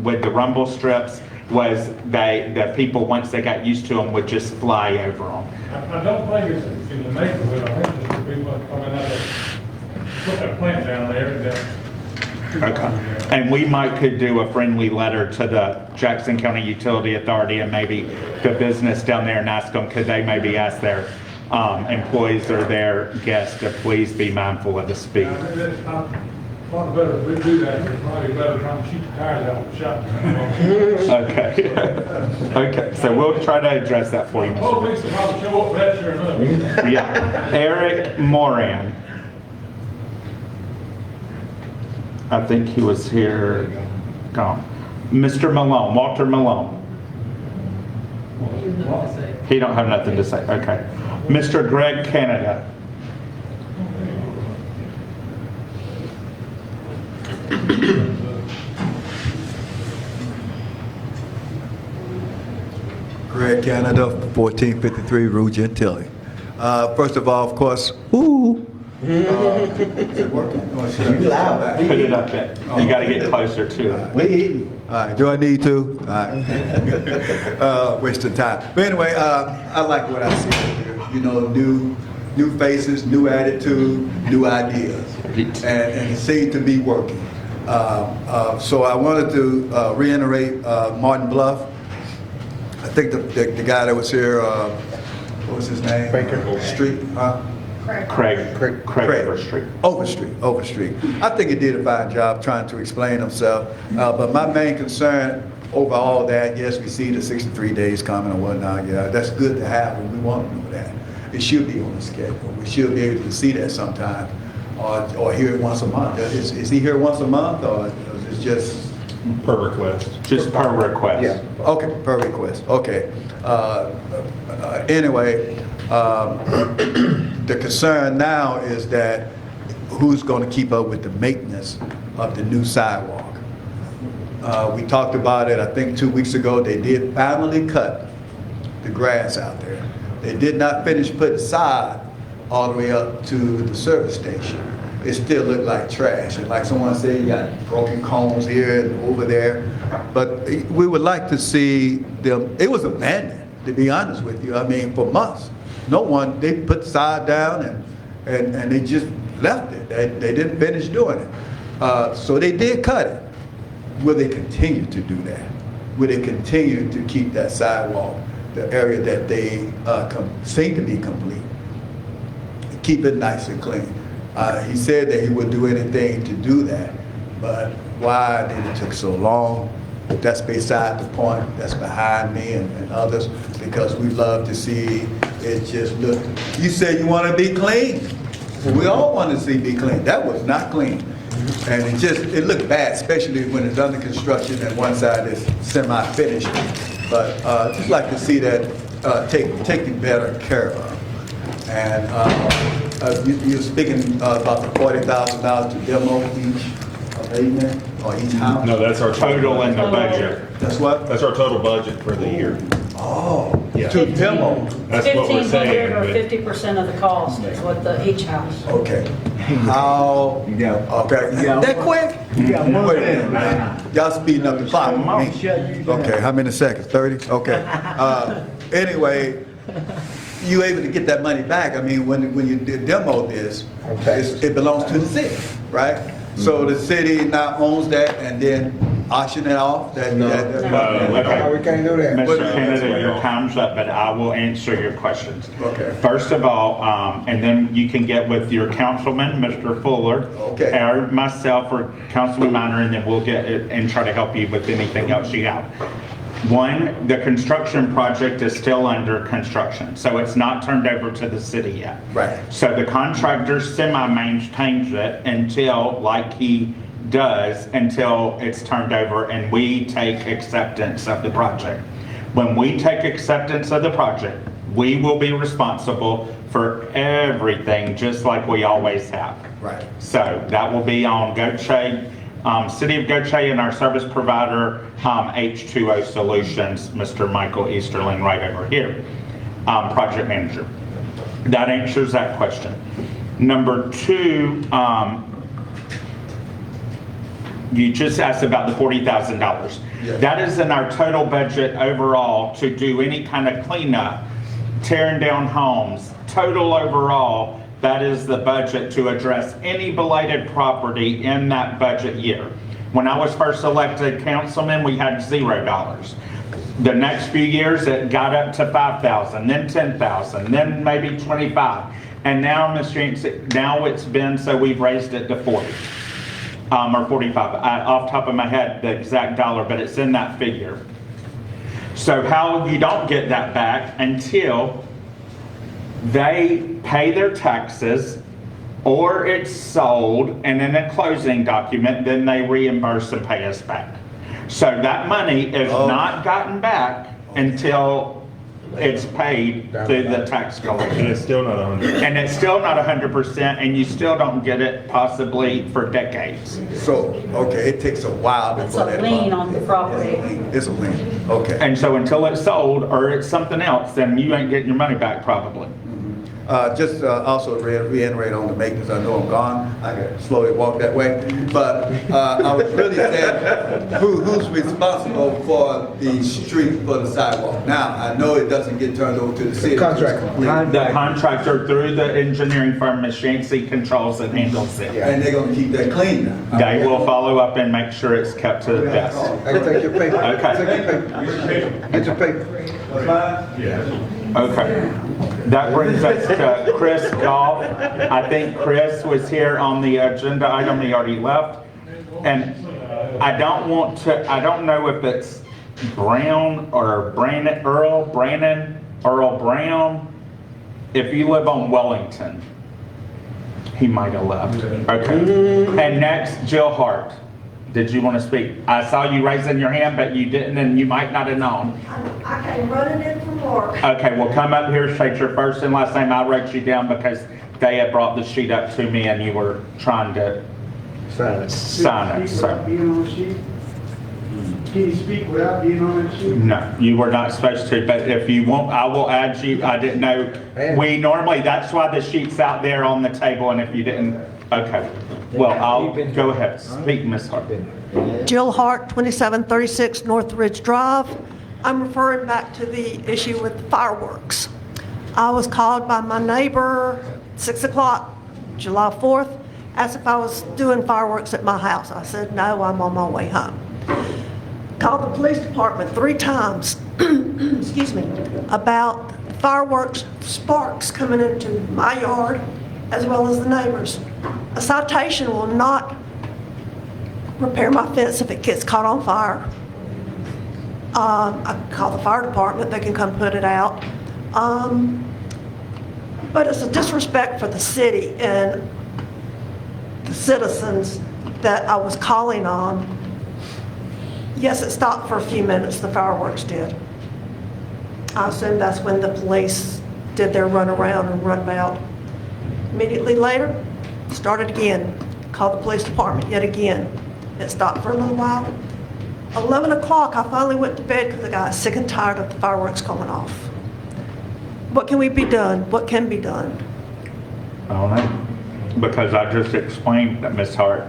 with the rumble strips was the people, once they got used to them, would just fly over them. I don't think it's in the neighborhood, I think it's the people coming out of, put that plant down there and Okay. And we could do a friendly letter to the Jackson County Utility Authority and maybe the business down there and ask them, could they maybe ask their employees or their guests to please be mindful of the speed. Probably better if we do that, it's probably better trying to shoot the tires out of the shop. Okay. Okay, so we'll try to address that for you. Oh, please, probably show up for that, sure enough. Yeah. Eric Moran. I think he was here, gone. Mr. Malone, Walter Malone. He don't have nothing to say, okay. Mr. Greg Canada. Greg Canada, 1453 Rue Gentile. First of all, of course, is it working? You loud. Put it up there. You got to get closer to it. All right, do I need to? All right. Wasting time. But anyway, I like what I see here. You know, new faces, new attitude, new ideas. And it seemed to be working. So I wanted to reiterate Martin Bluff. I think the guy that was here, what was his name? Baker Street, huh? Craig Overstreet. Overstreet. I think he did a fine job trying to explain himself. But my main concern over all that, yes, we see the 63 days coming and whatnot. Yeah, that's good to have, and we want to know that. It should be on the schedule. We should be able to see that sometime, or hear it once a month. Is he here once a month, or is it just per request? Just per request. Yeah. Okay, per request. Okay. Anyway, the concern now is that who's going to keep up with the maintenance of the new sidewalk? We talked about it, I think 2 weeks ago. They did finally cut the grass out there. They did not finish putting sod all the way up to the service station. it still looked like trash. And like someone said, you got broken cones here and over there. But we would like to see them, it was abandoned, to be honest with you. I mean, for months. No one, they put the side down and they just left it. They didn't finish doing it. So they did cut it. Will they continue to do that? Will they continue to keep that sidewalk, the area that they seem to be complete? Keep it nice and clean. He said that he would do anything to do that, but why did it take so long? That's beside the point. That's behind me and others, because we love to see it just look. You said you want to be clean. Well, we all want to see be clean. That was not clean. And it looked bad, especially when it's under construction and one side is semi-finished. But just like to see that taken better care of. And you're speaking about the $40,000 to demo each abatement or each house? No, that's our total in the budget. That's what? That's our total budget for the year. Oh, Yeah. to demo. That's what we're saying. 1,500 or but- 50% of the cost is what each house. Okay. How? Okay. That quick? Wait a minute, man. Y'all speeding up the clock. Okay, how many seconds? 30? Okay. Anyway, you able to get that money back? I mean, when you demo this, it belongs to the city, right? So the city now owns that and then auction it off? Okay. We can't do that. Mr. Kennedy, your time's up, but I will answer your questions. Okay. First of all, and then you can get with your councilman, Mr. Fuller, Okay. or myself, or Councilman Minor, and then we'll get it and try to help you with anything else you have. One, the construction project is still under construction, so it's not turned over to the city yet. Right. So the contractor semi-maintains it until, like he does, until it's turned over and we take acceptance of the project. When we take acceptance of the project, we will be responsible for everything, just like we always have. Right. So that will be on Gautier, City of Gautier, and our service provider, H2O Solutions, Mr. Michael Easterling, right over here, project manager. That answers that question. Number two, you just asked about the $40,000. Yes. That is in our total budget overall to do any kind of cleanup, tearing down homes. Total overall, that is the budget to address any blighted property in that budget year. When I was first elected councilman, we had $0. The next few years, it got up to 5,000, then 10,000, then maybe 25. And now, Ms. Yancey, now it's been, so we've raised it to 40. Or 45, off top of my head, the exact dollar, but it's in that figure. So how you don't get that back until they pay their taxes or it's sold, and in a closing document, then they reimburse and pay us back. So that money is not gotten back until it's paid through the tax collector. And it's still not 100. And it's still not 100%, and you still don't get it possibly for decades. So, okay, it takes a while It's before a that. lien on the property. It's a lien, okay. And so until it's sold or it's something else, then you ain't getting your money back probably. Just also reiterate on the maintenance. I know I'm gone. I can slowly walk that way. But I was really saying, who's responsible for the street, for the sidewalk? Now, I know it doesn't get turned over to the city. The contractor through the engineering firm, Ms. Yancey, controls and handles it. And they're gonna keep that clean now. They will follow up and make sure it's kept to the best. Take your paper. Okay. Take your paper. Get your paper. Okay. That brings us to Chris Goff. I think Chris was here on the agenda item. He already left. And I don't know if it's Brown or Earl Brown. If you live on Wellington, he might have left. Okay. And next, Jill Hart. Did you want to speak? I saw you raising your hand, but you didn't, and you might not have known. I came running in from work. Okay, well, come up here, state your first and last name. I wrote you down because they had brought the sheet up to me and you were trying to sign it. So. Being on the sheet? Can you speak without being on that sheet? No, you were not supposed to, but if you want, I will add you. I didn't know. We normally, that's why the sheet's out there on the table, and if you didn't Okay, well, I'll, go ahead, speak, Ms. Hart. Jill Hart, 2736 North Ridge Drive. I'm referring back to the issue with fireworks. I was called by my neighbor, 6 o'clock, July 4th, asked if I was doing fireworks at my house. I said, no, I'm on my way home. Called the police department 3 times, excuse me, about fireworks sparks coming into my yard as well as the neighbors. A citation will not repair my fence if it gets caught on fire. I call the fire department, they can come put it out. But it's a disrespect for the city and the citizens that I was calling on. Yes, it stopped for a few minutes, the fireworks did. I assume that's when the police did their run around and run about. Immediately later, started again. Called the police department yet again. It stopped for a little while. 11 o'clock, I finally went to bed because I got sick and tired of the fireworks going off. What can we be done? What can be done? I don't know, because I just explained that, Ms. Hart,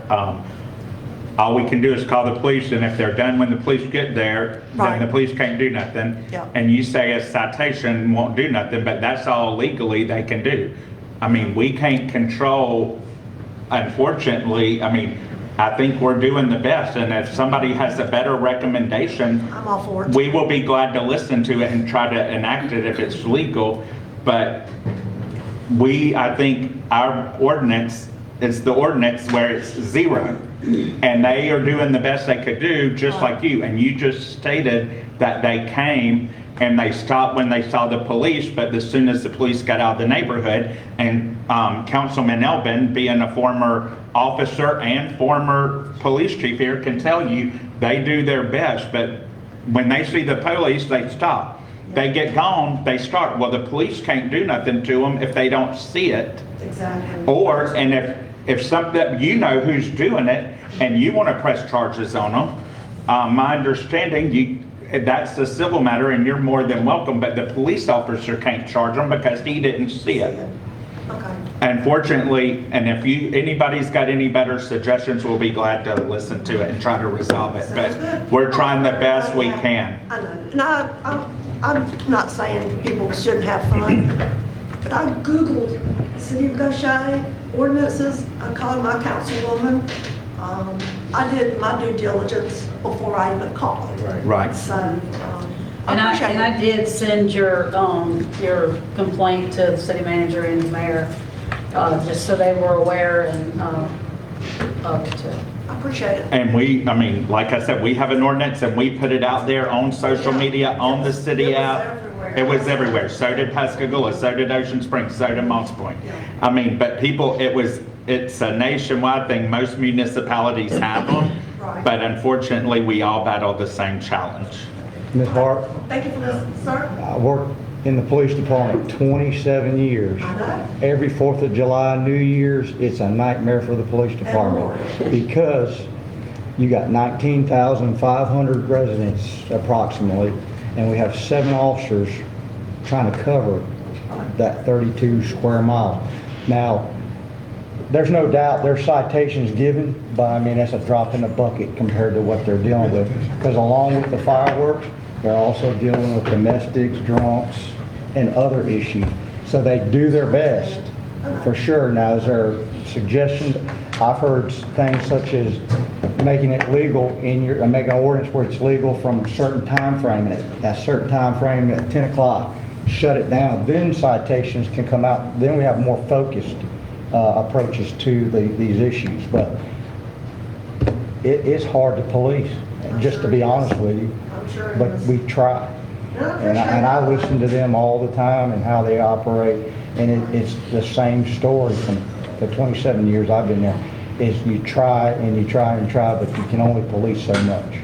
all we can do is call the police, and if they're done when the police get there, then the police can't do nothing. Yeah. And you say a citation won't do nothing, but that's all legally they can do. I mean, we can't control, unfortunately, I mean, I think we're doing the best, and if somebody has a better recommendation, I'm all for it. we will be glad to listen to it and try to enact it if it's legal, but I think our ordinance, it's the ordinance where it's 0. And they are doing the best they could do, just like you. And you just stated that they came and they stopped when they saw the police, but as soon as the police got out of the neighborhood, and Councilman Elbin, being a former officer and former police chief here, can tell you they do their best, but when they see the police, they stop. They get gone, they start. Well, the police can't do nothing to them if they don't see it. Exactly. Or, and if something, you know who's doing it, and you want to press charges on them, my understanding, that's a civil matter, and you're more than welcome, but the police officer can't charge them because he didn't see it. Okay. Unfortunately, and if anybody's got any better suggestions, we'll be glad to listen to it and try to resolve it, but we're trying the best we can. I know. And I'm not saying people shouldn't have fun, but I Googled City of Goshen ordinances. I called my councilwoman. I did my due diligence before I even called. Right. So, And I did send your complaint to the city manager and the mayor, just so they were aware and of it too. I appreciate it. And I mean, like I said, we have an ordinance and we put it out there on social media, on the city app. It was everywhere. So did Pascagoula, so did Ocean Springs, so did Moss Point. I mean, but people, it's a nationwide thing. Most municipalities have them, but unfortunately, we all battle the same challenge. Ms. Hart, Thank you for this, sir. I worked in the police department 27 years. I know. Every 4th of July, New Year's, it's a nightmare for the police department because you got 19,500 residents approximately, and we have 7 officers trying to cover that 32 square miles. Now, there's no doubt there's citations given, but I mean, that's a drop in the bucket compared to what they're dealing with. Because along with the fireworks, they're also dealing with domestics, drunks, and other issues. So they do their best, for sure. Now, is there suggestions? I've heard things such as making it legal making an ordinance where it's legal from a certain time frame, and at that certain time frame at 10 o'clock, shut it down. Then citations can come out. Then we have more focused approaches to these issues. But it's hard to police, just to be honest with you. I'm sure it But is. we try. And I listen to them all the time and how they operate. And it's the same story from the 27 years I've been there. Is you try and you try and try, but you can only police so much.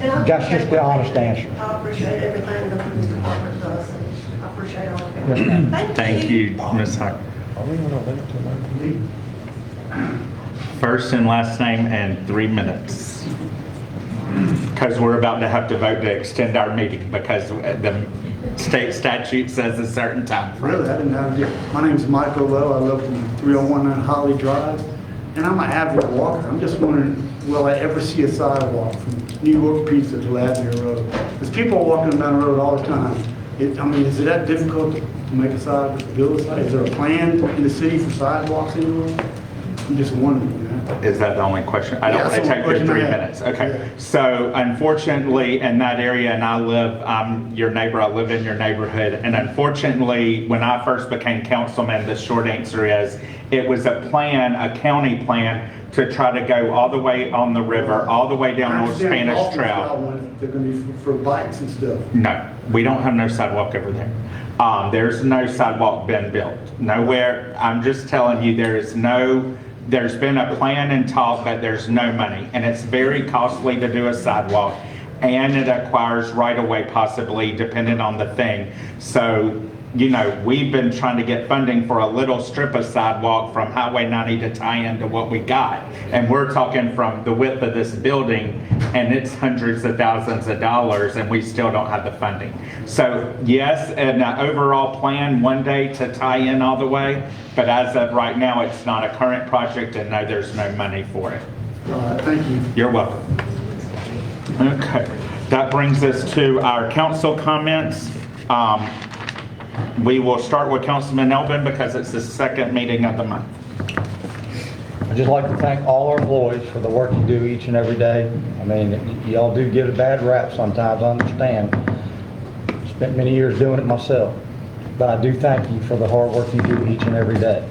And I That's appreciate just the honest answer. I appreciate everything the police department does, and I appreciate all of it. Thank you, Ms. Hart. First and last name and 3 minutes. because we're about to have to vote to extend our meeting because the state statute says a certain time frame. Really, I didn't have to. My name's Michael Lowe. I live in 3019 Holly Drive, and I'm an avid walker. I'm just wondering, will I ever see a sidewalk from New York Pizza to Lavender Road? There's people walking down the road all the time. I mean, is it that difficult to make a sidewalk, build a sidewalk? Is there a plan in the city for sidewalks anywhere? I'm just wondering, you know? Is that the only question? I don't want to take your 3 minutes. Okay. So unfortunately, in that area, and I'm your neighbor, I live in your neighborhood, and unfortunately, when I first became councilman, the short answer is, it was a plan, a county plan, to try to go all the way on the river, all the way down Old Spanish Trail. They're going to be for bikes and stuff. No, we don't have no sidewalk over there. There's no sidewalk been built. Nowhere. I'm just telling you, there's been a plan and talk, but there's no money. And it's very costly to do a sidewalk. And it acquires right away, possibly, depending on the thing. So, you know, we've been trying to get funding for a little strip of sidewalk from Highway 90 to tie into what we got. And we're talking from the width of this building, and it's hundreds of thousands of dollars, and we still don't have the funding. So yes, an overall plan one day to tie in all the way, but as of right now, it's not a current project, and no, there's no money for it. All right, thank you. You're welcome. Okay, that brings us to our council comments. We will start with Councilman Elvin because it's the second meeting of the month. I'd just like to thank all our employees for the work you do each and every day. I mean, y'all do get a bad rap sometimes, I understand. Spent many years doing it myself. But I do thank you for the hard work you do each and every day.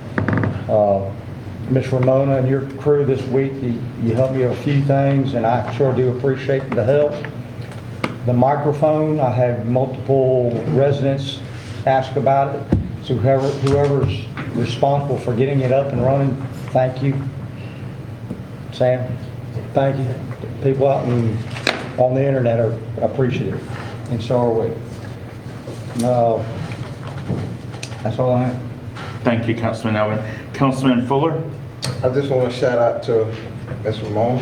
Ms. Ramona and your crew this week, you helped me with a few things, and I sure do appreciate the help. The microphone, I had multiple residents ask about it. So whoever's responsible for getting it up and running, thank you. Sam, thank you. People out on the internet are appreciative, and so are we. That's all I have. Thank you, Councilman Elvin. Councilman Fuller? I just want to shout out to Ms. Ramon,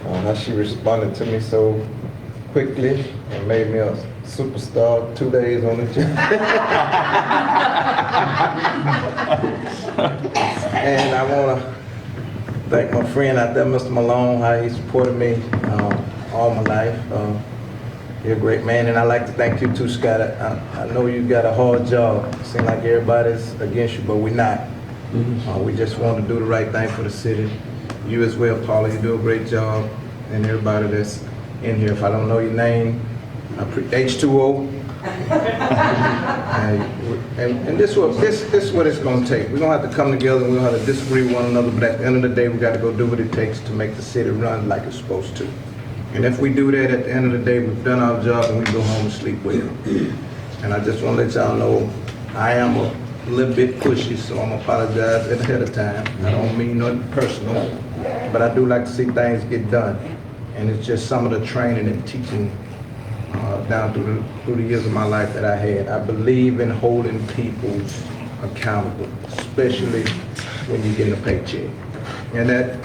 how she responded to me so quickly and made me a superstar 2 days on the job. And I want to thank my friend out there, Mr. Malone, how he supported me all my life. You're a great man, and I'd like to thank you too, Scott. I know you got a hard job. It seems like everybody's against you, but we're not. We just want to do the right thing for the city. You as well, Paula, you do a great job, and everybody that's in here. If I don't know your name, H2O. and this is what it's going to take. We're going to have to come together, and we're going to have to disagree with one another, but at the end of the day, we got to go do what it takes to make the city run like it's supposed to. And if we do that, at the end of the day, we've done our job, and we go home and sleep well. And I just want to let y'all know I am a little bit pushy, so I'm going to apologize ahead of time. I don't mean nothing personal, but I do like to see things get done. And it's just some of the training and teaching down through the years of my life that I had. I believe in holding people accountable, especially when you're getting a paycheck. And that,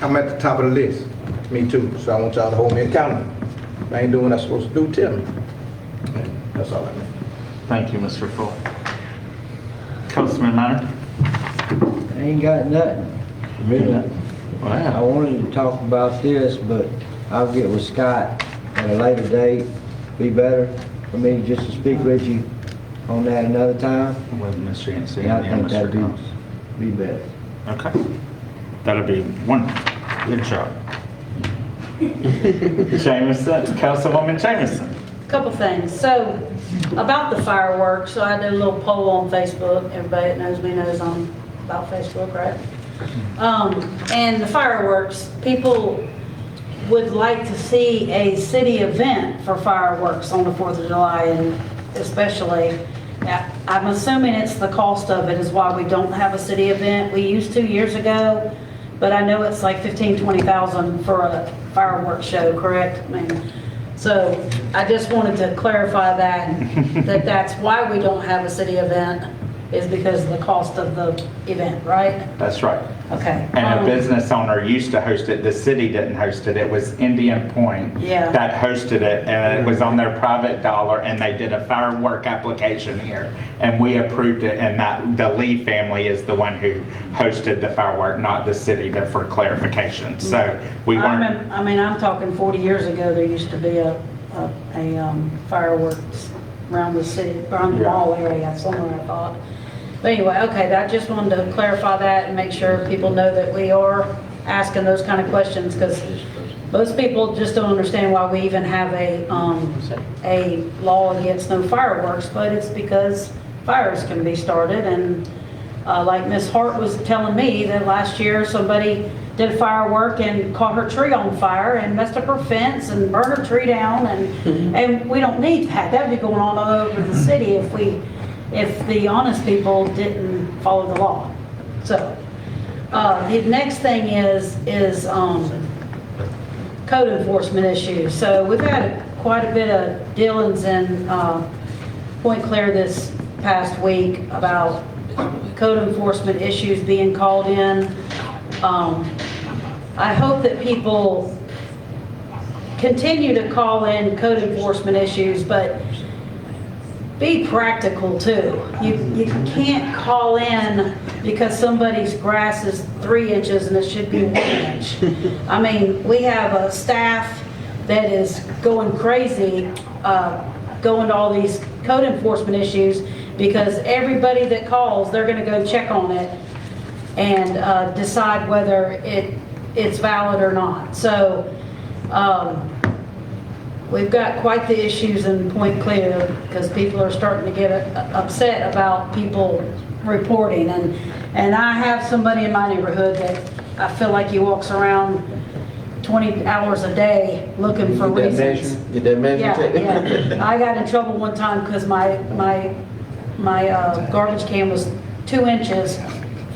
I'm at the top of the list. Me too. So I want y'all to hold me accountable. If I ain't doing what I'm supposed to do, tell me. That's all I mean. Thank you, Mr. Fuller. Councilman Minor? I ain't got nothing, really. Wow. I wanted to talk about this, but I'll get with Scott at a later date. Be better for me just to speak with you on that another time. With Mr. Yancey Yeah, I and think that'd Mr. Cox. be better. Okay. That'll be wonderful. Good job. Jameson, Councilwoman Jameson. Couple things. So about the fireworks, so I did a little poll on Facebook. Everybody that knows me knows I'm about Facebook, right? And the fireworks, people would like to see a city event for fireworks on the 4th of July, and especially, I'm assuming it's the cost of it is why we don't have a city event. We used to years ago, but I know it's like $15,000-$20,000 for a fireworks show, correct? I mean, so I just wanted to clarify that that's why we don't have a city event. is because of the cost of the event, right? That's right. Okay. And a business owner used to host it. The city didn't host it. It was Indian Point Yeah. that hosted it, and it was on their private dollar, and they did a firework application here, and we approved it, and that the Lee family is the one who hosted the firework, not the city, but for clarification. So we weren't. I'm talking 40 years ago, there used to be a fireworks around the city, around the Yeah. mall area somewhere, I thought. But anyway, okay, I just wanted to clarify that and make sure people know that we are asking those kind of questions, because most people just don't understand why we even have a law against no fireworks, but it's because fires can be started. And like Miss Hart was telling me that last year somebody did a firework and caught her tree on fire and messed up her fence and burned her tree down, and we don't need that. That'd be going on all over the city if the honest people didn't follow the law. So the next thing is code enforcement issues. So we've had quite a bit of dealings in Point Claire this past week about code enforcement issues being called in. I hope that people continue to call in code enforcement issues, but be practical too. You can't call in because somebody's grass is 3 inches and it should be 1 inch. I mean, we have a staff that is going crazy, going to all these code enforcement issues, because everybody that calls, they're gonna go check on it and decide whether it's valid or not. So we've got quite the issues in Point Clear, because people are starting to get upset about people reporting. And I have somebody in my neighborhood that I feel like he walks around 20 hours a day looking for reasons. Get that measure? Yeah. I got in trouble one time because my garbage can was 2 inches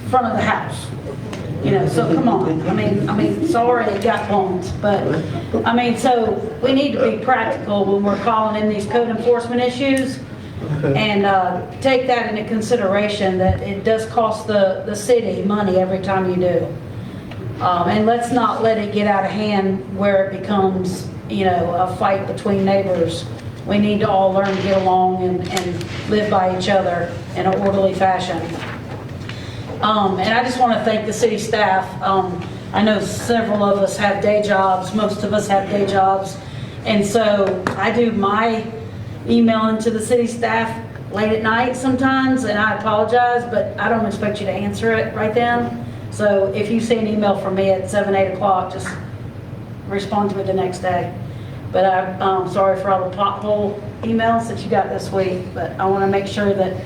front of the house. You know, so come on. I mean, sorry it got bumped, but I mean, so we need to be practical when we're calling in these code enforcement issues, and take that into consideration, that it does cost the city money every time you do. And let's not let it get out of hand where it becomes, you know, a fight between neighbors. We need to all learn to get along and live by each other in an orderly fashion. And I just want to thank the city staff. I know several of us have day jobs, most of us have day jobs, and so I do my emailing to the city staff late at night sometimes, and I apologize, but I don't expect you to answer it right then. So if you see an email from me at 7, 8 o'clock, just respond to it the next day. But I'm sorry for all the pothole emails that you got this week, but I want to make sure that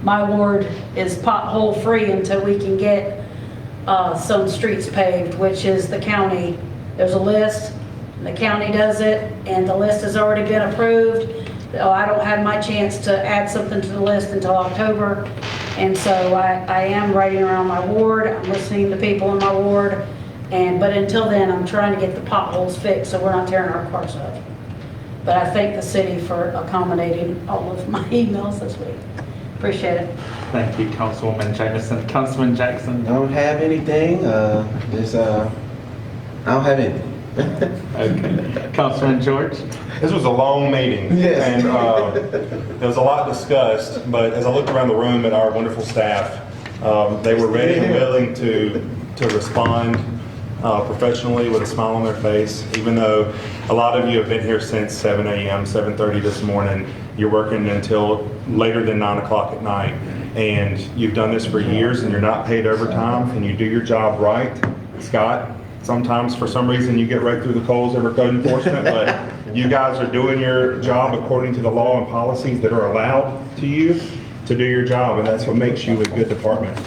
my ward is pothole free until we can get some streets paved, which is the county. There's a list, the county does it, and the list has already been approved. So I don't have my chance to add something to the list until October. And so I am writing around my ward, I'm listening to people in my ward, but until then, I'm trying to get the potholes fixed so we're not tearing our cars up. But I thank the city for accommodating all of my emails this week. Appreciate it. Thank you, Councilwoman Jameson. Councilman Jackson? Don't have anything, I don't have anything. Okay. Councilman George? This was a long meeting. Yes. And there was a lot discussed, but as I looked around the room at our wonderful staff, they were ready and willing to respond professionally with a smile on their face, even though a lot of you have been here since 7 a.m., 7:30 this morning. You're working until later than 9 o'clock at night, and you've done this for years, and you're not paid overtime, and you do your job right. Scott, sometimes for some reason you get right through the coals over code enforcement, but you guys are doing your job according to the law and policies that are allowed to you to do your job, and that's what makes you a good department.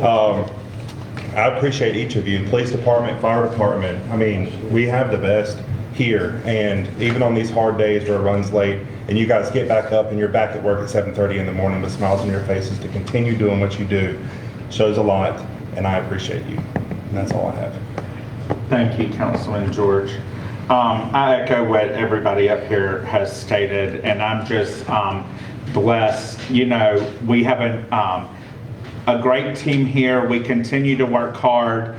I appreciate each of you, police department, fire department. I mean, we have the best here, and even on these hard days where it runs late, and you guys get back up and you're back at work at 7:30 in the morning with smiles on your faces to continue doing what you do, shows a lot, and I appreciate you. And that's all I have. Thank you, Councilman George. I echo what everybody up here has stated, and I'm just blessed. You know, we haven't, a great team here. We continue to work hard.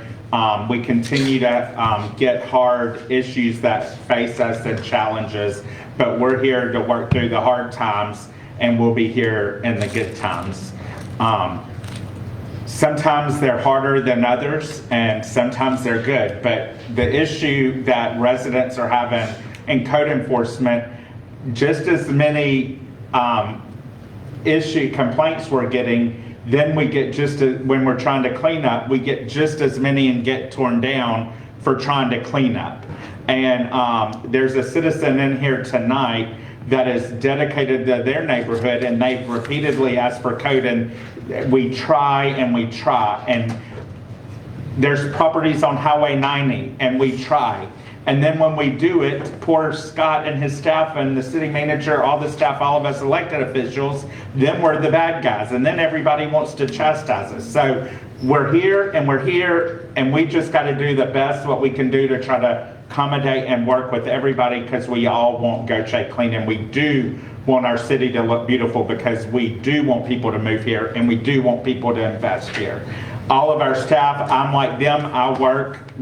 We continue to get hard issues that face us and challenges, but we're here to work through the hard times, and we'll be here in the good times. Sometimes they're harder than others, and sometimes they're good, but the issue that residents are having in code enforcement, just as many complaints we're getting, then we get when we're trying to clean up, we get just as many and get torn down for trying to clean up. And there's a citizen in here tonight that is dedicated to their neighborhood, and they've repeatedly asked for code, and we try and we try. And there's properties on Highway 90, and we try. And then when we do it, poor Scott and his staff and the city manager, all the staff, all of us elected officials, then we're the bad guys. And then everybody wants to chastise us. So we're here, and we just got to do the best what we can do to try to accommodate and work with everybody, because we all want Gautier clean, and we do want our city to look beautiful, because we do want people to move here, and we do want people to invest here. All of our staff, I'm like them,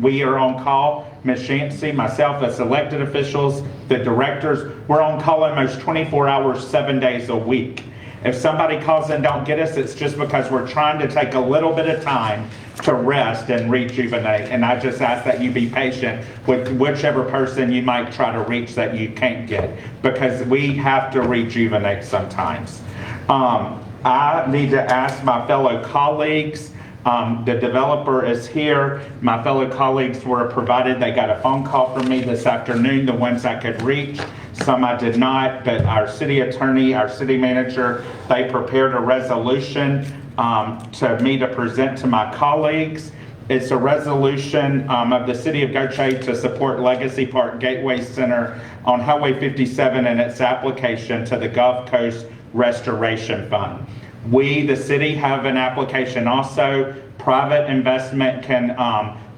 we are on call. Ms. Yancey, myself as elected officials, the directors, we're on call almost 24 hours, 7 days a week. If somebody calls and don't get us, it's just because we're trying to take a little bit of time to rest and rejuvenate. And I just ask that you be patient with whichever person you might try to reach that you can't get, because we have to rejuvenate sometimes. I need to ask my fellow colleagues. The developer is here. My fellow colleagues were provided, they got a phone call from me this afternoon, the ones I could reach. Some I did not, but our city attorney, our city manager, they prepared a resolution to me to present to my colleagues. It's a resolution of the city of Gautier to support Legacy Park Gateway Center on Highway 57 and its application to the Gulf Coast Restoration Fund. We, the city, have an application also. Private investment can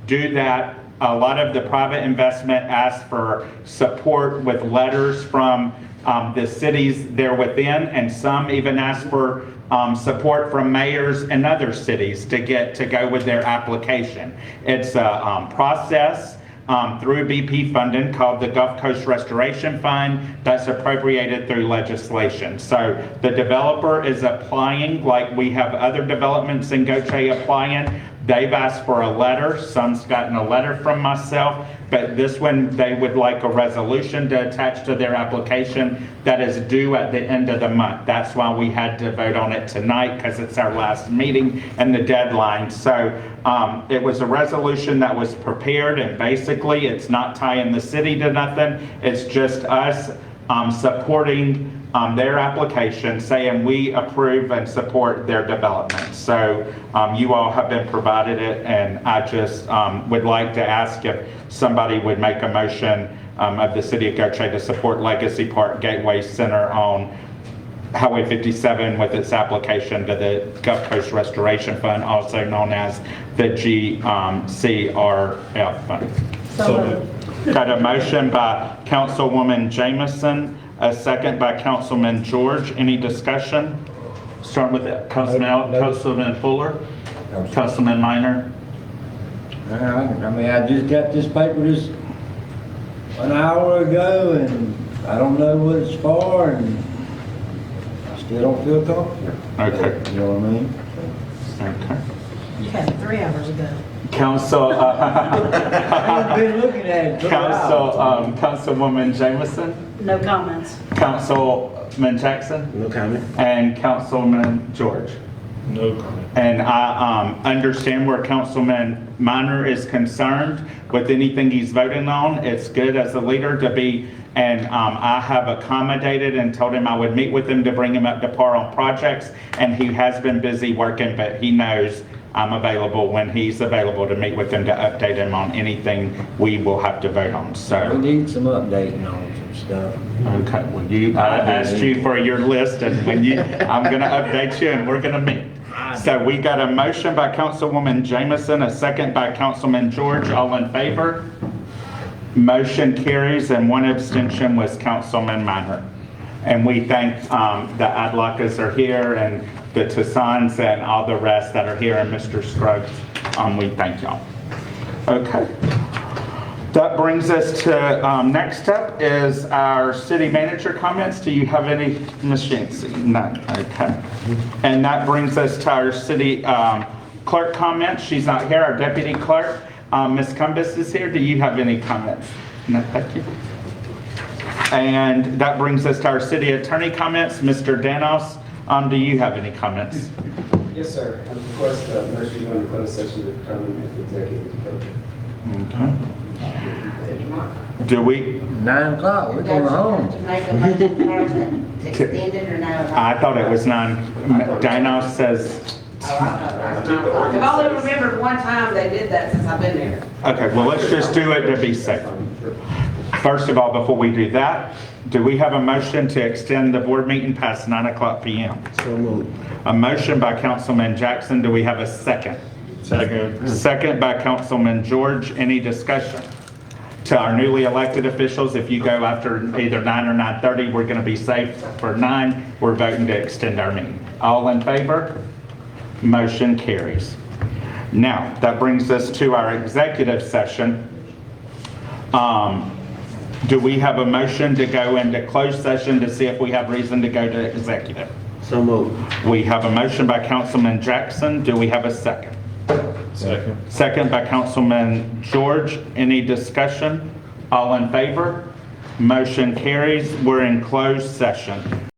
do that. A lot of the private investment asks for support with letters from the cities they're within, and some even ask for support from mayors in other cities to go with their application. It's a process through BP funding called the Gulf Coast Restoration Fund that's appropriated through legislation. So the developer is applying like we have other developments in Gautier applying. They've asked for a letter. Some's gotten a letter from myself, but this one they would like a resolution to attach to their application that is due at the end of the month. That's why we had to vote on it tonight, because it's our last meeting and the deadline. So it was a resolution that was prepared, and basically it's not tying the city to nothing. It's just us supporting their application, saying we approve and support their development. So you all have been provided it, and I just would like to ask if somebody would make a motion of the city of Gautier to support Legacy Park Gateway Center on Highway 57 with its application to the Gulf Coast Restoration Fund, also known as the GCRF Fund. So Got a motion by Councilwoman Jamison, a second by Councilman George. Any discussion? Start with Councilman Fuller, Councilman Minor. I mean, I just got this paper just an hour ago, and I don't know what it's for, and I still don't feel comfortable. Okay. You know what I mean? Okay. you had it 3 hours ago. Council, I've been looking at it. Councilwoman Jamison, No comments. Councilman Jackson, No comment. and Councilman George. No comment. And I understand where Councilman Minor is concerned with anything he's voting on. It's good as a leader to be, and I have accommodated and told him I would meet with him to bring him up to par on projects, and he has been busy working, but he knows I'm available when he's available to meet with him to update him on anything we will have to vote on. We So, need some updating on some stuff. okay, well, I asked you for your list, and I'm gonna update you, and we're gonna meet. So we got a motion by Councilwoman Jamison, a second by Councilman George. All in favor? Motion carries, and one abstention was Councilman Minor. And we thank the Adlockas are here, and the Tassans and all the rest that are here, and Mr. Scruggs, we thank y'all. Okay. That brings us to, next up is our city manager comments. Do you have any, Ms. Yancey? None, okay. And that brings us to our city clerk comments. She's not here, our deputy clerk. Ms. Cumbus is here. Do you have any comments? No, thank you. And that brings us to our city attorney comments. Mr. Danos, do you have any comments? Yes, sir. And of course, the motion to go into closed session to determine if the executive is appropriate. Okay. Do we? 9 o'clock, we're going home. To make a motion to extend it or no? I thought it was 9. Danos says, I've only remembered one time they did that since I've been there. okay, well, let's just do it to be safe. First of all, before we do that, do we have a motion to extend the board meeting past 9 o'clock p.m.? So moved. A motion by Councilman Jackson. Do we have a second? Second. Second by Councilman George. Any discussion? To our newly elected officials, if you go after either 9 or 9:30, we're going to be safe. For 9, we're voting to extend our meeting. All in favor? Motion carries. Now, that brings us to our executive session. Do we have a motion to go into closed session to see if we have reason to go to executive? So moved. We have a motion by Councilman Jackson. Do we have a second? Second. Second by Councilman George. Any discussion? All in favor? Motion carries. We're in closed session.